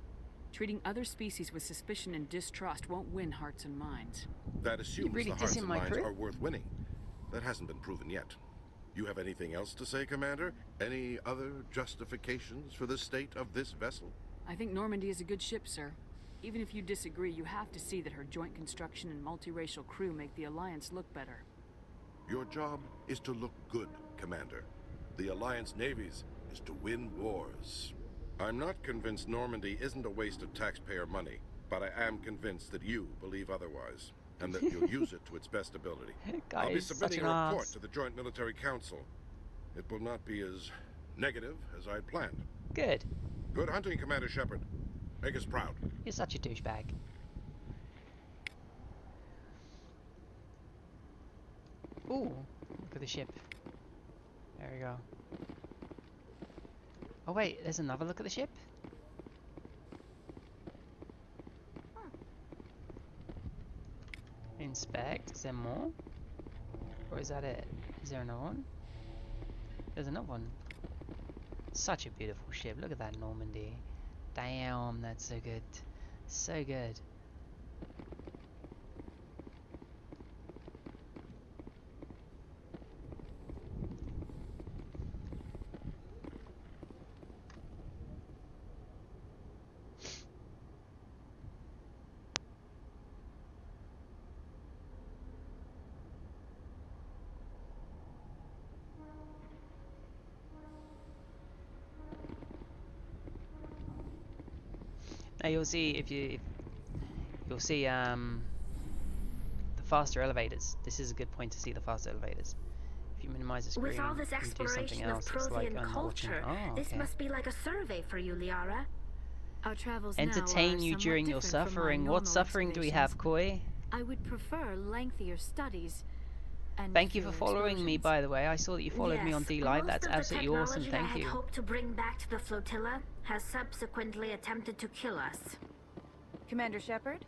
[SPEAKER 1] Treating other species with suspicion and distrust won't win hearts and minds.
[SPEAKER 15] That assumes
[SPEAKER 2] really
[SPEAKER 15] the hearts
[SPEAKER 2] dissing
[SPEAKER 15] and
[SPEAKER 2] my
[SPEAKER 15] minds
[SPEAKER 2] crew?
[SPEAKER 15] are worth winning. That hasn't been proven yet. You have anything else to say, Commander? Any other justifications for the state of this vessel?
[SPEAKER 1] I think Normandy is a good ship, sir. Even if you disagree, you have to see that her joint construction and multiracial crew make the Alliance look better.
[SPEAKER 15] Your job is to look good, Commander. The Alliance navies is to win wars. I'm not convinced Normandy isn't a waste of taxpayer money, but I am convinced that you believe otherwise, and that you'll use it to its best ability.
[SPEAKER 2] Guy
[SPEAKER 15] I'll be
[SPEAKER 2] is such
[SPEAKER 15] submitting
[SPEAKER 2] an
[SPEAKER 15] a report
[SPEAKER 2] ass.
[SPEAKER 15] to the Joint Military Council. It will not be as negative as I'd planned.
[SPEAKER 2] Good.
[SPEAKER 15] Good hunting, Commander Shepard. Make us proud.
[SPEAKER 2] You're such a douchebag. Ooh, look at the ship. There we go. Oh wait, there's another look at the ship? Inspect, is there more? Or is that it? Is there another one? There's another one. Such a beautiful ship, look at that Normandy. Damn, that's so good. So good. Now you'll see you'll see the faster elevators. This is a good point to see the faster elevators. If you minimize the screen
[SPEAKER 7] With all this
[SPEAKER 2] and do something
[SPEAKER 7] exploration of
[SPEAKER 2] else, it's like
[SPEAKER 7] Prothean
[SPEAKER 2] I'm watching.
[SPEAKER 7] culture,
[SPEAKER 2] Oh,
[SPEAKER 7] this
[SPEAKER 2] okay.
[SPEAKER 7] must be like a survey for you, Liara.
[SPEAKER 9] Our travels
[SPEAKER 2] Entertain
[SPEAKER 9] now are
[SPEAKER 2] you
[SPEAKER 9] somewhat
[SPEAKER 2] during your
[SPEAKER 9] different from my
[SPEAKER 2] suffering. What
[SPEAKER 9] normal
[SPEAKER 2] suffering do we have, Koi?
[SPEAKER 9] I would prefer lengthier studies and
[SPEAKER 2] Thank you for
[SPEAKER 9] fewer
[SPEAKER 2] following me,
[SPEAKER 9] explosions.
[SPEAKER 2] by the way. I saw that you followed me on
[SPEAKER 7] Yes,
[SPEAKER 2] D-Live.
[SPEAKER 7] most
[SPEAKER 2] That's
[SPEAKER 7] of the
[SPEAKER 2] absolutely awesome.
[SPEAKER 7] technology
[SPEAKER 2] Thank
[SPEAKER 7] I
[SPEAKER 2] you.
[SPEAKER 7] had hoped to bring back to the flotilla has subsequently attempted to kill us.
[SPEAKER 16] Commander Shepard?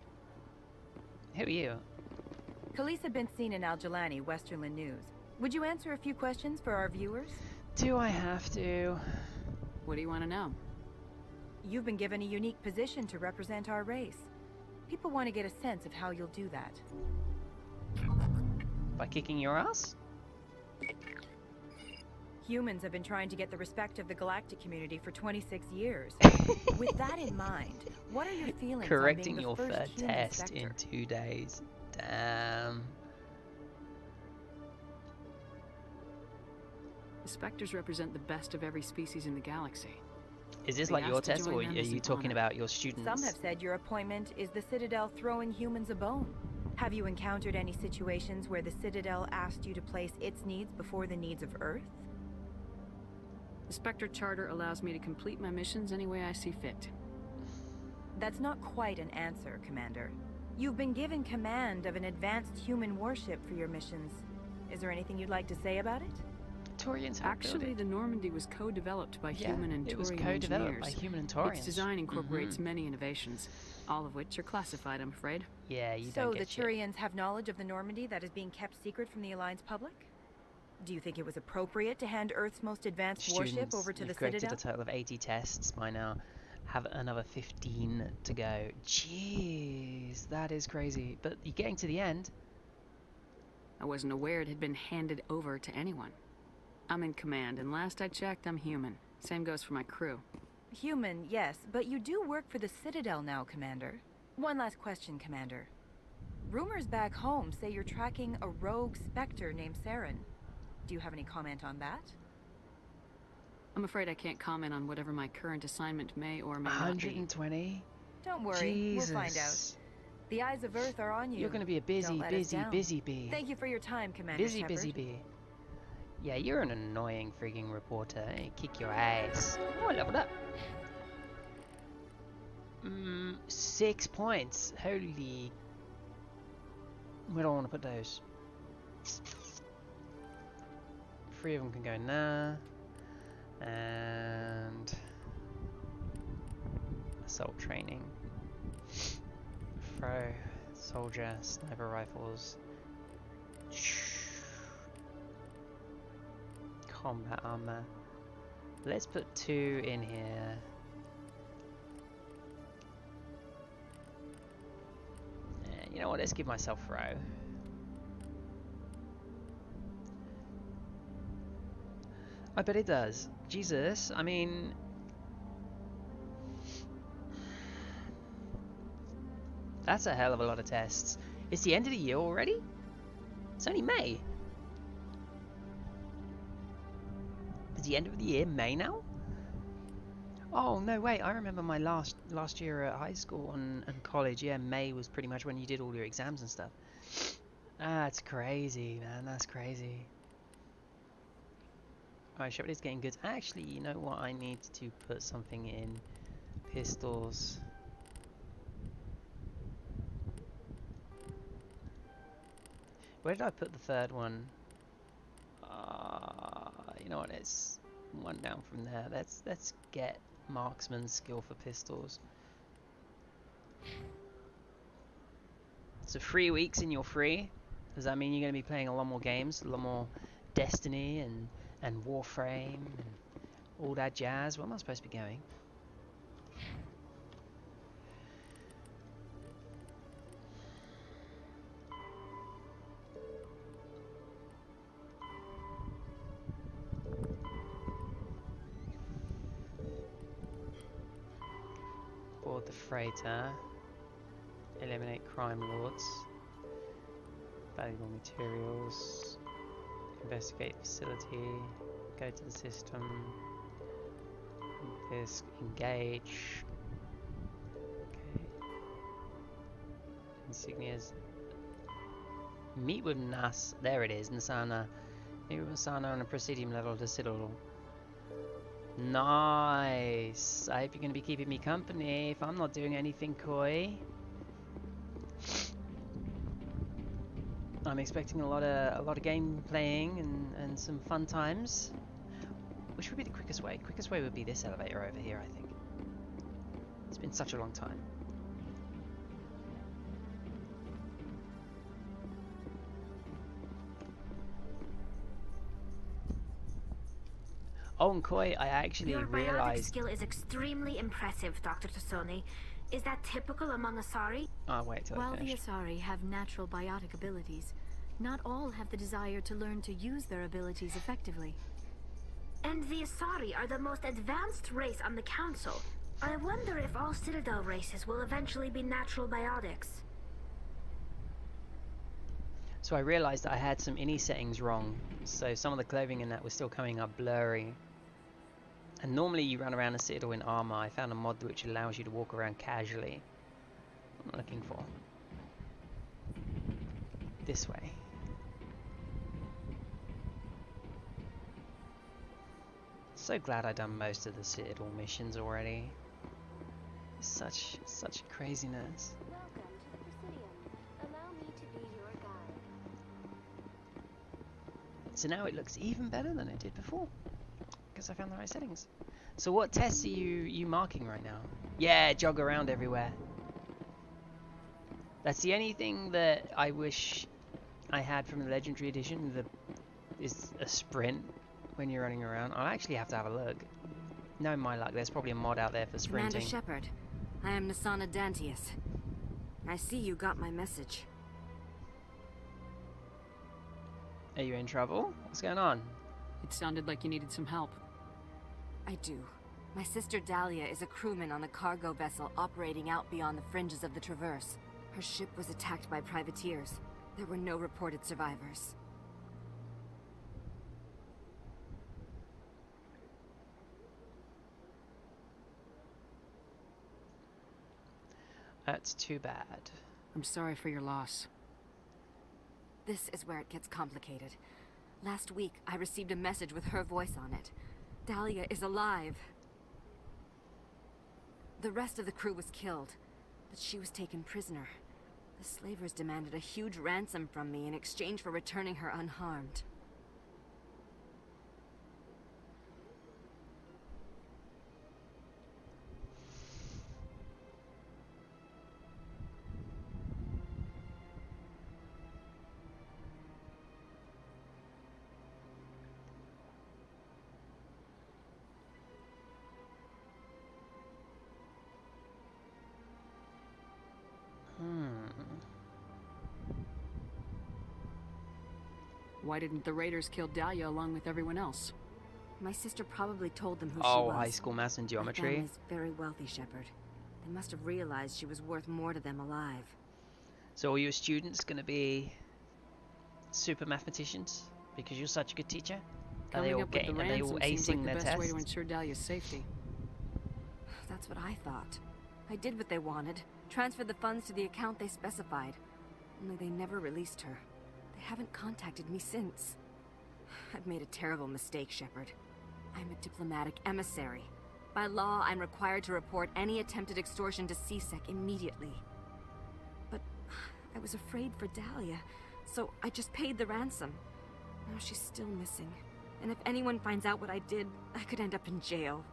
[SPEAKER 2] Who are you?
[SPEAKER 16] Khaleesa been seen in Al-Jalani, Westerland News. Would you answer a few questions for our viewers?
[SPEAKER 2] Do I have to?
[SPEAKER 1] What do you want to know?
[SPEAKER 16] You've been given a unique position to represent our race. People want to get a sense of how you'll do that.
[SPEAKER 2] By kicking your ass?
[SPEAKER 16] Humans have been trying to get the respect of the galactic community for 26 years. With that in mind, what are your feelings
[SPEAKER 2] Correcting
[SPEAKER 16] on being
[SPEAKER 2] your
[SPEAKER 16] the first
[SPEAKER 2] third
[SPEAKER 16] human
[SPEAKER 2] test
[SPEAKER 16] Spectre?
[SPEAKER 2] in 2 days. Damn.
[SPEAKER 1] The Spectres represent the best of every species in the galaxy.
[SPEAKER 2] Is this
[SPEAKER 1] Be
[SPEAKER 2] like your
[SPEAKER 1] asked to
[SPEAKER 2] test,
[SPEAKER 1] join
[SPEAKER 2] or are
[SPEAKER 1] them is
[SPEAKER 2] you
[SPEAKER 1] an
[SPEAKER 2] talking
[SPEAKER 1] honor.
[SPEAKER 2] about your students?
[SPEAKER 16] Some have said your appointment is the Citadel throwing humans a bone. Have you encountered any situations where the Citadel asked you to place its needs before the needs of Earth?
[SPEAKER 1] The Spectre Charter allows me to complete my missions any way I see fit.
[SPEAKER 16] That's not quite an answer, Commander. You've been given command of an advanced human warship for your missions. Is there anything you'd like to say about it?
[SPEAKER 2] Turians have
[SPEAKER 1] Actually, the Normandy was co-developed by human and
[SPEAKER 2] it was
[SPEAKER 1] Turian
[SPEAKER 2] co-developed
[SPEAKER 1] engineers.
[SPEAKER 2] by human and Taurians.
[SPEAKER 1] Its design incorporates many innovations, all of which are classified, I'm afraid.
[SPEAKER 2] Yeah, you
[SPEAKER 16] So
[SPEAKER 2] don't
[SPEAKER 16] the
[SPEAKER 2] get shit.
[SPEAKER 16] Turians have knowledge of the Normandy that is being kept secret from the Alliance public? Do you think it was appropriate to hand Earth's most advanced warship
[SPEAKER 2] Students,
[SPEAKER 16] over to the
[SPEAKER 2] you've corrected
[SPEAKER 16] Citadel?
[SPEAKER 2] a total of 80 tests by now. Have another 15 to go. Jeez, that is crazy. But you're getting to the end.
[SPEAKER 1] I wasn't aware it had been handed over to anyone. I'm in command, and last I checked, I'm human. Same goes for my crew.
[SPEAKER 16] Human, yes, but you do work for the Citadel now, Commander. One last question, Commander. Rumors back home say you're tracking a rogue Spectre named Saren. Do you have any comment on that?
[SPEAKER 1] I'm afraid I can't comment on whatever my current assignment may or may not be.
[SPEAKER 2] 120?
[SPEAKER 16] Don't worry,
[SPEAKER 2] Jesus.
[SPEAKER 16] we'll find out. The eyes of Earth are on you.
[SPEAKER 2] You're going to be a busy,
[SPEAKER 16] Don't let us
[SPEAKER 2] busy,
[SPEAKER 16] down.
[SPEAKER 2] busy bee.
[SPEAKER 16] Thank you for your time, Commander
[SPEAKER 2] Busy,
[SPEAKER 16] Shepard.
[SPEAKER 2] busy bee. Yeah, you're an annoying freaking reporter. Hey, kick your ass. Oh, I leveled up. 6 points. Holy. Where do I want to put those? 3 of them can go in there. And assault training. Throw, soldier, sniper rifles. Combat armor. Let's put 2 in here. You know what? Let's give myself throw. I bet it does. Jesus, I mean... That's a hell of a lot of tests. It's the end of the year already? It's only May. It's the end of the year, May now? Oh, no, wait, I remember my last year at high school and college. Yeah, May was pretty much when you did all your exams and stuff. That's crazy, man, that's crazy. Alright, Shepard is getting good. Actually, you know what? I need to put something in. Pistols. Where did I put the third one? You know what? It's one down from there. Let's get marksman's skill for pistols. So 3 weeks and you're free. Does that mean you're going to be playing a lot more games, a lot more Destiny and Warframe and all that jazz? Where am I supposed to be going? Board the freighter. Eliminate crime lords. Valuable materials. Investigate facility. Go to the system. Disk. Engage. Okay. Insignias. Meet with Nas. There it is. Nasana. Meet with Nasana on a Presidium level to Citadel. Nice. I hope you're going to be keeping me company if I'm not doing anything coy. I'm expecting a lot of game playing and some fun times. Which would be the quickest way? Quickest way would be this elevator over here, I think. It's been such a long time. Oh, and Koi, I actually
[SPEAKER 7] Your biotic
[SPEAKER 2] realized...
[SPEAKER 7] skill is extremely impressive, Dr. Tassoni. Is that typical among Asari?
[SPEAKER 2] Oh, wait till I
[SPEAKER 9] While the
[SPEAKER 2] finish.
[SPEAKER 9] Asari have natural biotic abilities, not all have the desire to learn to use their abilities effectively.
[SPEAKER 7] And the Asari are the most advanced race on the Council. I wonder if all Citadel races will eventually be natural biotics.
[SPEAKER 2] So I realised that I had some ini settings wrong. So some of the clothing in that was still coming up blurry. And normally you run around a Citadel in armour. I found a mod which allows you to walk around casually. What am I looking for? This way. So glad I've done most of the Citadel missions already. It's such craziness.
[SPEAKER 17] Welcome to the Presidium. Allow me to be your guide.
[SPEAKER 2] So now it looks even better than it did before. Because I found the right settings. So what tests are you marking right now? Yeah, jog around everywhere. That's the only thing that I wish I had from the Legendary Edition, is a sprint when you're running around. I'll actually have to have a look. Knowing my luck, there's probably a mod out there for sprinting.
[SPEAKER 11] Commander Shepard, I am Nasana Dantius. I see you got my message.
[SPEAKER 2] Are you in trouble? What's going on?
[SPEAKER 1] It sounded like you needed some help.
[SPEAKER 11] I do. My sister Dahlia is a crewman on a cargo vessel operating out beyond the fringes of the Traverse. Her ship was attacked by privateers. There were no reported survivors.
[SPEAKER 2] That's too bad.
[SPEAKER 1] I'm sorry for your loss.
[SPEAKER 11] This is where it gets complicated. Last week, I received a message with her voice on it. Dahlia is alive. The rest of the crew was killed, but she was taken prisoner. The slavers demanded a huge ransom from me in exchange for returning her unharmed.
[SPEAKER 1] Why didn't the raiders kill Dahlia along with everyone else?
[SPEAKER 11] My sister probably told them who she
[SPEAKER 2] Oh,
[SPEAKER 11] was.
[SPEAKER 2] high school maths and geometry.
[SPEAKER 11] My family's very wealthy, Shepard. They must have realized she was worth more to them alive.
[SPEAKER 2] So are your students going to be super mathematicians because you're such a good teacher? Are they all
[SPEAKER 1] Coming up with the
[SPEAKER 2] are they all
[SPEAKER 1] ransom seems
[SPEAKER 2] acing
[SPEAKER 1] like
[SPEAKER 2] their
[SPEAKER 1] the best way to
[SPEAKER 2] tests?
[SPEAKER 1] ensure Dahlia's safety.
[SPEAKER 11] That's what I thought. I did what they wanted. Transferred the funds to the account they specified. Only they never released her. They haven't contacted me since. I've made a terrible mistake, Shepard. I'm a diplomatic emissary. By law, I'm required to report any attempted extortion to CSEC immediately. But I was afraid for Dahlia, so I just paid the ransom. Now she's still missing. And if anyone finds out what I did, I could end up in jail.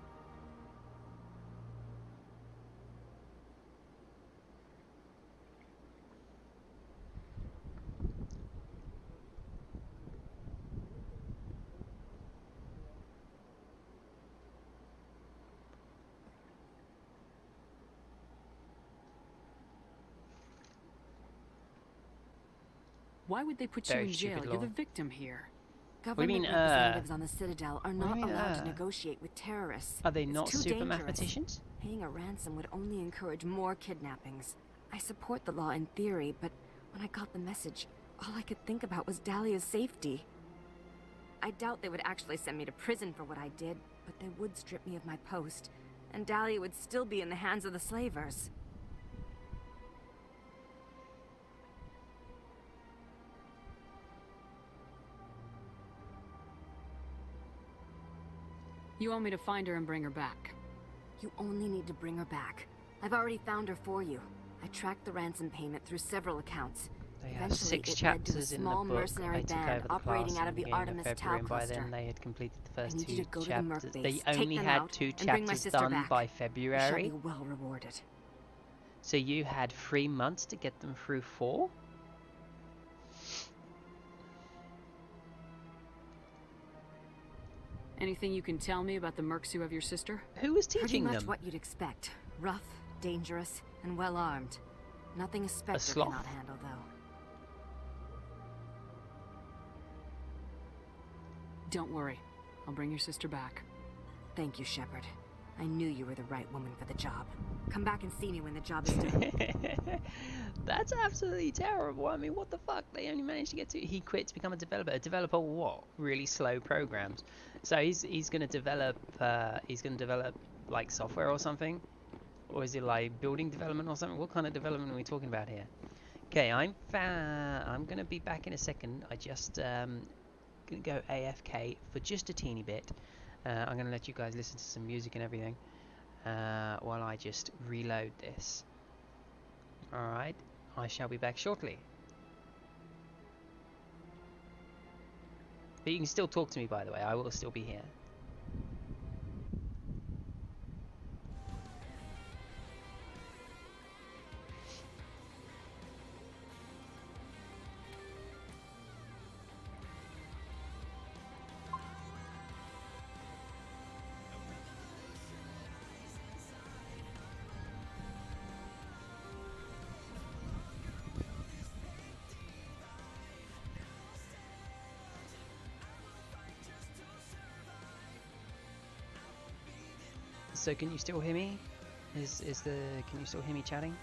[SPEAKER 1] Why would they put
[SPEAKER 2] Very
[SPEAKER 1] you in jail?
[SPEAKER 2] stupid
[SPEAKER 1] You're
[SPEAKER 2] law.
[SPEAKER 1] the victim here.
[SPEAKER 11] Government representatives on the Citadel are
[SPEAKER 2] What do you
[SPEAKER 11] not
[SPEAKER 2] mean,
[SPEAKER 11] allowed to negotiate with terrorists.
[SPEAKER 2] Are they
[SPEAKER 11] It's
[SPEAKER 2] not
[SPEAKER 11] too
[SPEAKER 2] super
[SPEAKER 11] dangerous.
[SPEAKER 2] mathematicians?
[SPEAKER 11] Paying a ransom would only encourage more kidnappings. I support the law in theory, but when I got the message, all I could think about was Dahlia's safety. I doubt they would actually send me to prison for what I did, but they would strip me of my post, and Dahlia would still be in the hands of the slavers.
[SPEAKER 1] You want me to find her and bring her back?
[SPEAKER 11] You only need to bring her back. I've already found her for you. I tracked the ransom payment through several accounts.
[SPEAKER 2] They have
[SPEAKER 11] Eventually,
[SPEAKER 2] 6
[SPEAKER 11] it led to a
[SPEAKER 2] chapters in the
[SPEAKER 11] small
[SPEAKER 2] book.
[SPEAKER 11] mercenary
[SPEAKER 2] I took
[SPEAKER 11] band
[SPEAKER 2] over the
[SPEAKER 11] operating
[SPEAKER 2] class
[SPEAKER 11] out
[SPEAKER 2] at
[SPEAKER 11] of
[SPEAKER 2] the
[SPEAKER 11] the
[SPEAKER 2] beginning
[SPEAKER 11] Artemis
[SPEAKER 2] of
[SPEAKER 11] Tau
[SPEAKER 2] February, and by
[SPEAKER 11] cluster.
[SPEAKER 2] then they had completed the
[SPEAKER 11] I
[SPEAKER 2] first
[SPEAKER 11] need you
[SPEAKER 2] 2
[SPEAKER 11] to go to the Merc
[SPEAKER 2] chapters.
[SPEAKER 11] base,
[SPEAKER 2] They
[SPEAKER 11] take
[SPEAKER 2] only
[SPEAKER 11] them
[SPEAKER 2] had
[SPEAKER 11] out,
[SPEAKER 2] 2
[SPEAKER 11] and bring my
[SPEAKER 2] chapters
[SPEAKER 11] sister
[SPEAKER 2] done
[SPEAKER 11] back.
[SPEAKER 2] by
[SPEAKER 11] You shall
[SPEAKER 2] February.
[SPEAKER 11] be well rewarded.
[SPEAKER 2] So you had 3 months to get them through 4?
[SPEAKER 1] Anything you can tell me about the mercs who have your sister?
[SPEAKER 2] Who was
[SPEAKER 11] Pretty
[SPEAKER 2] teaching
[SPEAKER 11] much
[SPEAKER 2] them?
[SPEAKER 11] what you'd expect. Rough, dangerous, and well armed. Nothing a Spectre
[SPEAKER 2] sloth.
[SPEAKER 11] cannot handle, though.
[SPEAKER 1] Don't worry. I'll bring your sister back.
[SPEAKER 11] Thank you, Shepard. I knew you were the right woman for the job. Come back and see me when the job is done.
[SPEAKER 2] That's absolutely terrible. I mean, what the fuck? They only managed to get to... He quit to become a developer. A developer what? Really slow programs. So he's going to develop... like, software or something? Or is it, like, building development or something? What kind of development are we talking about here? Okay, I'm going to be back in a second. I just... going to go AFK for just a teeny bit. I'm going to let you guys listen to some music and everything. While I just reload this. Alright, I shall be back shortly. But you can still talk to me, by the way, I will still be here. So can you still hear me? Can you still hear me chatting?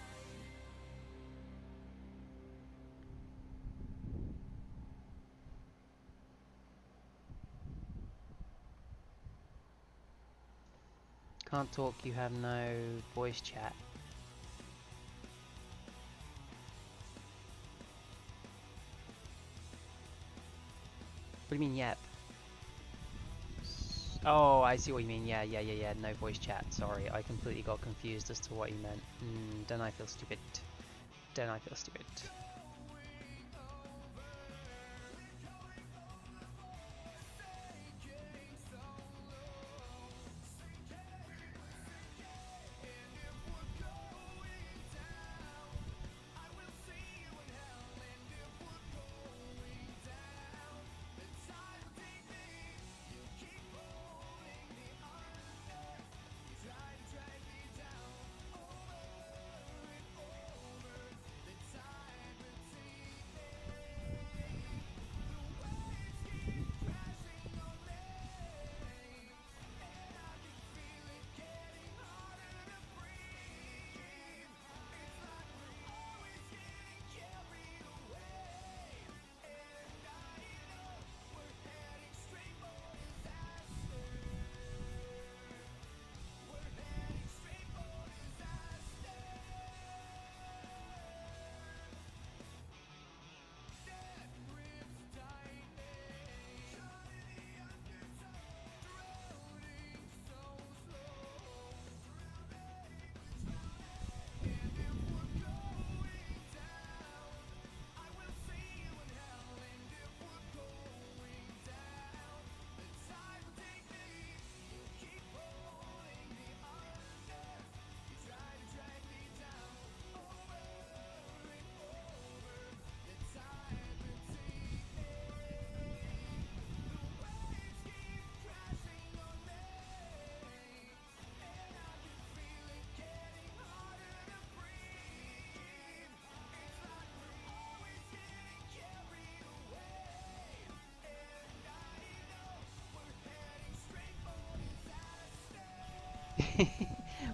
[SPEAKER 2] Can't talk, you have no voice chat. What do you mean, yep? Oh, I see what you mean. Yeah. No voice chat. Sorry, I completely got confused as to what you meant. Don't I feel stupid? Don't I feel stupid?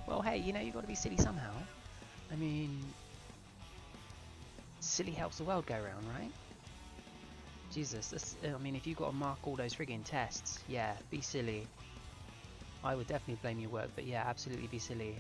[SPEAKER 2] Well, hey, you know, you've got to be silly somehow. I mean, silly helps the world go round, right? Jesus, I mean, if you've got to mark all those friggin' tests, yeah, be silly. I would definitely blame your work, but yeah, absolutely be silly.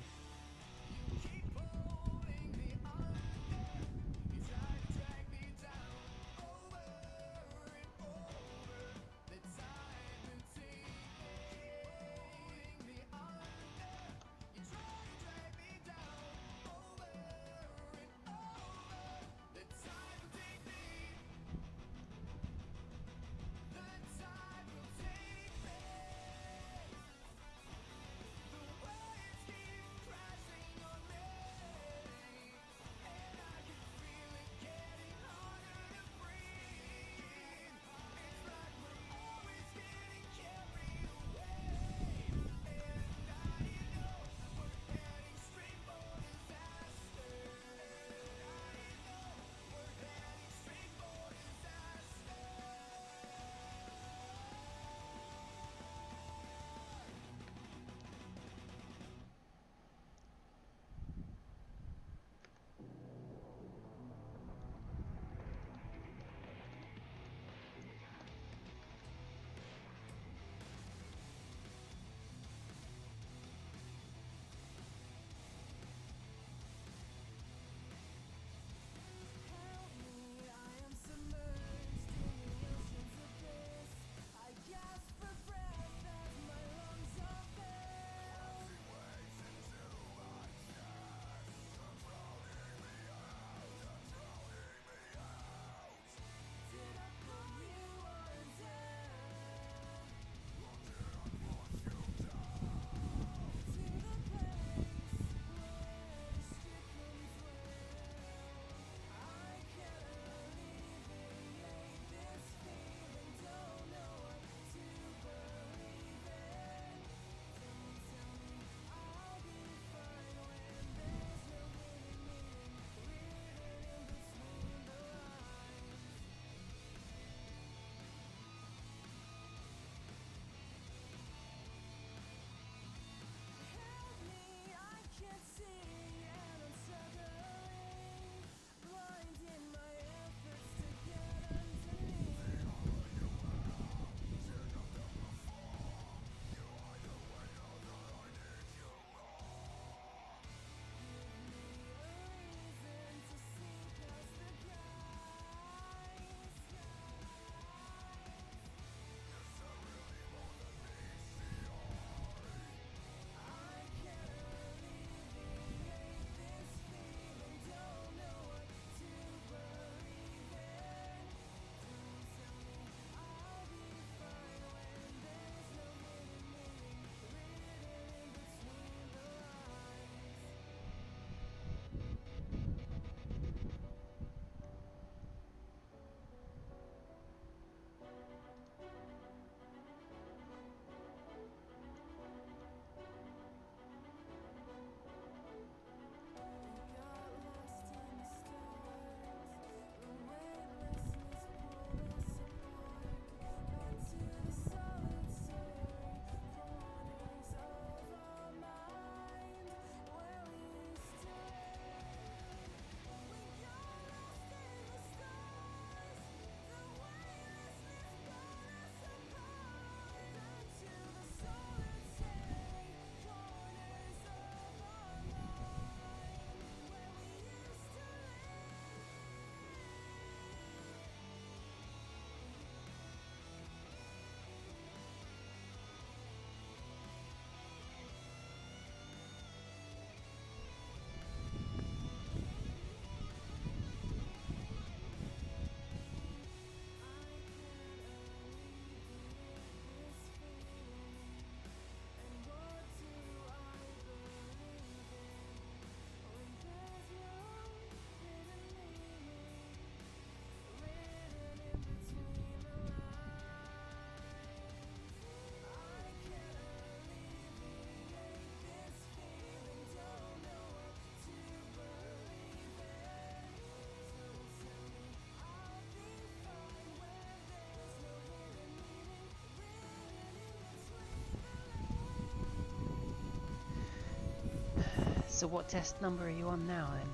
[SPEAKER 2] So what test number are you on now then?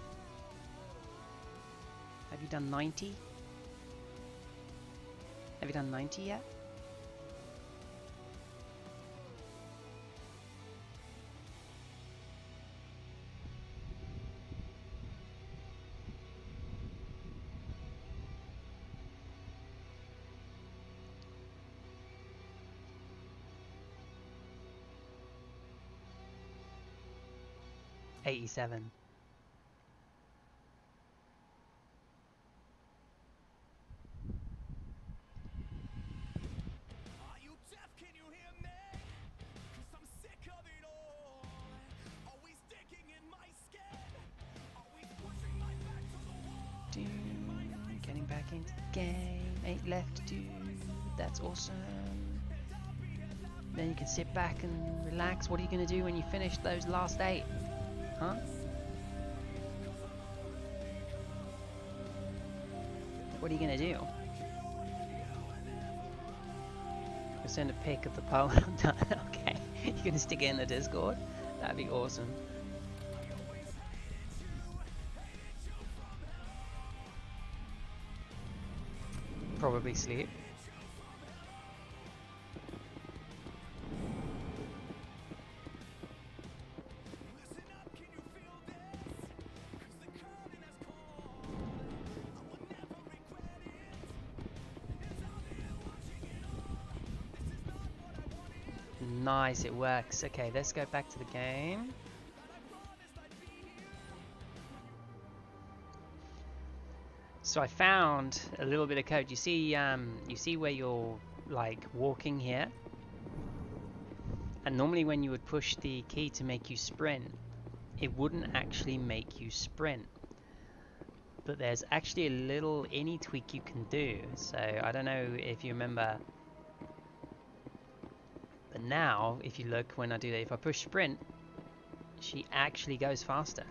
[SPEAKER 2] Have you done 90? Have you done 90 yet? '87. Getting back into the game. 8 left, dude. That's awesome. Then you can sit back and relax. What are you going to do when you finish those last 8? Huh? What are you going to do? You'll send a pic of the poem. Okay. You're going to stick it in the Discord? That'd be awesome. Probably sleep. Nice, it works. Okay, let's go back to the game. So I found a little bit of code. You see where you're like walking here, and normally when you would push the key to make you sprint, it wouldn't actually make you sprint. But there's actually a little any tweak you can do. So I don't know if you remember, but now if you look when I do that, if I push sprint, she actually goes faster.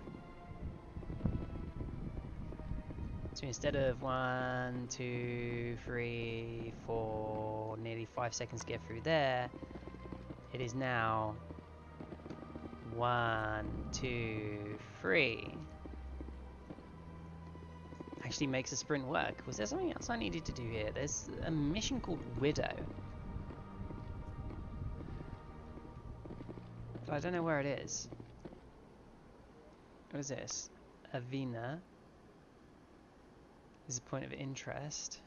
[SPEAKER 2] So instead of 1, 2, 3, 4, nearly 5 seconds to get through there, it is now 1, 2, 3. Actually makes a sprint work. Was there something else I needed to do here? There's a mission called Widow. But I don't know where it is. What is this? Avena. This is a point of interest.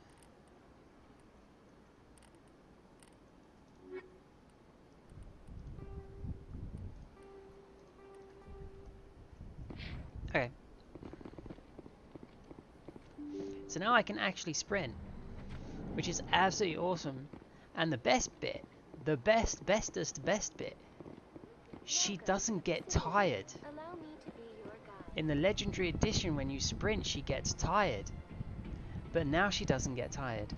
[SPEAKER 2] Okay. So now I can actually sprint, which is absolutely awesome. And the best bit, the bestest bit, she doesn't get tired.
[SPEAKER 17] Allow me to be your guide.
[SPEAKER 2] In the Legendary Edition, when you sprint, she gets tired. But now she doesn't get tired.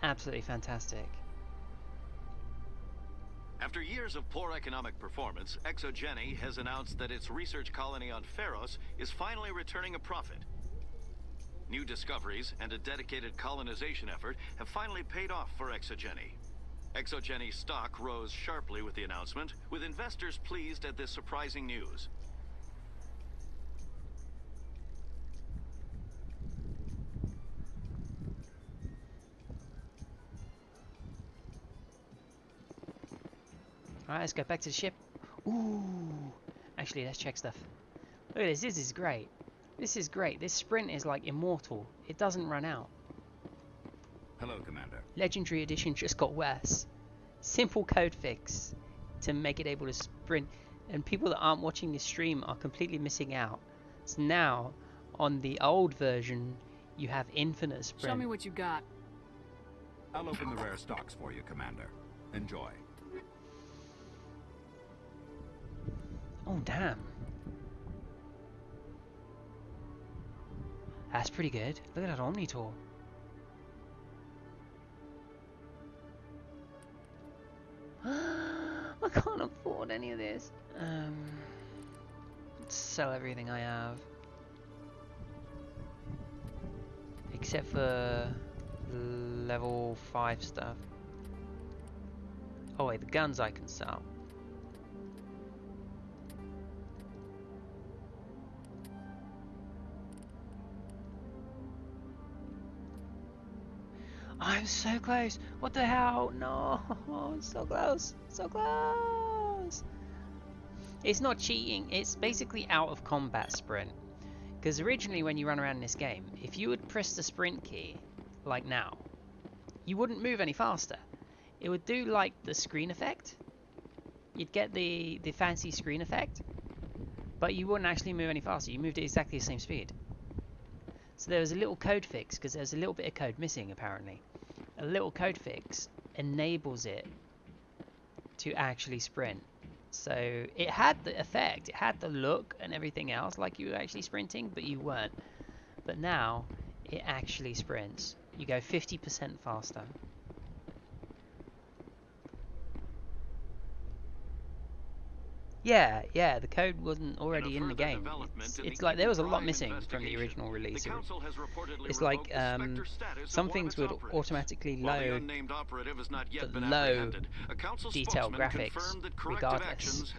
[SPEAKER 2] Absolutely fantastic.
[SPEAKER 18] After years of poor economic performance, ExoGeni has announced that its research colony on Pharos is finally returning a profit. New discoveries and a dedicated colonization effort have finally paid off for ExoGeni. ExoGeni's stock rose sharply with the announcement, with investors pleased at this surprising news.
[SPEAKER 2] Alright, let's go back to the ship. Ooh! Actually, let's check stuff. Look at this, this is great. This is great. This sprint is like immortal. It doesn't run out.
[SPEAKER 8] Hello, Commander.
[SPEAKER 2] Legendary Edition just got worse. Simple code fix to make it able to sprint, and people that aren't watching this stream are completely missing out. So now, on the old version, you have infinite sprint.
[SPEAKER 1] Show me what you got.
[SPEAKER 8] I'll open the rare stocks for you, Commander. Enjoy.
[SPEAKER 2] Oh, damn. That's pretty good. Look at that Omnitor. I can't afford any of this. Sell everything I have. Except for level 5 stuff. Oh wait, the guns I can sell. I'm so close. What the hell? No, so close. So close. It's not cheating. It's basically out of combat sprint. Because originally when you run around in this game, if you would press the sprint key, like now, you wouldn't move any faster. It would do like the screen effect. You'd get the fancy screen effect, but you wouldn't actually move any faster. You moved at exactly the same speed. So there was a little code fix, because there's a little bit of code missing apparently. A little code fix enables it to actually sprint. So it had the effect, it had the look and everything else like you were actually sprinting, but you weren't. But now it actually sprints. You go 50% faster. Yeah, the code wasn't already in the game. It's like there was a lot missing from the original release. It's like some things would automatically load the low detail graphics regardless.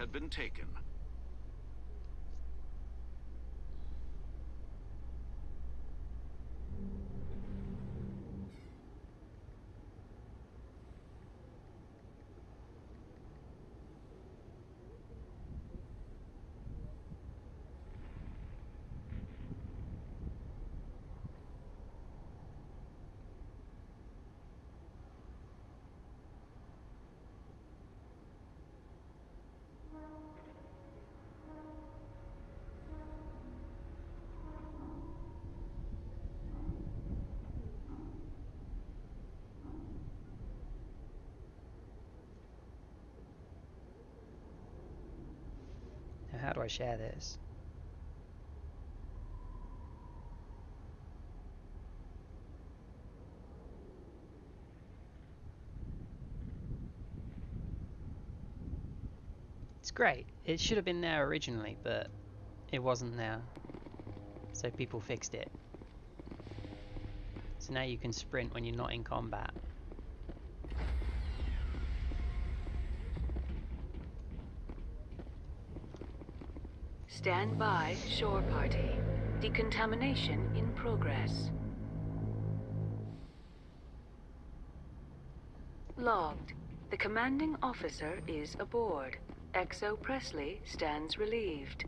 [SPEAKER 2] How do I share this? It's great. It should have been there originally, but it wasn't there. So people fixed it. So now you can sprint when you're not in combat.
[SPEAKER 1] Stand by, shore party. Decontamination in progress. Logged. The commanding officer is aboard. XO Presley stands relieved.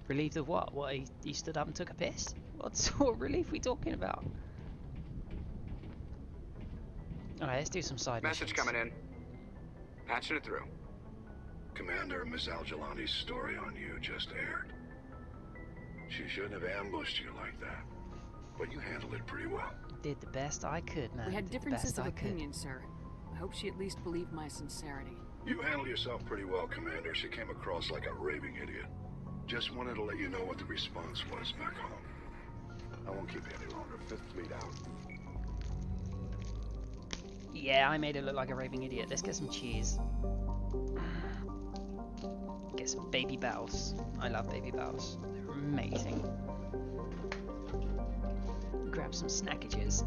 [SPEAKER 2] Relieved of what? What, he stood up and took a piss? What sort of relief are we talking about? Alright, let's do some side
[SPEAKER 4] Message
[SPEAKER 2] missions.
[SPEAKER 4] coming in. Patching it through.
[SPEAKER 5] Commander, Miss Al-Jalani's story on you just aired. She shouldn't have ambushed you like that, but you handled it pretty well.
[SPEAKER 2] Did the best I could, man.
[SPEAKER 1] We had differences of opinion,
[SPEAKER 2] could.
[SPEAKER 1] sir. I hope she at least believed my sincerity.
[SPEAKER 5] You handled yourself pretty well, Commander. She came across like a raving idiot. Just wanted to let you know what the response was back home. I won't keep you any longer. Fifth Fleet out.
[SPEAKER 2] Yeah, I made it look like a raving idiot. Let's get some cheese. Get some baby bells. I love baby bells. They're amazing. Grab some snackages.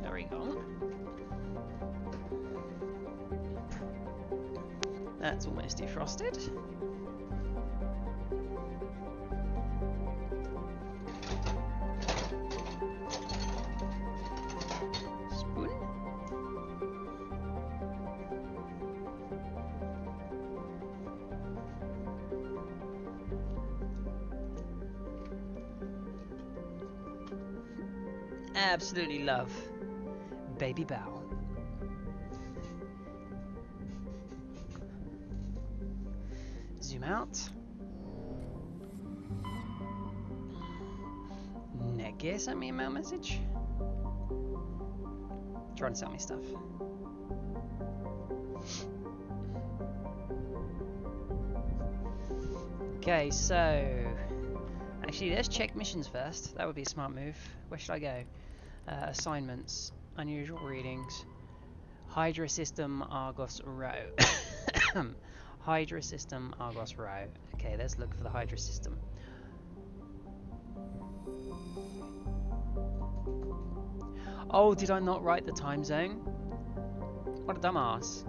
[SPEAKER 2] There we go. That's almost defrosted. Spoon. Absolutely love Baby Bow. Zoom out. Netgear sent me a mail message. Trying to sell me stuff. Okay, so actually let's check missions first. That would be a smart move. Where should I go? Assignments, unusual readings, Hydra System Argos Row. Hydra System Argos Row. Okay, let's look for the Hydra System. Oh, did I not write the time zone? What a dumbass.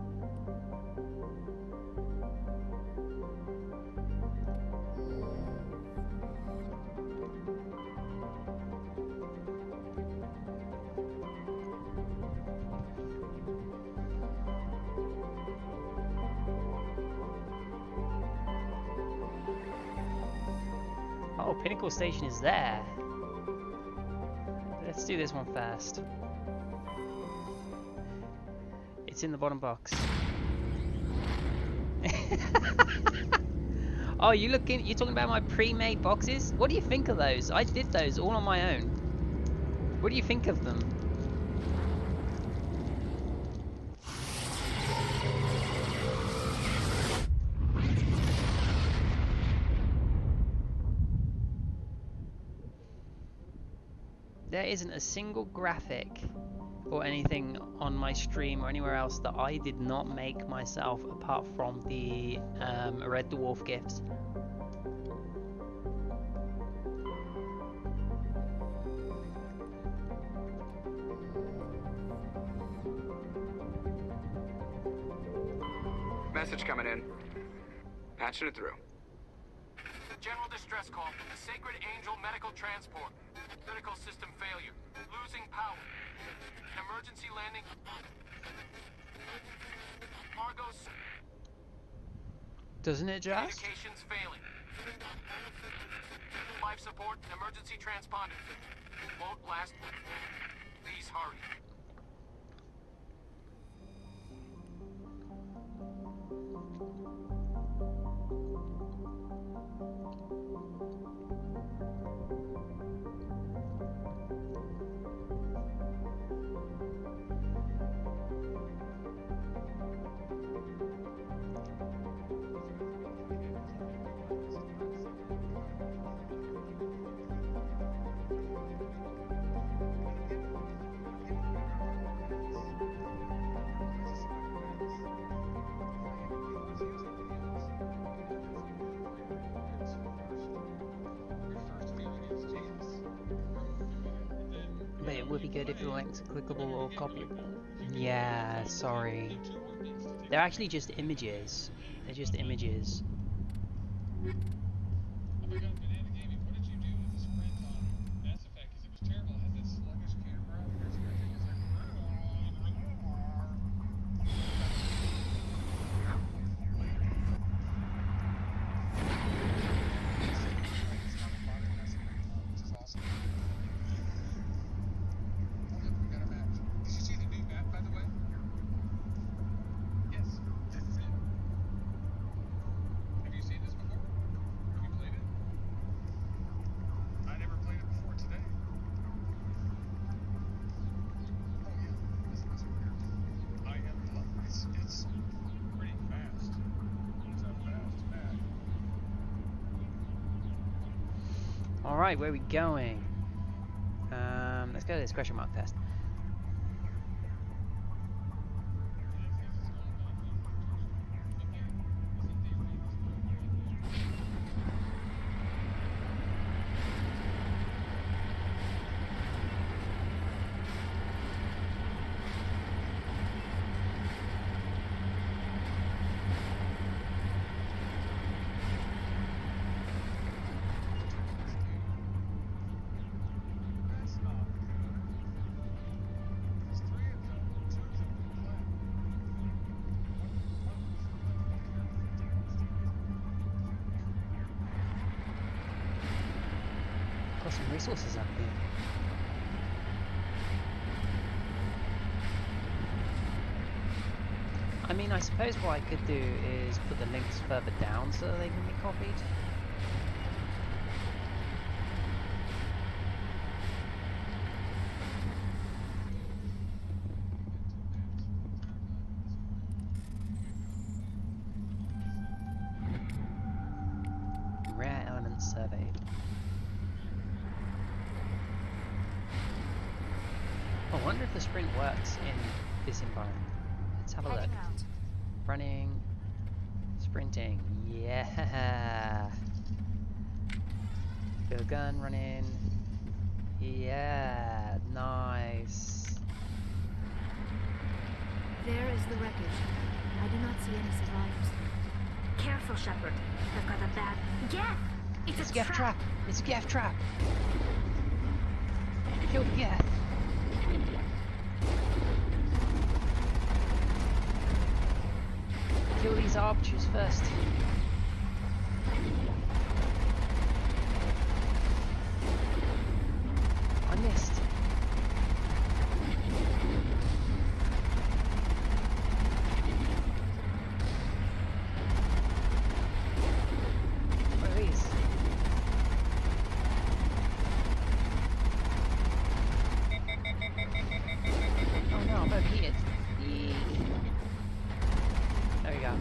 [SPEAKER 2] Oh, Pinnacle Station is there. Let's do this one first. It's in the bottom box. Oh, you're talking about my pre-made boxes? What do you think of those? I did those all on my own. What do you think of them? There isn't a single graphic or anything on my stream or anywhere else that I did not make myself, apart from the Red Dwarf gifts.
[SPEAKER 4] Message coming in. Patching it through.
[SPEAKER 19] General distress call from the Sacred Angel Medical Transport. Critical system failure. Losing power. Emergency landing. Argos.
[SPEAKER 2] Doesn't it just?
[SPEAKER 19] Communications failing. Life support and emergency transponder. Won't last. Please hurry.
[SPEAKER 2] But it would be good if the links are clickable or copyable. Yeah, sorry. They're actually just images. They're just images. Alright, where are we going? Let's go to this question mark test. Got some resources up here. I mean, I suppose what I could do is put the links further down so that they can be copied. Rare elements surveyed. I wonder if the sprint works in this environment. Let's have a look. Running, sprinting, yeah. Feel gun running, yeah, nice.
[SPEAKER 9] There is the wreckage. I do not see any survivors.
[SPEAKER 7] Careful, Shepard. I've got a bad... Geth! It's a
[SPEAKER 2] Geth
[SPEAKER 7] trap!
[SPEAKER 2] trap! It's a Geth trap! Kill the Geth! Kill these archers first. I missed. What are these? Oh no, I'm overheated. Eek. There we go.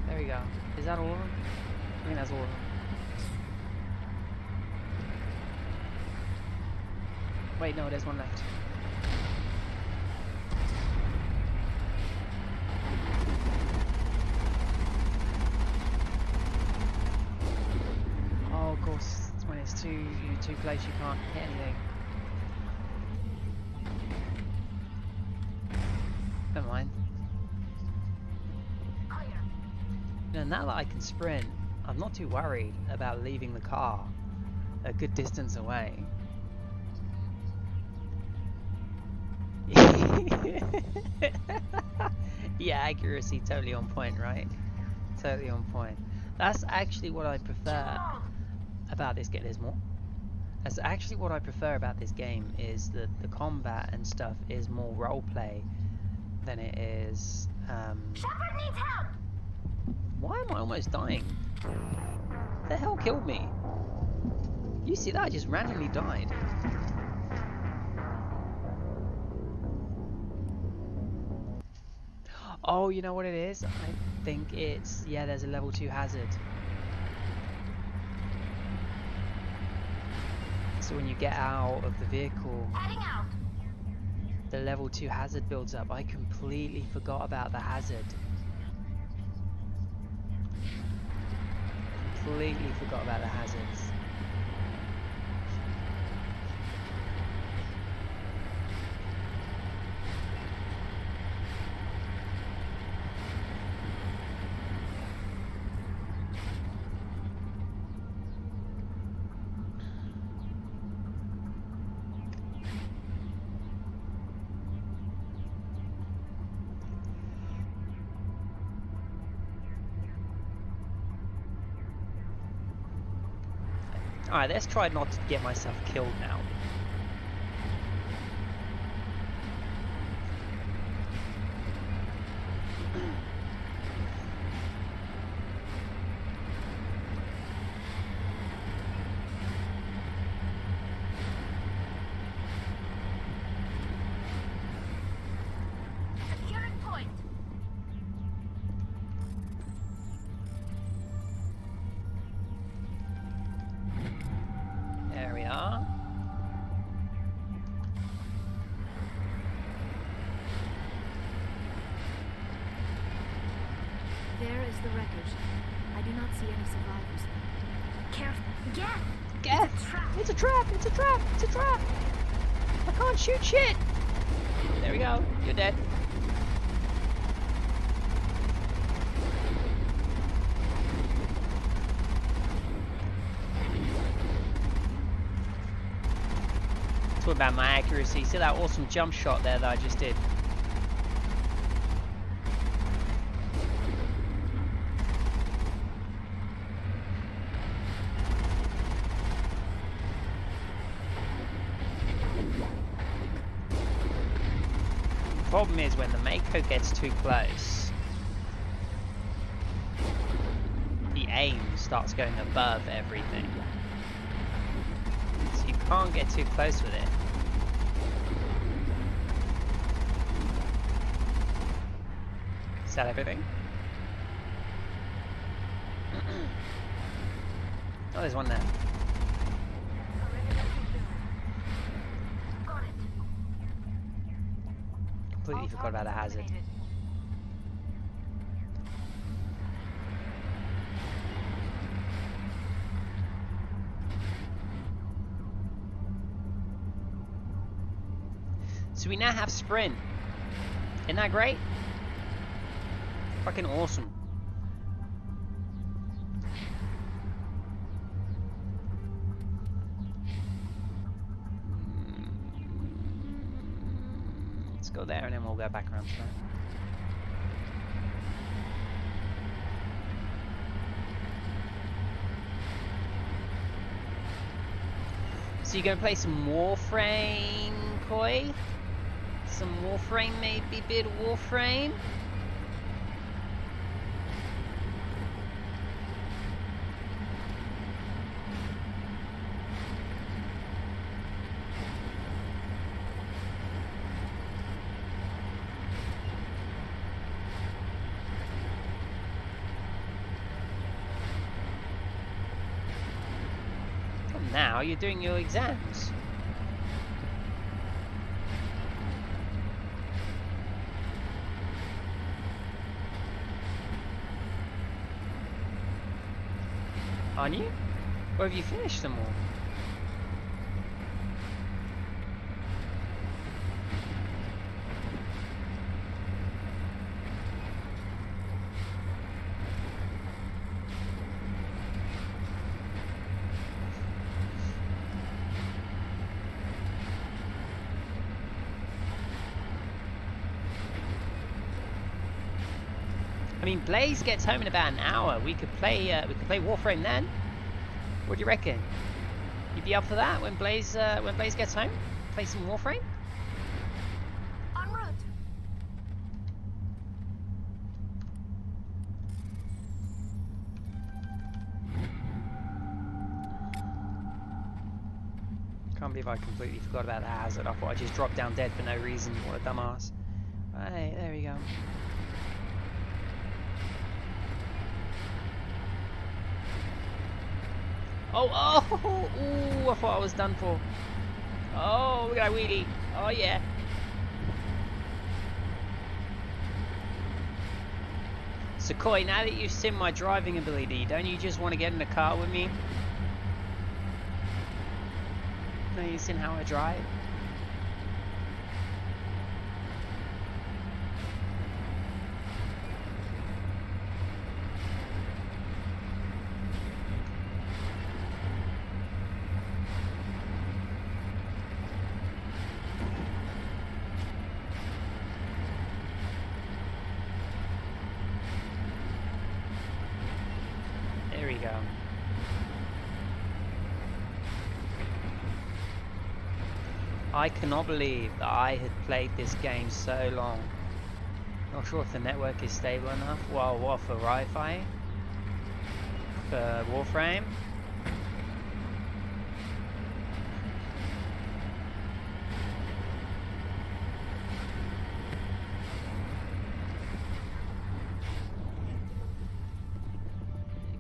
[SPEAKER 2] There we go. Is that all of them? I think that's all of them. Wait, no, there's one left. Oh, of course, when it's too close, you can't hit anything. Never mind. Now that I can sprint, I'm not too worried about leaving the car a good distance away. Yeah, accuracy totally on point, right? Totally on point. That's actually what I prefer about this game. There's more. That's actually what I prefer about this game, is that the combat and stuff is more roleplay than it is.
[SPEAKER 7] Shepard needs help!
[SPEAKER 2] Why am I almost dying? What the hell killed me? You see that? I just randomly died. Oh, you know what it is? I think it's... yeah, there's a level 2 hazard. So when you get out of the vehicle, the level 2 hazard builds up. I completely forgot about the hazard. Completely forgot about the hazards. Alright, let's try not to get myself killed now.
[SPEAKER 7] Securing point!
[SPEAKER 2] There we are.
[SPEAKER 9] There is the wreckage. I do not see any survivors.
[SPEAKER 7] Careful. Geth!
[SPEAKER 2] Geth! It's a trap! It's a trap! It's a trap! I can't shoot shit! There we go. You're dead. Talk about my accuracy. See that awesome jump shot there that I just did? The problem is when the Mako gets too close, the aim starts going above everything. So you can't get too close with it. Is that everything? Oh, there's one there. Completely forgot about the hazard. So we now have sprint. Isn't that great? Fucking awesome. Let's go there and then we'll go back around to that. So you're gonna play some Warframe, Koi? Some Warframe, maybe bit of Warframe? Now you're doing your exams. Aren't you? Or have you finished them all? I mean, Blaze gets home in about an hour. We could play Warframe then. What do you reckon? You'd be up for that when Blaze gets home? Play some Warframe?
[SPEAKER 9] En route.
[SPEAKER 2] Can't believe I completely forgot about the hazard. I thought I just dropped down dead for no reason. What a dumbass. Right, there we go. Oh, ooh, I thought I was done for. Oh, look at that wheelie. Oh, yeah. So, Koi, now that you've seen my driving ability, don't you just want to get in the car with me? No, you've seen how I drive? There we go. I cannot believe that I had played this game so long. Not sure if the network is stable enough. Well, what for Wi-Fi? For Warframe?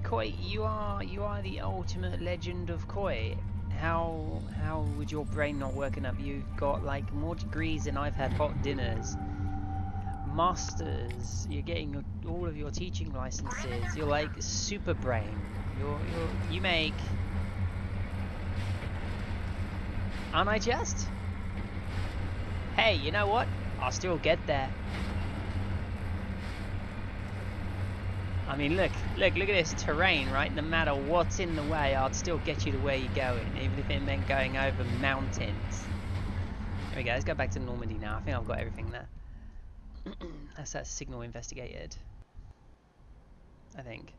[SPEAKER 2] Koi, you are the ultimate legend of Koi. How would your brain not work enough? You've got like more degrees than I've had hot dinners. Masters, you're getting all of your teaching licenses. You're like super brain. You make. Aren't I just? Hey, you know what? I'll still get there. I mean, look at this terrain, right? No matter what's in the way, I'd still get you to where you're going, even if it meant going over mountains. There we go, let's go back to Normandy now. I think I've got everything there. That's that signal investigated, I think.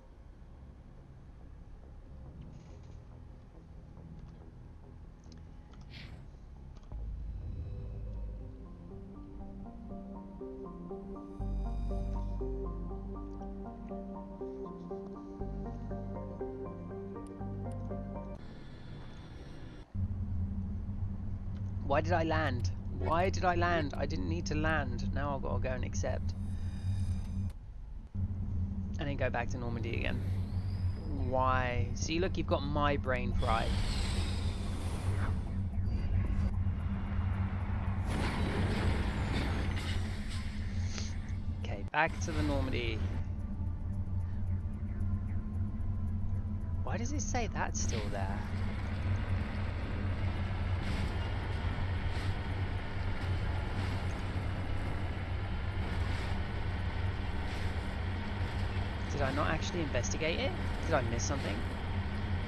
[SPEAKER 2] Why did I land? Why did I land? I didn't need to land. Now I've got to go and accept. And then go back to Normandy again. Why? See, look, you've got my brain fried. Okay, back to the Normandy. Why does it say that's still there? Did I not actually investigate it? Did I miss something?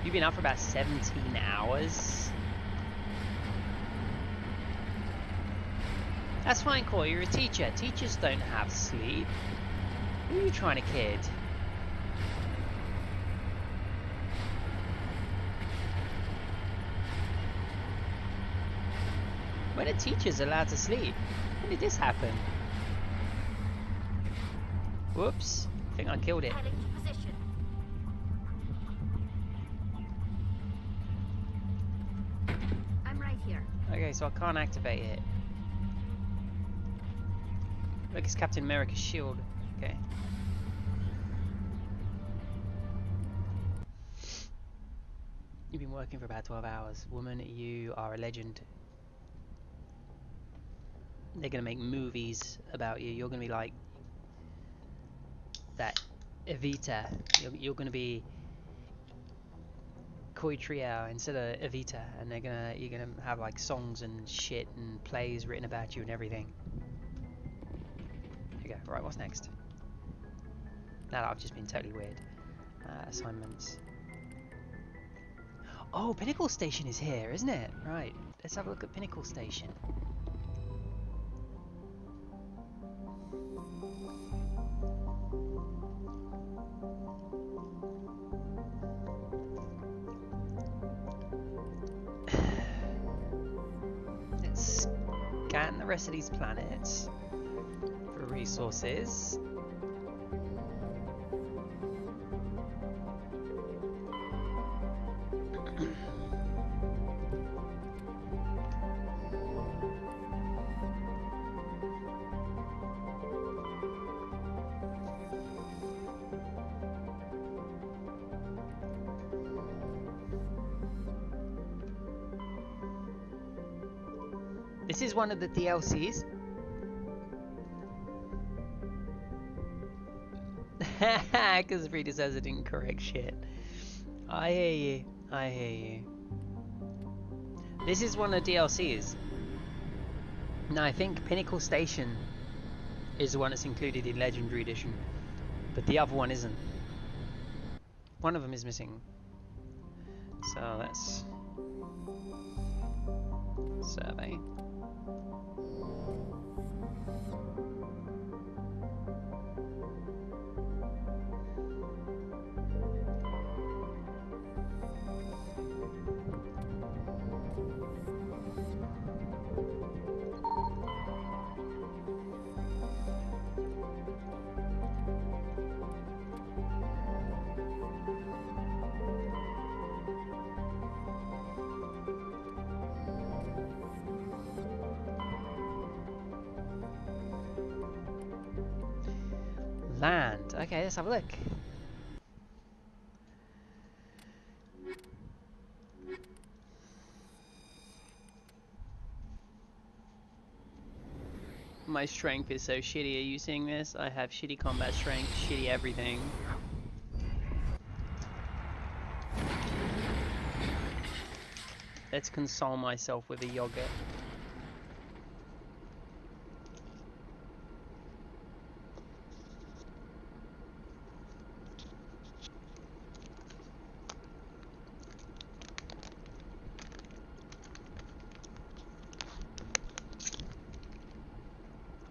[SPEAKER 2] You've been up for about 17 hours? That's fine, Cole. You're a teacher. Teachers don't have sleep. Who are you trying to kid? When are teachers allowed to sleep? When did this happen? Whoops. I think I killed it.
[SPEAKER 7] I'm right here.
[SPEAKER 2] Okay, so I can't activate it. Look, it's Captain America's shield. Okay. You've been working for about 12 hours. Woman, you are a legend. They're gonna make movies about you. You're gonna be like that Evita. You're gonna be Koi Trio instead of Evita, and you're gonna have like songs and shit and plays written about you and everything. Okay, right, what's next? Now that I've just been totally weird. Assignments. Oh, Pinnacle Station is here, isn't it? Right, let's have a look at Pinnacle Station. Let's scan the rest of these planets for resources. This is one of the DLCs. Because Rita says it incorrect shit. I hear you. I hear you. This is one of the DLCs. Now I think Pinnacle Station is the one that's included in Legendary Edition, but the other one isn't. One of them is missing. So let's survey. Land. Okay, let's have a look. My strength is so shitty. Are you seeing this? I have shitty combat strength, shitty everything. Let's console myself with a yogurt.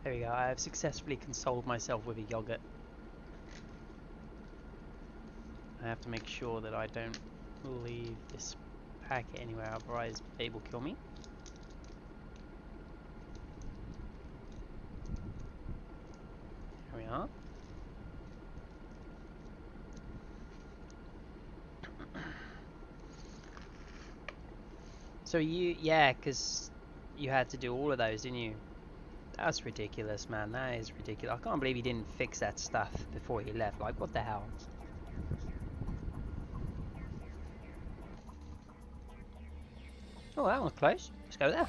[SPEAKER 2] There we go, I have successfully consoled myself with a yogurt. I have to make sure that I don't leave this packet anywhere, otherwise they will kill me. Here we are. So yeah, because you had to do all of those, didn't you? That's ridiculous, man. That is ridiculous. I can't believe he didn't fix that stuff before he left. Like, what the hell? Oh, that one's close. Let's go there.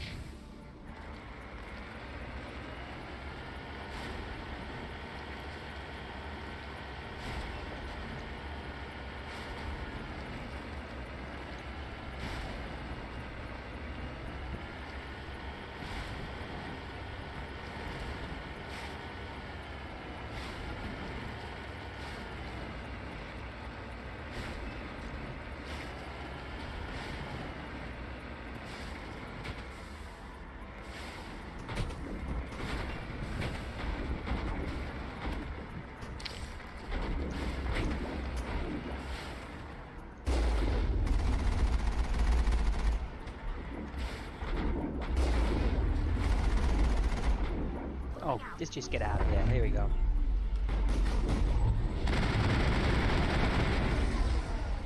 [SPEAKER 2] just get out of here. Here we go.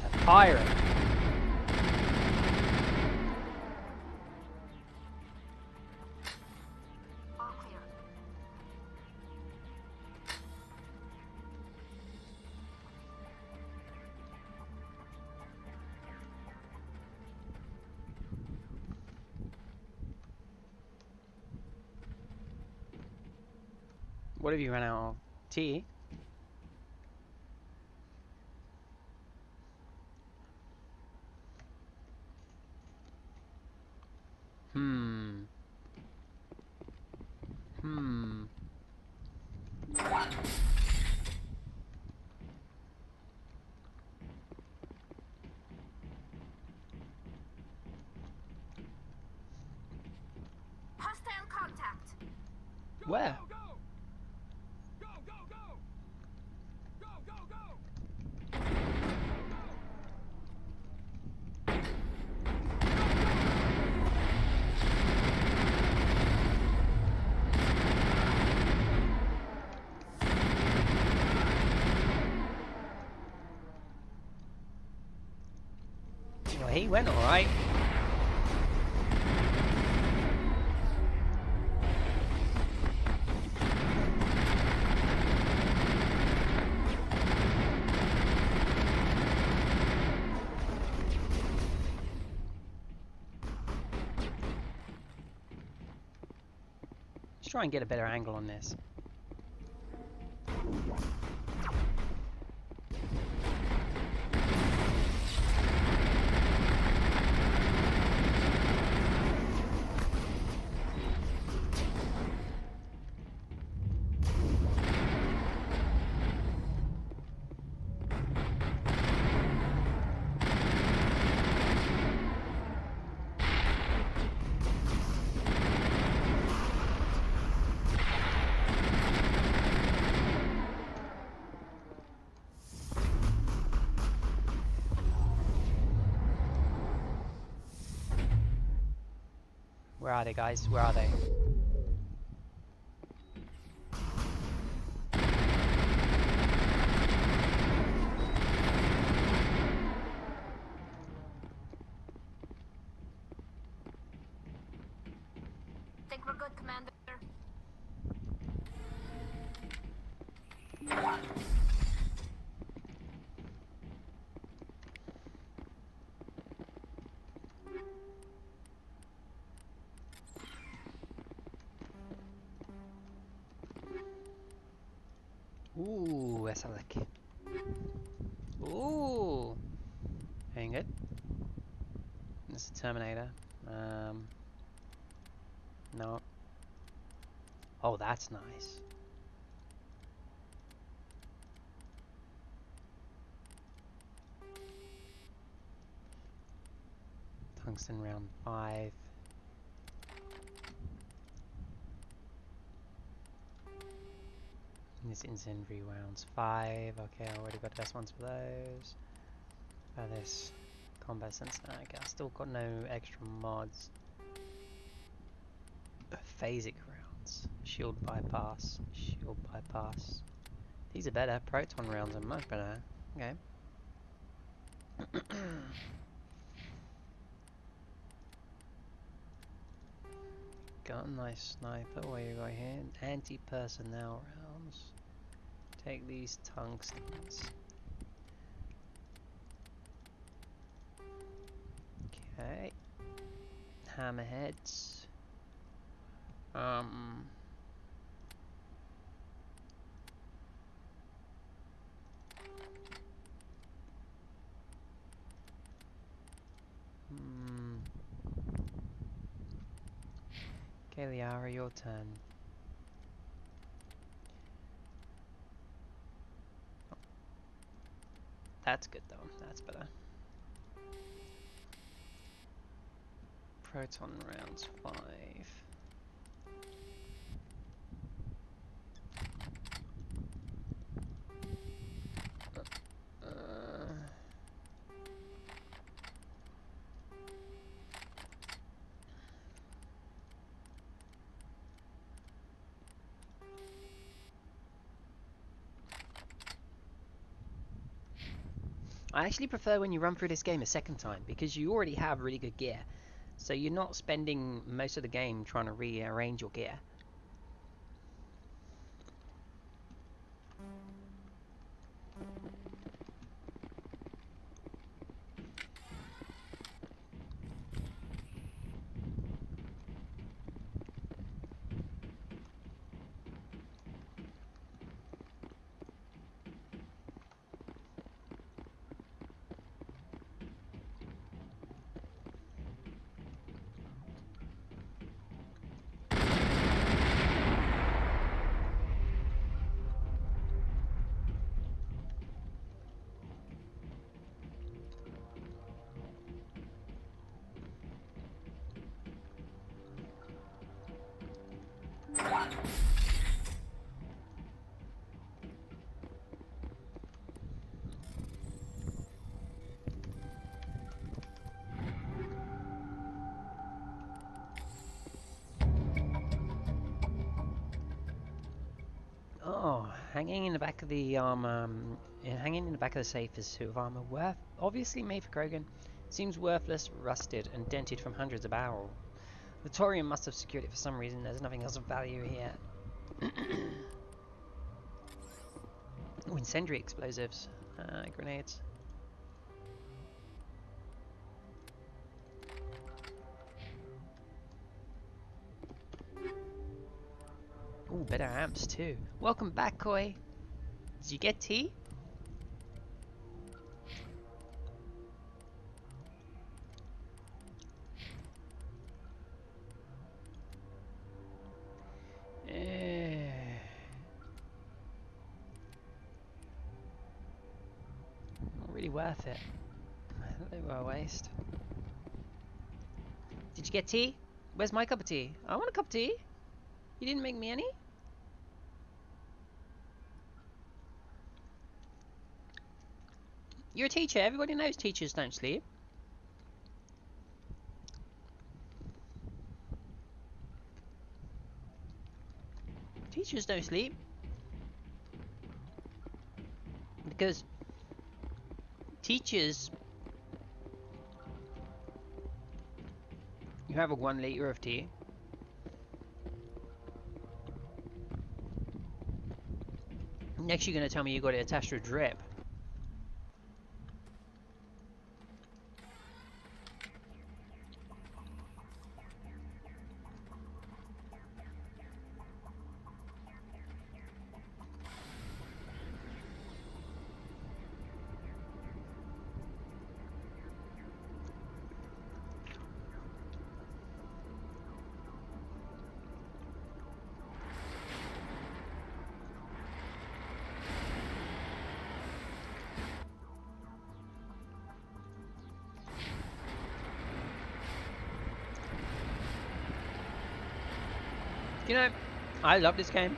[SPEAKER 2] A pirate. What have you run out of? Tea? Hmm.
[SPEAKER 7] Hostile contact.
[SPEAKER 2] Where? Well, he went alright. Let's try and get a better angle on this. Where are they, guys? Where are they?
[SPEAKER 7] Think we're good, Commander.
[SPEAKER 2] Ooh, let's have a look. Ooh, ain't good. This is a Terminator. No. Oh, that's nice. Tungsten round 5. This incendiary rounds 5. Okay, I already got the best ones for those. This combat sense. Okay, I still got no extra mods. Phasic rounds. Shield bypass. Shield bypass. These are better. Proton rounds are much better. Okay. Got a nice sniper. What you got here? Anti-personnel rounds. Take these tungstens. Okay. Hammerheads. Okay, Liara, your turn. That's good though, that's better. Proton rounds 5. I actually prefer when you run through this game a second time, because you already have really good gear. So you're not spending most of the game trying to rearrange your gear. Oh, hanging in the back of the hanging in the back of the safe is a suit of armor obviously made for Krogan. Seems worthless, rusted, and dented from hundreds of barrels. The Torian must have secured it for some reason. There's nothing else of value here. Oh, incendiary explosives, grenades. Ooh, better amps too. Welcome back, Koi. Did you get tea? Not really worth it. They were a waste. Did you get tea? Where's my cup of tea? I want a cup of tea. You didn't make me any? You're a teacher. Everybody knows teachers don't sleep. Teachers don't sleep. Because teachers... You have a 1 liter of tea. Next you're going to tell me you got it attached to a drip. You know, I love this game.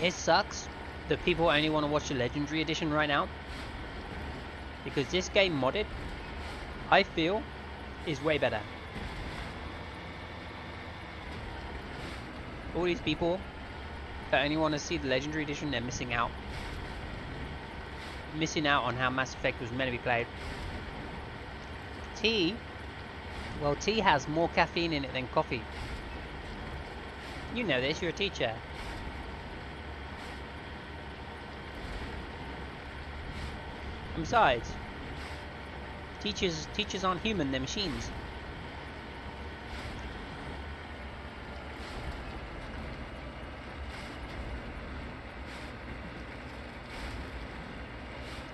[SPEAKER 2] It sucks that people only want to watch the Legendary Edition right now. Because this game modded, I feel, is way better. All these people that only want to see the Legendary Edition, they're missing out. Missing out on how Mass Effect was meant to be played. Tea, well, tea has more caffeine in it than coffee. You know this, you're a teacher. And besides, teachers aren't human, they're machines.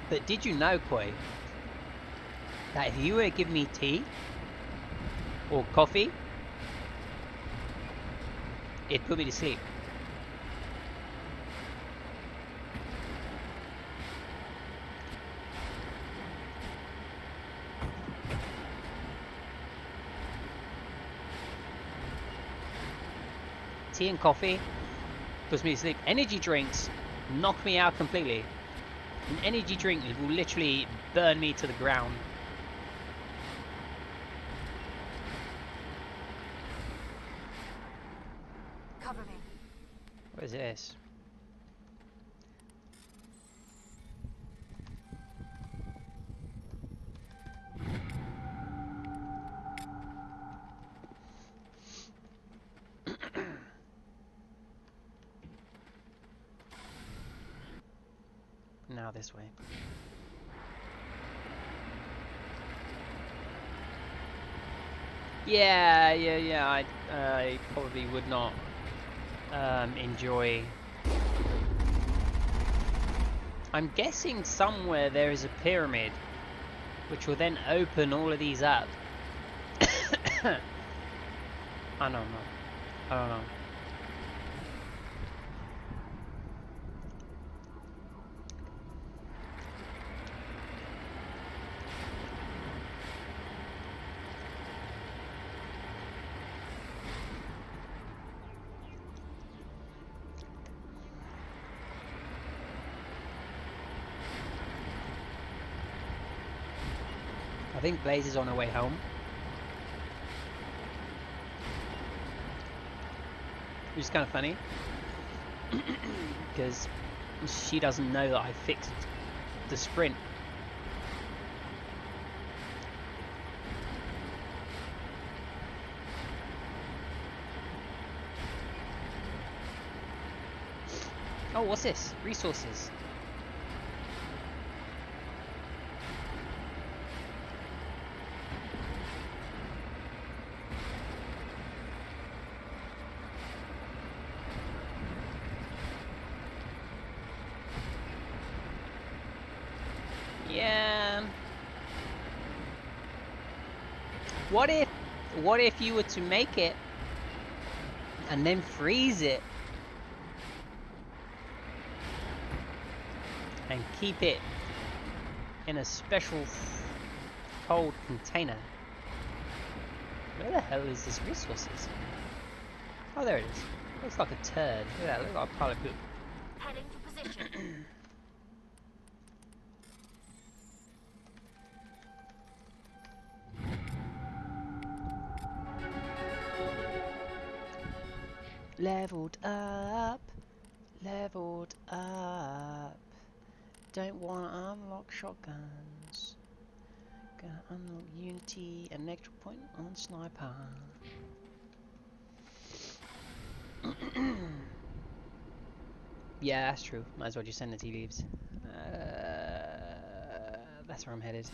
[SPEAKER 2] But did you know, Koi, that if you were to give me tea or coffee, it'd put me to sleep. Tea and coffee puts me to sleep. Energy drinks knock me out completely. An energy drink will literally burn me to the ground.
[SPEAKER 9] Cover me.
[SPEAKER 2] What is this? Now this way. Yeah. I probably would not enjoy. I'm guessing somewhere there is a pyramid, which will then open all of these up. I don't know. I think Blaze is on her way home. Which is kind of funny. Because she doesn't know that I fixed the sprint. Oh, what's this? Resources. Yeah. What if you were to make it and then freeze it and keep it in a special cold container? Where the hell is this resources? Oh, there it is. Looks like a turd. Look at that. Looks like a pile of poop.
[SPEAKER 7] Heading to position.
[SPEAKER 2] Leveled up, leveled up. Don't want to unlock shotguns. Gonna unlock Unity and Electro Point on Sniper. Yeah, that's true. Might as well just send the tea leaves. That's where I'm headed.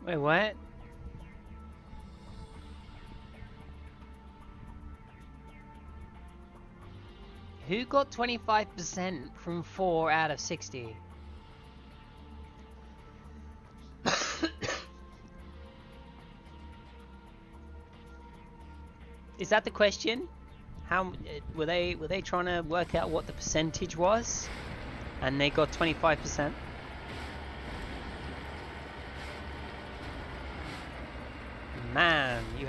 [SPEAKER 2] Wait, what? Who got 25% from 4 out of 60? Is that the question? How were they trying to work out what the percentage was, and they got 25%? Man, you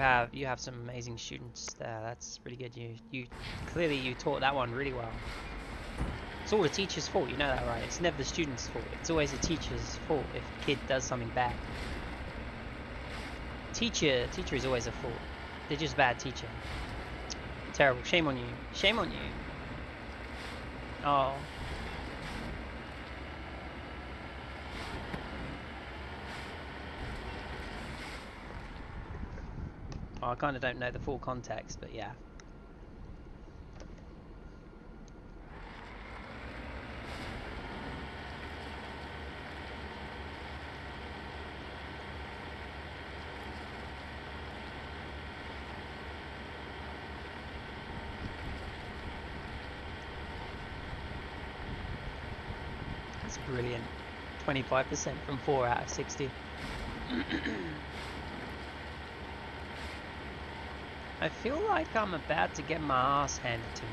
[SPEAKER 2] have some amazing students there. That's pretty good. You clearly you taught that one really well. It's all the teacher's fault, you know that, right? It's never the student's fault. It's always the teacher's fault if a kid does something bad. Teacher is always a fault. They're just bad teacher. Terrible. Shame on you. Shame on you. Oh. Well, I kind of don't know the full context, but yeah. That's brilliant. 25% from 4 out of 60. I feel like I'm about to get my ass handed to me.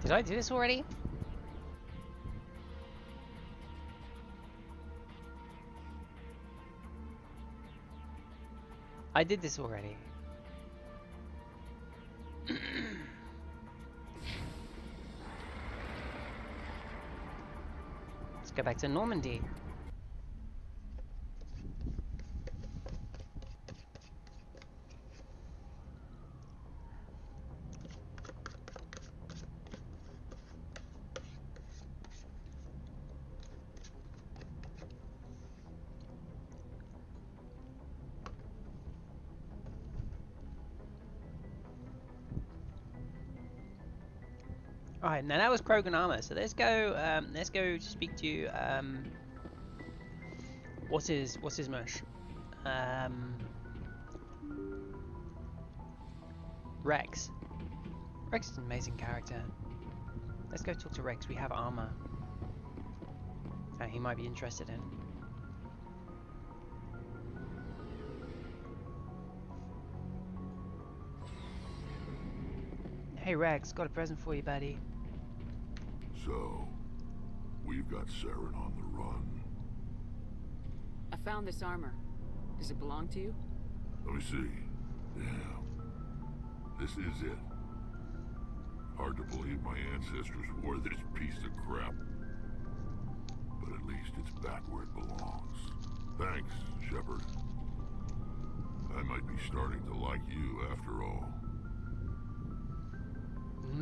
[SPEAKER 2] Did I do this already? I did this already. Let's go back to Normandy. Alright, now that was Krogan armor, so let's go speak to what's his mush? Rex. Rex is an amazing character. Let's go talk to Rex. We have armor that he might be interested in. Hey Rex, got a present for you, buddy.
[SPEAKER 5] So, we've got Saren on the run.
[SPEAKER 1] I found this armor. Does it belong to you?
[SPEAKER 5] Let me see. Yeah. This is it. Hard to believe my ancestors wore this piece of crap. But at least it's back where it belongs. Thanks, Shepard. I might be starting to like you after all.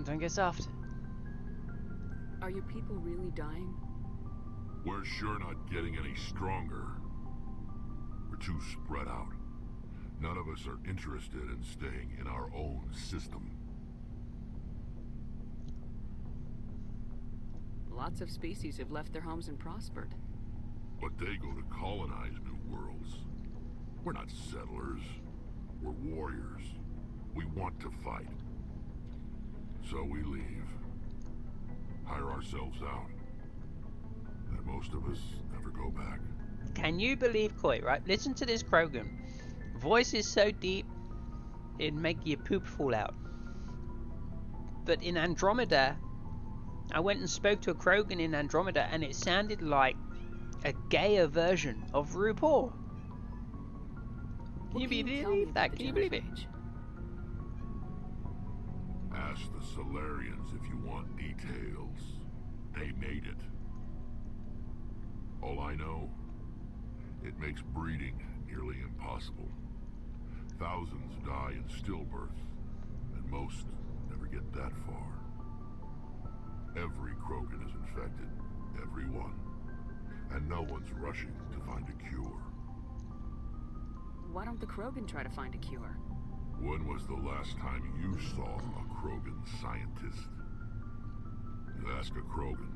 [SPEAKER 2] Don't get soft.
[SPEAKER 1] Are your people really dying?
[SPEAKER 5] We're sure not getting any stronger. We're too spread out. None of us are interested in staying in our own system.
[SPEAKER 1] Lots of species have left their homes and prospered.
[SPEAKER 5] But they go to colonize new worlds. We're not settlers. We're warriors. We want to fight. So we leave. Hire ourselves out. And most of us never go back.
[SPEAKER 2] Can you believe Coy, right? Listen to this Krogan. Voice is so deep, it'd make your poop fall out. But in Andromeda, I went and spoke to a Krogan in Andromeda and it sounded like a gayer version of RuPaul. Can you believe that? Can you believe it?
[SPEAKER 5] Ask the Solarians if you want details. They made it. All I know, it makes breeding nearly impossible. Thousands die in stillbirth, and most never get that far. Every Krogan is infected, every one. And no one's rushing to find a cure.
[SPEAKER 1] Why don't the Krogan try to find a cure?
[SPEAKER 5] When was the last time you saw a Krogan scientist? You ask a Krogan,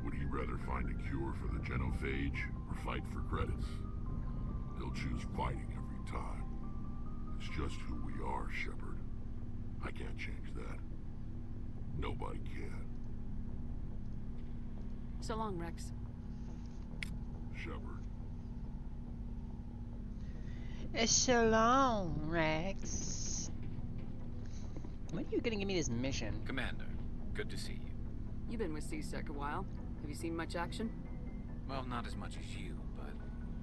[SPEAKER 5] would he rather find a cure for the genophage or fight for credits? He'll choose fighting every time. It's just who we are, Shepard. I can't change that. Nobody can.
[SPEAKER 1] So long, Rex.
[SPEAKER 5] Shepard.
[SPEAKER 2] So long, Rex. When are you gonna give me this mission?
[SPEAKER 8] Commander, good to see you.
[SPEAKER 1] You've been with C-Sec a while. Have you seen much action?
[SPEAKER 8] Well, not as much as you, but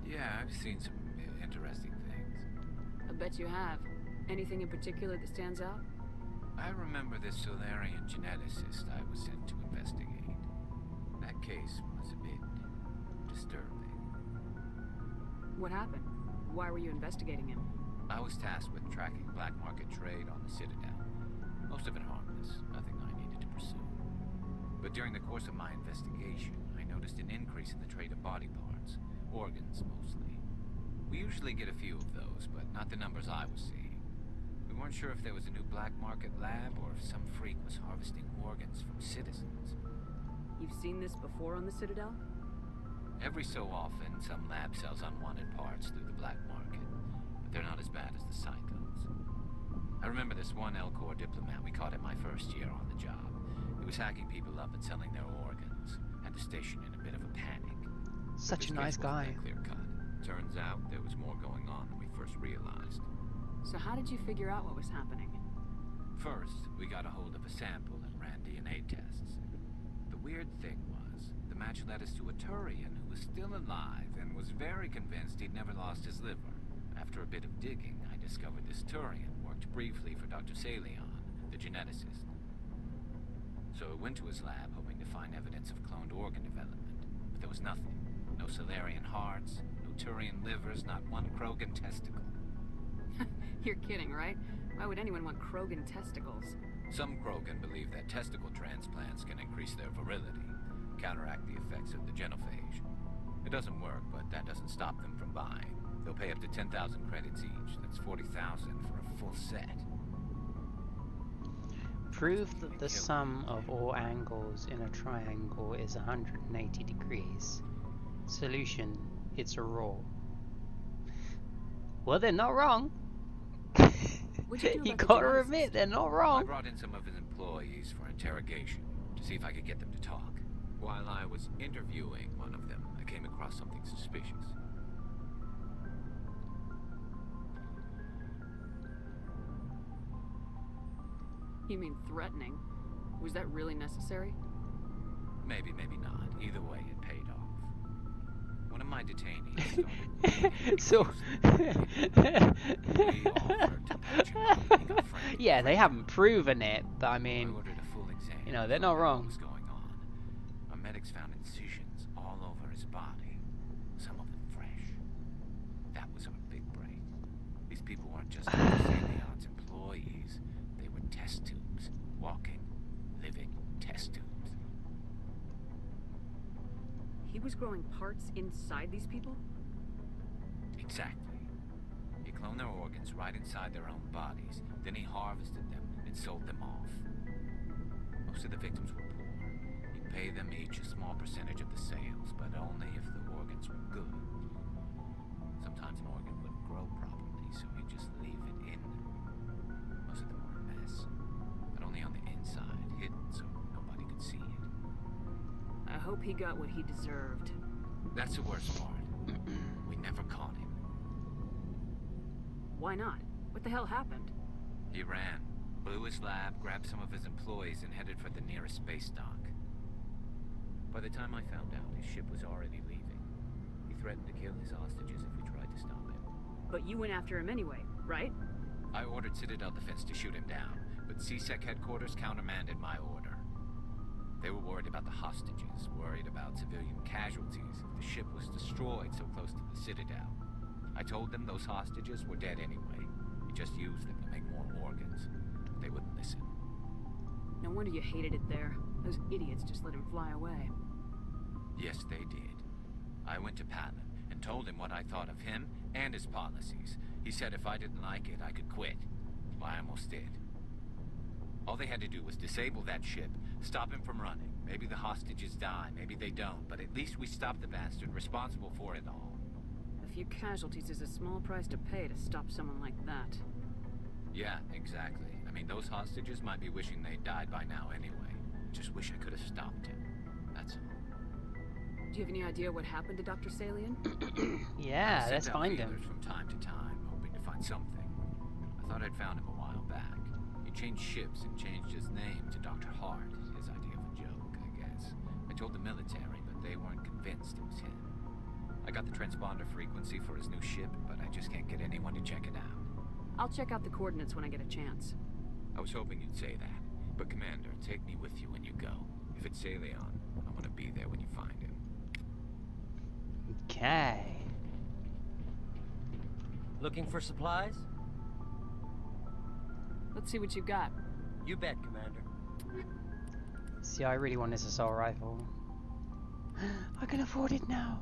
[SPEAKER 8] Yeah, I've seen some interesting things.
[SPEAKER 1] I bet you have. Anything in particular that stands out?
[SPEAKER 8] I remember this Solarian geneticist I was sent to investigate. That case was a bit disturbing.
[SPEAKER 1] What happened? Why were you investigating him?
[SPEAKER 8] I was tasked with tracking black market trade on the Citadel. Most of it harmless, nothing I needed to pursue. But during the course of my investigation, I noticed an increase in the trade of body parts, organs mostly. We usually get a few of those, but not the numbers I was seeing. We weren't sure if there was a new black market lab or if some freak was harvesting organs from citizens.
[SPEAKER 1] You've seen this before on the Citadel?
[SPEAKER 8] Every so often, some lab sells unwanted parts through the black market, but they're not as bad as the Cyclones. I remember this one Elcor diplomat we caught in my first year on the job. He was hacking people up and selling their organs. Had the station in a bit of a panic.
[SPEAKER 2] Such a nice guy.
[SPEAKER 8] Clear cut. Turns out there was more going on than we first realized.
[SPEAKER 1] So how did you figure out what was happening?
[SPEAKER 8] First, we got a hold of a sample and ran DNA tests. The weird thing was, the match led us to a Turian who was still alive and was very convinced he'd never lost his liver. After a bit of digging, I discovered this Turian worked briefly for Dr. Salion, the geneticist. So I went to his lab hoping to find evidence of cloned organ development, but there was nothing. No Solarian hearts, no Turian livers, not one Krogan testicle.
[SPEAKER 1] You're kidding, right? Why would anyone want Krogan testicles?
[SPEAKER 8] Some Krogan believe that testicle transplants can increase their virility, counteract the effects of the genophage. It doesn't work, but that doesn't stop them from buying. They'll pay up to 10,000 credits each. That's 40,000 for a full set.
[SPEAKER 2] Prove that the sum of all angles in a triangle is 180 degrees. Solution, it's a raw. Well, they're not wrong. You gotta admit, they're not wrong.
[SPEAKER 8] I brought in some of his employees for interrogation to see if I could get them to talk. While I was interviewing one of them, I came across something suspicious.
[SPEAKER 1] You mean threatening? Was that really necessary?
[SPEAKER 8] Maybe, maybe not. Either way, it paid off. One of my detainees started
[SPEAKER 2] yeah, they haven't proven it, but I mean, you know, they're not wrong.
[SPEAKER 8] What was going on? Our medics found incisions all over his body, some of them fresh. That was our big break. These people weren't just Salion's employees. They were test tubes. Walking, living test tubes.
[SPEAKER 1] He was growing parts inside these people?
[SPEAKER 8] Exactly. He cloned their organs right inside their own bodies. Then he harvested them and sold them off. Most of the victims were poor. He'd pay them each a small percentage of the sales, but only if the organs were good. Sometimes an organ wouldn't grow properly, so he'd just leave it in them. Most of them were a mess, but only on the inside, hidden so nobody could see it.
[SPEAKER 1] I hope he got what he deserved.
[SPEAKER 8] That's the worst part. We never caught him.
[SPEAKER 1] Why not? What the hell happened?
[SPEAKER 8] He ran, blew his lab, grabbed some of his employees, and headed for the nearest space dock. By the time I found out, his ship was already leaving. He threatened to kill his hostages if we tried to stop him.
[SPEAKER 1] But you went after him anyway, right?
[SPEAKER 8] I ordered Citadel Defense to shoot him down, but CSEC headquarters countermanded my order. They were worried about the hostages, worried about civilian casualties if the ship was destroyed so close to the Citadel. I told them those hostages were dead anyway. We just used them to make more organs. But they wouldn't listen.
[SPEAKER 1] No wonder you hated it there. Those idiots just let him fly away.
[SPEAKER 8] Yes, they did. I went to Palin and told him what I thought of him and his policies. He said if I didn't like it, I could quit. Well, I almost did. All they had to do was disable that ship, stop him from running. Maybe the hostages die, maybe they don't, but at least we stopped the bastard responsible for it all.
[SPEAKER 1] A few casualties is a small price to pay to stop someone like that.
[SPEAKER 8] Yeah, exactly. I mean, those hostages might be wishing they'd died by now anyway. Just wish I could have stopped him. That's all.
[SPEAKER 1] Do you have any idea what happened to Dr. Salion?
[SPEAKER 2] Yeah, let's find him.
[SPEAKER 8] From time to time, hoping to find something. I thought I'd found him a while back. He changed ships and changed his name to Dr. Hart, his idea of a joke, I guess. I told the military, but they weren't convinced it was him. I I got the transponder frequency for his new ship, but I just can't get anyone to check it out.
[SPEAKER 1] I'll check out the coordinates when I get a chance.
[SPEAKER 8] I was hoping you'd say that. But Commander, take me with you when you go. If it's Leon, I want to be there when you find him.
[SPEAKER 2] Okay.
[SPEAKER 20] Looking for supplies?
[SPEAKER 1] Let's see what you've got.
[SPEAKER 20] You bet, Commander.
[SPEAKER 2] See, I really want this assault rifle. I can afford it now.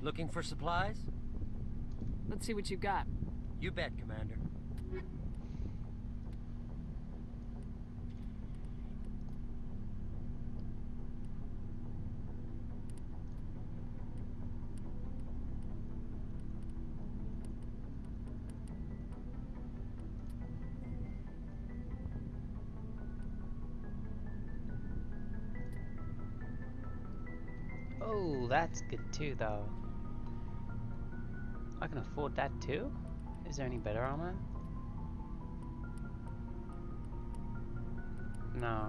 [SPEAKER 20] Looking for supplies?
[SPEAKER 1] Let's see what you've got.
[SPEAKER 20] You bet, Commander.
[SPEAKER 2] Oh, that's good too, though. I can afford that too? Is there any better armor? No.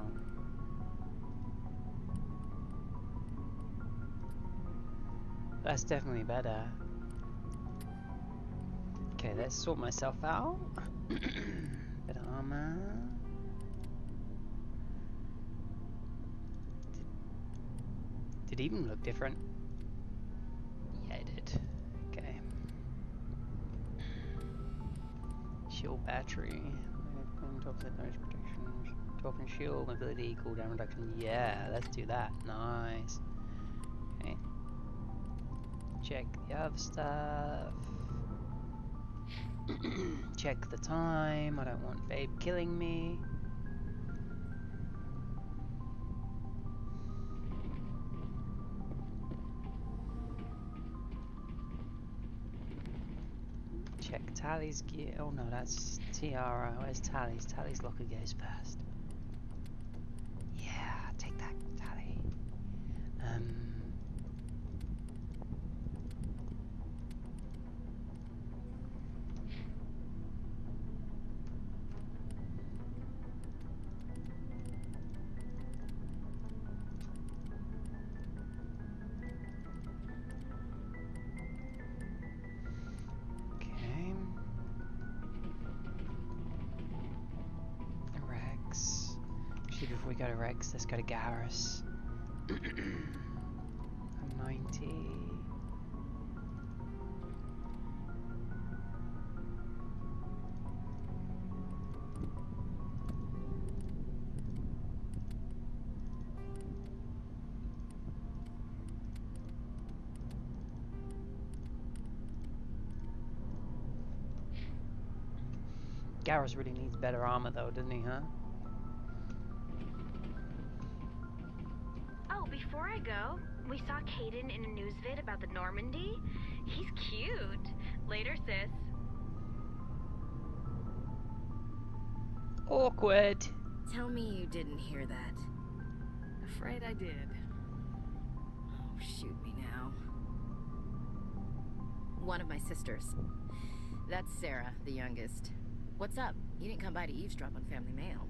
[SPEAKER 2] That's definitely better. Okay, let's sort myself out. Better armor. Did it even look different? Yeah, it did. Okay. Shield battery. 12% damage protection. 12 and shield mobility, cooldown reduction. Yeah, let's do that. Nice. Okay. Check the other stuff. Check the time. I don't want Babe killing me. Check Tally's gear. Oh no, that's Tiara. Where's Tally's? Tally's locker goes first. Yeah, take that, Tally. Before we go to Rex, let's go to Garrus. 90. Garrus really needs better armor though, doesn't he, huh?
[SPEAKER 7] Before I go, we saw Caden in a news vid about the Normandy. He's cute. Later, sis.
[SPEAKER 2] Awkward.
[SPEAKER 11] Tell me you didn't hear that.
[SPEAKER 1] Afraid I did.
[SPEAKER 11] Oh, shoot me now. One of my sisters. That's Sarah, the youngest. What's up? You didn't come by to eavesdrop on family mail.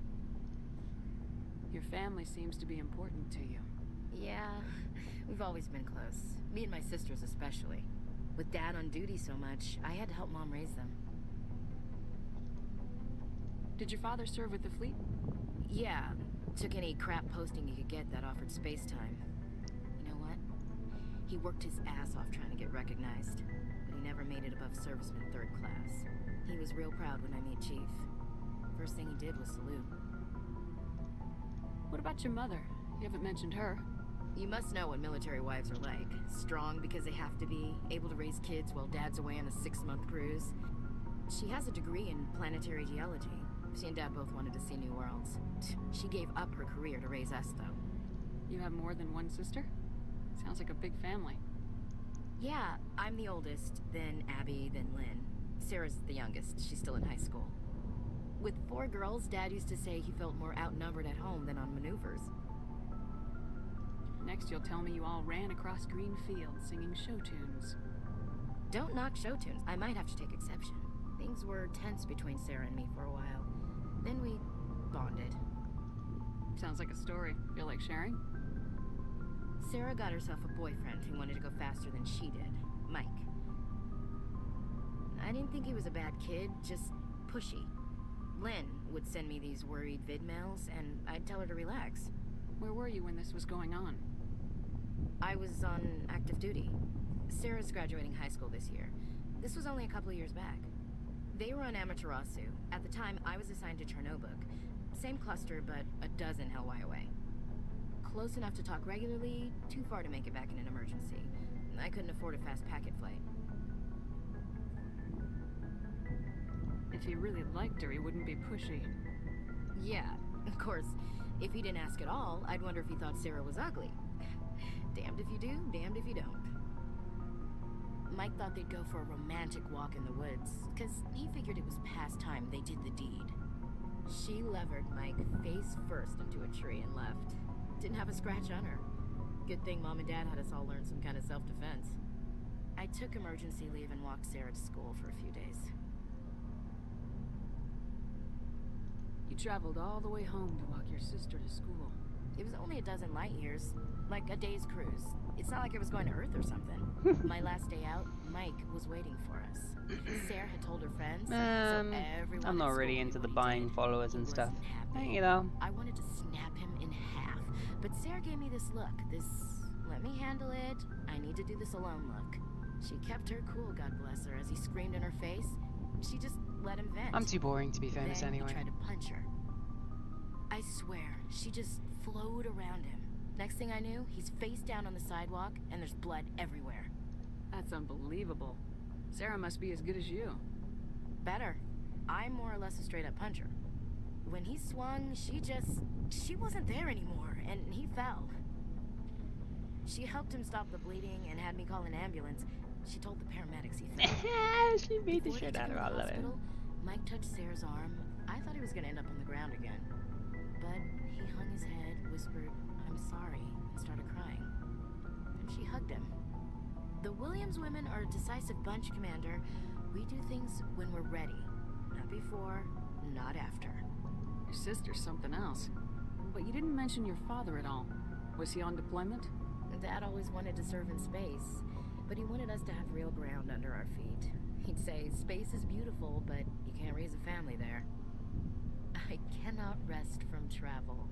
[SPEAKER 1] Your family seems to be important to you.
[SPEAKER 11] Yeah, we've always been close. Me and my sisters especially. With Dad on duty so much, I had to help Mom raise them.
[SPEAKER 1] Did your father serve with the fleet?
[SPEAKER 11] Yeah, took any crap posting he could get that offered space time. You know what? He worked his ass off trying to get recognized, but he never made it above serviceman 3rd class. He was real proud when I met Chief. First thing he did was salute.
[SPEAKER 1] What about your mother? You haven't mentioned her.
[SPEAKER 11] You must know what military wives are like. Strong because they have to be, able to raise kids while Dad's away on a 6-month cruise. She has a degree in planetary geology. She and Dad both wanted to see new worlds. She gave up her career to raise us, though.
[SPEAKER 1] You have more than one sister? Sounds like a big family.
[SPEAKER 11] Yeah, I'm the oldest, then Abby, then Lynn. Sarah's the youngest. She's still in high school. With 4 girls, Dad used to say he felt more outnumbered at home than on maneuvers.
[SPEAKER 1] Next you'll tell me you all ran across green fields singing show tunes.
[SPEAKER 11] Don't knock show tunes. I might have to take exception. Things were tense between Sarah and me for a while. Then we bonded.
[SPEAKER 1] Sounds like a story. Feel like sharing?
[SPEAKER 11] Sarah got herself a boyfriend who wanted to go faster than she did. Mike. I didn't think he was a bad kid, just pushy. Lynn would send me these worried vid mails, and I'd tell her to relax.
[SPEAKER 1] Where were you when this was going on?
[SPEAKER 11] I was on active duty. Sarah's graduating high school this year. This was only a couple of years back. They were on Amaterasu. At the time, I was assigned to Chernobog. Same cluster, but a dozen Hellwire away. Close enough to talk regularly, too far to make it back in an emergency. I couldn't afford a fast packet flight.
[SPEAKER 1] If he really liked her, he wouldn't be pushy.
[SPEAKER 11] Yeah, of course. If he didn't ask at all, I'd wonder if he thought Sarah was ugly. Damned if you do, damned if you don't. Mike thought they'd go for a romantic walk in the woods, because he figured it was past time they did the deed. She levered Mike face first into a tree and left. Didn't have a scratch on her. Good thing Mom and Dad had us all learn some kind of self-defense. I took emergency leave and walked Sarah to school for a few days.
[SPEAKER 1] You traveled all the way home to walk your sister to school.
[SPEAKER 11] It was only a dozen light years, like a day's cruise. It's not like I was going to Earth or something. My last day out, Mike was waiting for us. Sarah had told her friends, so everyone
[SPEAKER 2] I'm not really into the buying followers and stuff. You know.
[SPEAKER 11] I wanted to snap him in half, but Sarah gave me this look, this let me handle it, I need to do this alone look. She kept her cool, God bless her, as he screamed in her face. She just let him vent.
[SPEAKER 2] I'm too boring to be famous
[SPEAKER 11] then
[SPEAKER 2] anyway.
[SPEAKER 11] He tried to punch her. I swear, she just flowed around him. Next thing I knew, he's face down on the sidewalk, and there's blood everywhere.
[SPEAKER 1] That's unbelievable. Sarah must be as good as you.
[SPEAKER 11] Better. I'm more or less a straight-up puncher. When he swung, she wasn't there anymore, and he fell. She helped him stop the bleeding and had me call an ambulance. She told the paramedics he fell.
[SPEAKER 2] She beat the shit out of her. I love it.
[SPEAKER 11] Mike touched Sarah's arm. I thought he was gonna end up on the ground again. But he hung his head, whispered, "I'm sorry," and started crying. Then she hugged him. The Williams women are a decisive bunch, Commander. We do things when we're ready. Not before, not after.
[SPEAKER 1] Your sister's something else. But you didn't mention your father at all. Was he on deployment?
[SPEAKER 11] Dad always wanted to serve in space, but he wanted us to have real ground under our feet. He'd say, space is beautiful, but you can't raise a family there. I cannot rest from travel.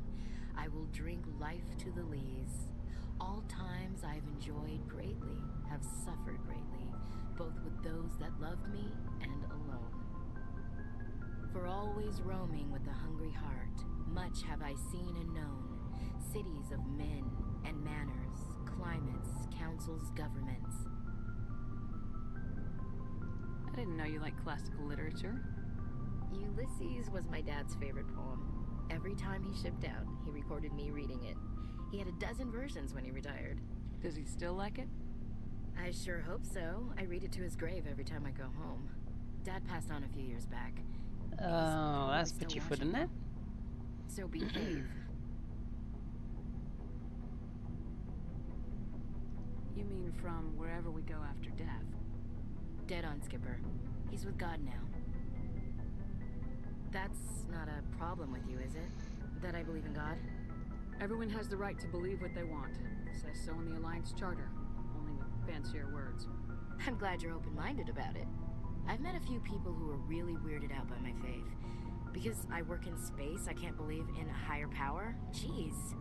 [SPEAKER 11] I will drink life to the lees. All times I have enjoyed greatly, have suffered greatly, both with those that loved me and alone. For always roaming with a hungry heart, much have I seen and known, cities of men and manners, climates, councils, governments.
[SPEAKER 1] I didn't know you liked classical literature.
[SPEAKER 11] Ulysses was my dad's favorite poem. Every time he shipped out, he recorded me reading it. He had a dozen versions when he retired.
[SPEAKER 1] Does he still like it?
[SPEAKER 11] I sure hope so. I read it to his grave every time I go home. Dad passed on a few years back.
[SPEAKER 2] Oh, that's put your foot in there.
[SPEAKER 11] So behave.
[SPEAKER 1] You mean from wherever we go after death?
[SPEAKER 11] Dead on, Skipper. He's with God now. That's not a problem with you, is it? That I believe in God?
[SPEAKER 1] Everyone has the right to believe what they want. It says so in the Alliance Charter, only with fancier words.
[SPEAKER 11] I'm glad you're open-minded about it. I've met a few people who are really weirded out by my faith. Because I work in space, I can't believe in a higher power? Jeez.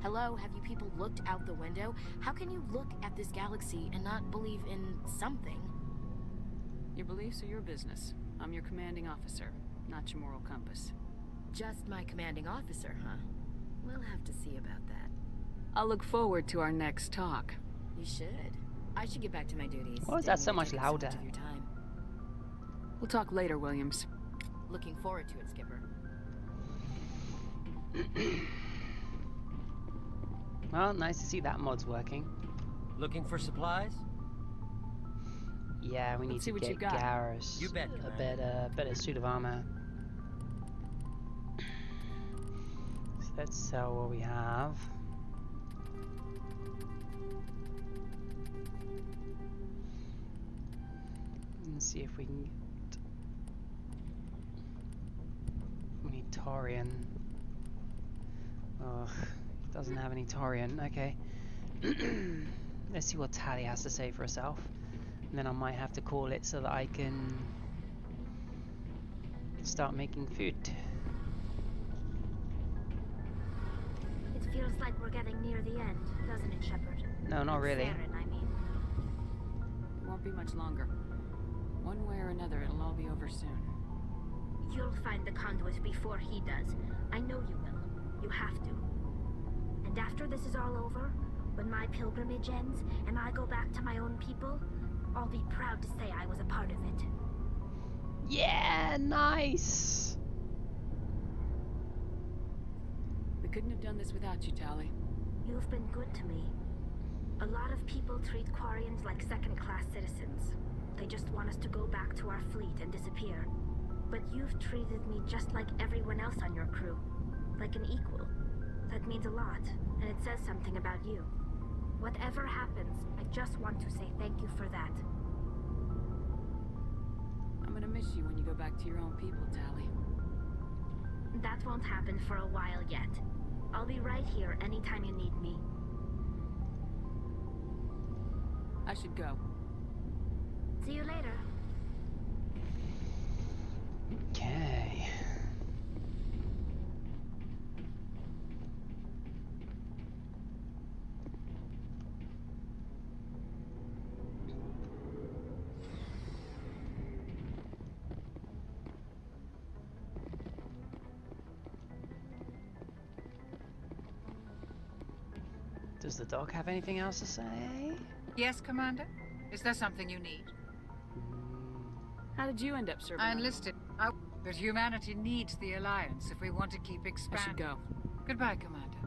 [SPEAKER 11] Hello, have you people looked out the window? How can you look at this galaxy and not believe in something?
[SPEAKER 1] Your beliefs are your business. I'm your commanding officer, not your moral compass.
[SPEAKER 11] Just my commanding officer, huh? We'll have to see about that.
[SPEAKER 1] I'll look forward to our next talk.
[SPEAKER 11] You should. I should get back to my duties.
[SPEAKER 2] Why was that so much louder?
[SPEAKER 11] So much of your time.
[SPEAKER 1] We'll talk later, Williams.
[SPEAKER 11] Looking forward to it, Skipper.
[SPEAKER 2] Well, nice to see that mod's working.
[SPEAKER 20] Looking for supplies?
[SPEAKER 2] Yeah, we need to get Garrus a better suit of armor. So let's sell what we have. And see if we can get... We need Taurian. Ugh, doesn't have any Taurian. Okay. Let's see what Tally has to say for herself. And then I might have to call it so that I can start making food.
[SPEAKER 7] It feels like we're getting near the end, doesn't it, Shepard?
[SPEAKER 2] No, not really.
[SPEAKER 7] Saren, I mean.
[SPEAKER 1] It won't be much longer. One way or another, it'll all be over soon.
[SPEAKER 7] You'll find the conduit before he does. I know you will. You have to. And after this is all over, when my pilgrimage ends and I go back to my own people, I'll be proud to say I was a part of it.
[SPEAKER 2] Yeah, nice!
[SPEAKER 1] We couldn't have done this without you, Tally.
[SPEAKER 7] You've been good to me. A lot of people treat Quarians like second-class citizens. They just want us to go back to our fleet and disappear. But you've treated me just like everyone else on your crew. Like an equal. That means a lot, and it says something about you. Whatever happens, I just want to say thank you for that.
[SPEAKER 1] I'm gonna miss you when you go back to your own people, Tally.
[SPEAKER 7] That won't happen for a while yet. I'll be right here anytime you need me.
[SPEAKER 1] I should go.
[SPEAKER 7] See you later.
[SPEAKER 2] Okay. Does the dog have anything else to say?
[SPEAKER 14] Yes, Commander? Is there something you need?
[SPEAKER 1] How did you end up serving?
[SPEAKER 14] I enlisted. But humanity needs the Alliance if we want to keep expanding.
[SPEAKER 1] I should go.
[SPEAKER 14] Goodbye, Commander.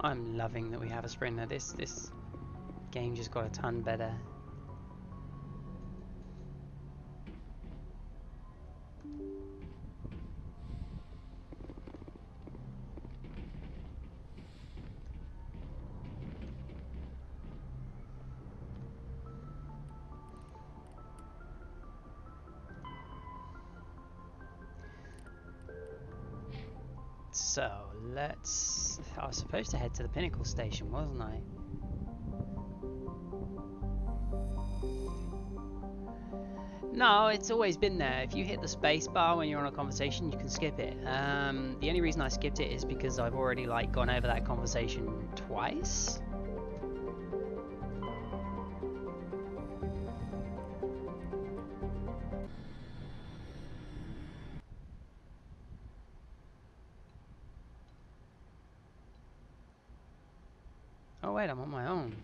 [SPEAKER 2] I'm loving that we have a sprinter. This game just got a ton better. So, let's... I was supposed to head to the Pinnacle Station, wasn't I? No, it's always been there. If you hit the space bar when you're on a conversation, you can skip it. The only reason I skipped it is because I've already, like, gone over that conversation twice. Oh wait, I'm on my own.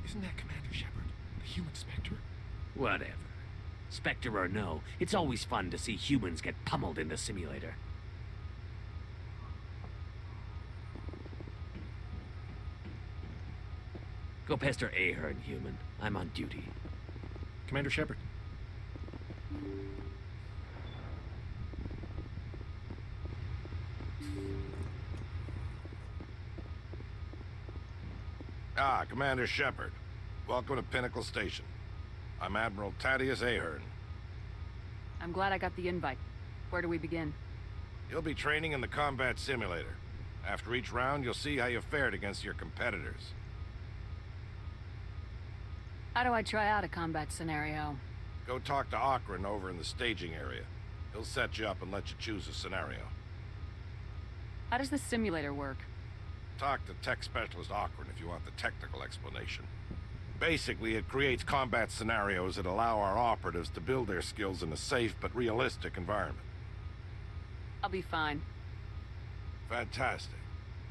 [SPEAKER 10] Isn't that Commander Shepard, the human Spectre?
[SPEAKER 21] Whatever. Spectre or no, it's always fun to see humans get pummeled in the simulator. Go pester Ahern, human. I'm on duty.
[SPEAKER 10] Commander Shepard.
[SPEAKER 15] Ah, Commander Shepard. Welcome to Pinnacle Station. I'm Admiral Thaddeus Ahern.
[SPEAKER 1] I'm glad I got the invite. Where do we begin?
[SPEAKER 15] You'll be training in the combat simulator. After each round, you'll see how you fared against your competitors.
[SPEAKER 1] How do I try out a combat scenario?
[SPEAKER 15] Go talk to Akron over in the staging area. He'll set you up and let you choose a scenario.
[SPEAKER 1] How does the simulator work?
[SPEAKER 15] Talk to Tech Specialist Akron if you want the technical explanation. Basically, it creates combat scenarios that allow our operatives to build their skills in a safe but realistic environment.
[SPEAKER 1] I'll be fine.
[SPEAKER 15] Fantastic.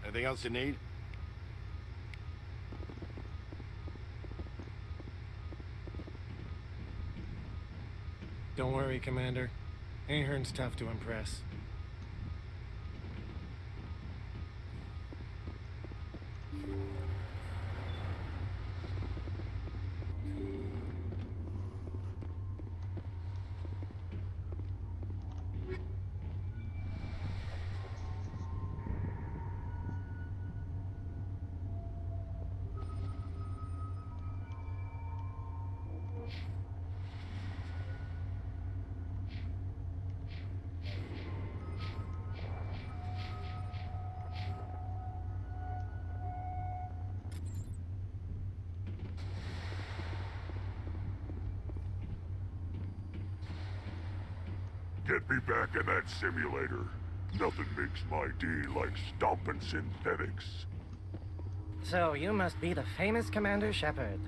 [SPEAKER 15] Anything else you need?
[SPEAKER 10] Don't worry, Commander. Ahern's tough to impress.
[SPEAKER 5] Get me back in that simulator. Nothing makes my day like stomping synthetics.
[SPEAKER 3] So, you must be the famous Commander Shepard.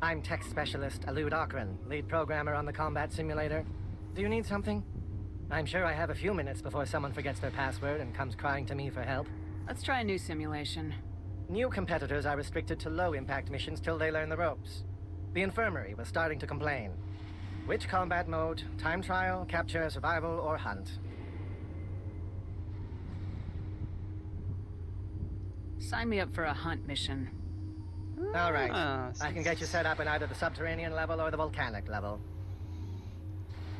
[SPEAKER 3] I'm Tech Specialist Alud Akron, lead programmer on the combat simulator. Do you need something? I'm sure I have a few minutes before someone forgets their password and comes crying to me for help.
[SPEAKER 1] Let's try a new simulation.
[SPEAKER 3] New competitors are restricted to low-impact missions till they learn the ropes. The infirmary was starting to complain. Which combat mode? Time trial, capture, survival, or hunt?
[SPEAKER 1] Sign me up for a hunt mission.
[SPEAKER 3] All right. I can get you set up in either the subterranean level or the volcanic level.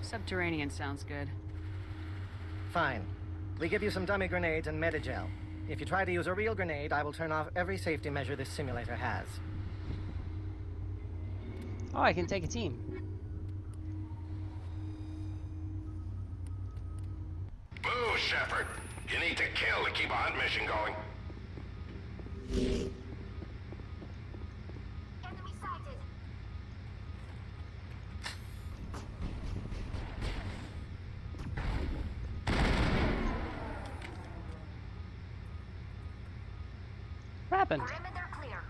[SPEAKER 1] Subterranean sounds good.
[SPEAKER 3] Fine. We give you some dummy grenades and metagel. If you try to use a real grenade, I will turn off every safety measure this simulator has.
[SPEAKER 2] Oh, I can take a team.
[SPEAKER 5] Move, Shepard. You need to kill to keep a hunt mission going.
[SPEAKER 7] Enemy sighted.
[SPEAKER 2] What happened?
[SPEAKER 7] Perimeter clear.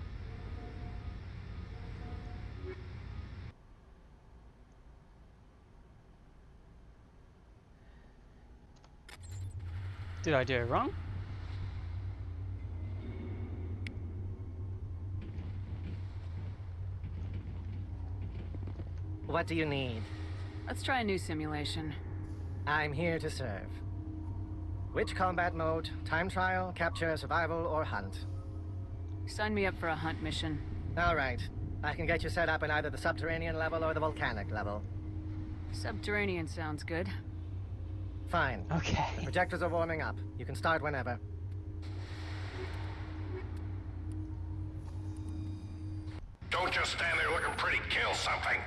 [SPEAKER 2] Did I do it wrong?
[SPEAKER 3] What do you need?
[SPEAKER 1] Let's try a new simulation.
[SPEAKER 3] I'm here to serve. Which combat mode? Time trial, capture, survival, or hunt?
[SPEAKER 1] Sign me up for a hunt mission.
[SPEAKER 3] All right. I can get you set up in either the subterranean level or the volcanic level.
[SPEAKER 1] Subterranean sounds good.
[SPEAKER 3] Fine.
[SPEAKER 2] Okay.
[SPEAKER 3] The projectors are warming up. You can start whenever.
[SPEAKER 5] Don't just stand there looking pretty. Kill something.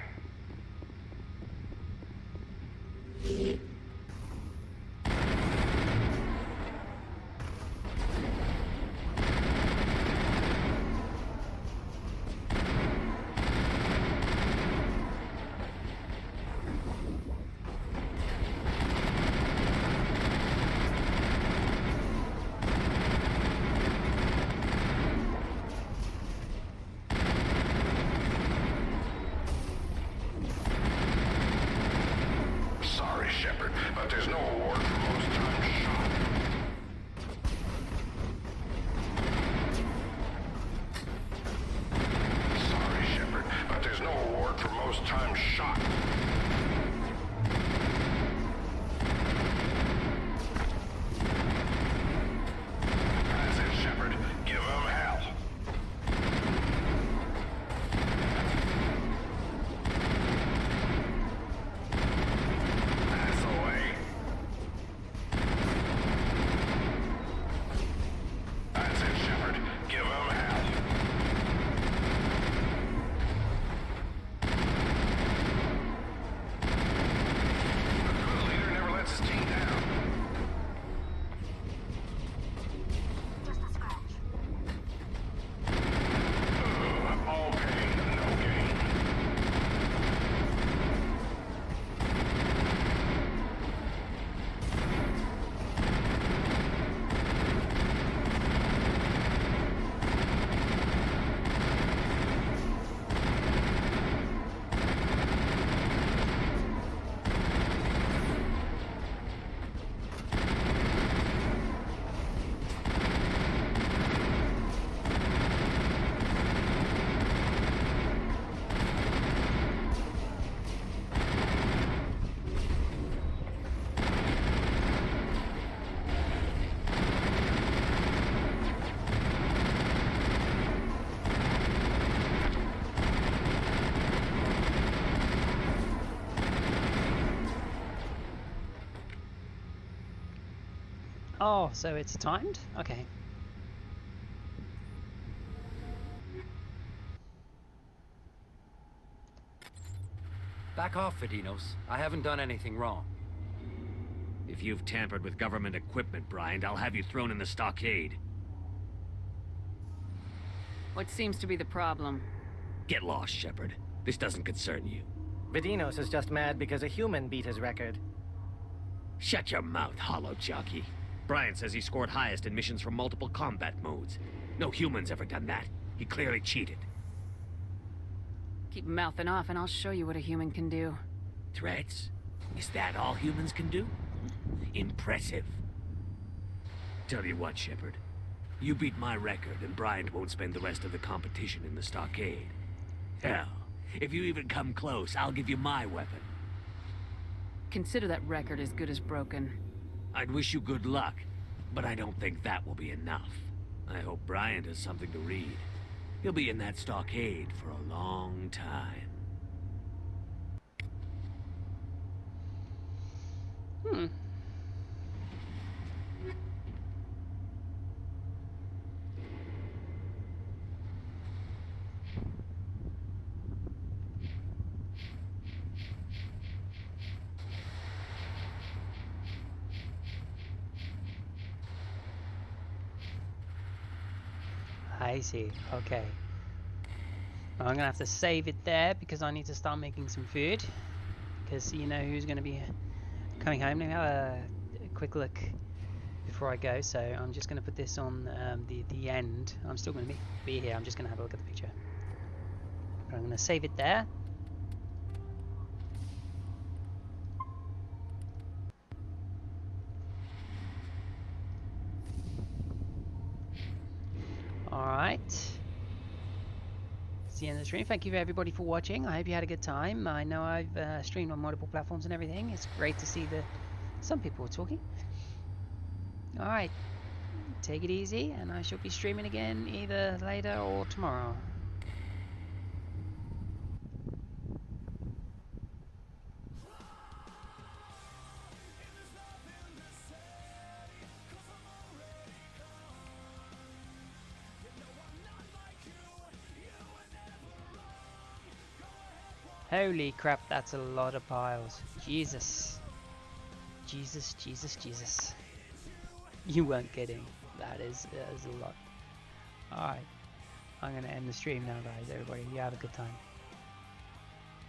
[SPEAKER 5] Sorry, Shepard, but there's no award for most times shot. Sorry, Shepard, but there's no award for most times shot. That's it, Shepard. Give 'em hell. Pass away. That's it, Shepard. Give 'em hell. The leader never lets his team down.
[SPEAKER 7] Just a scratch.
[SPEAKER 5] All pain, no gain.
[SPEAKER 2] Oh, so it's timed? Okay.
[SPEAKER 8] Back off, Vidinos. I haven't done anything wrong.
[SPEAKER 21] If you've tampered with government equipment, Bryant, I'll have you thrown in the stockade.
[SPEAKER 1] What seems to be the problem?
[SPEAKER 21] Get lost, Shepard. This doesn't concern you.
[SPEAKER 3] Vidinos is just mad because a human beat his record.
[SPEAKER 21] Shut your mouth, hollow jockey. Brian says he scored highest in missions from multiple combat modes. No human's ever done that. He clearly cheated.
[SPEAKER 1] Keep mouthing off and I'll show you what a human can do.
[SPEAKER 21] Threats? Is that all humans can do? Impressive. Tell you what, Shepard. You beat my record and Bryant won't spend the rest of the competition in the stockade. Hell, if you even come close, I'll give you my weapon.
[SPEAKER 1] Consider that record as good as broken.
[SPEAKER 21] I'd wish you good luck, but I don't think that will be enough. I hope Bryant has something to read. He'll be in that stockade for a long time.
[SPEAKER 2] I see. Okay. Well, I'm gonna have to save it there because I need to start making some food. Because you know who's gonna be coming home. Let me have a quick look before I go. So I'm just gonna put this on the end. I'm still gonna be here. I'm just gonna have a look at the picture. But I'm gonna save it there. Alright. It's the end of the stream. Thank you everybody for watching. I hope you had a good time. I know I've streamed on multiple platforms and everything. It's great to see that some people are talking. Alright. Take it easy, and I shall be streaming again either later or tomorrow. Holy crap, that's a lot of piles. Jesus. Jesus, Jesus, Jesus. You weren't kidding. That is a lot. Alright. I'm gonna end the stream now, guys. Everybody, you have a good time.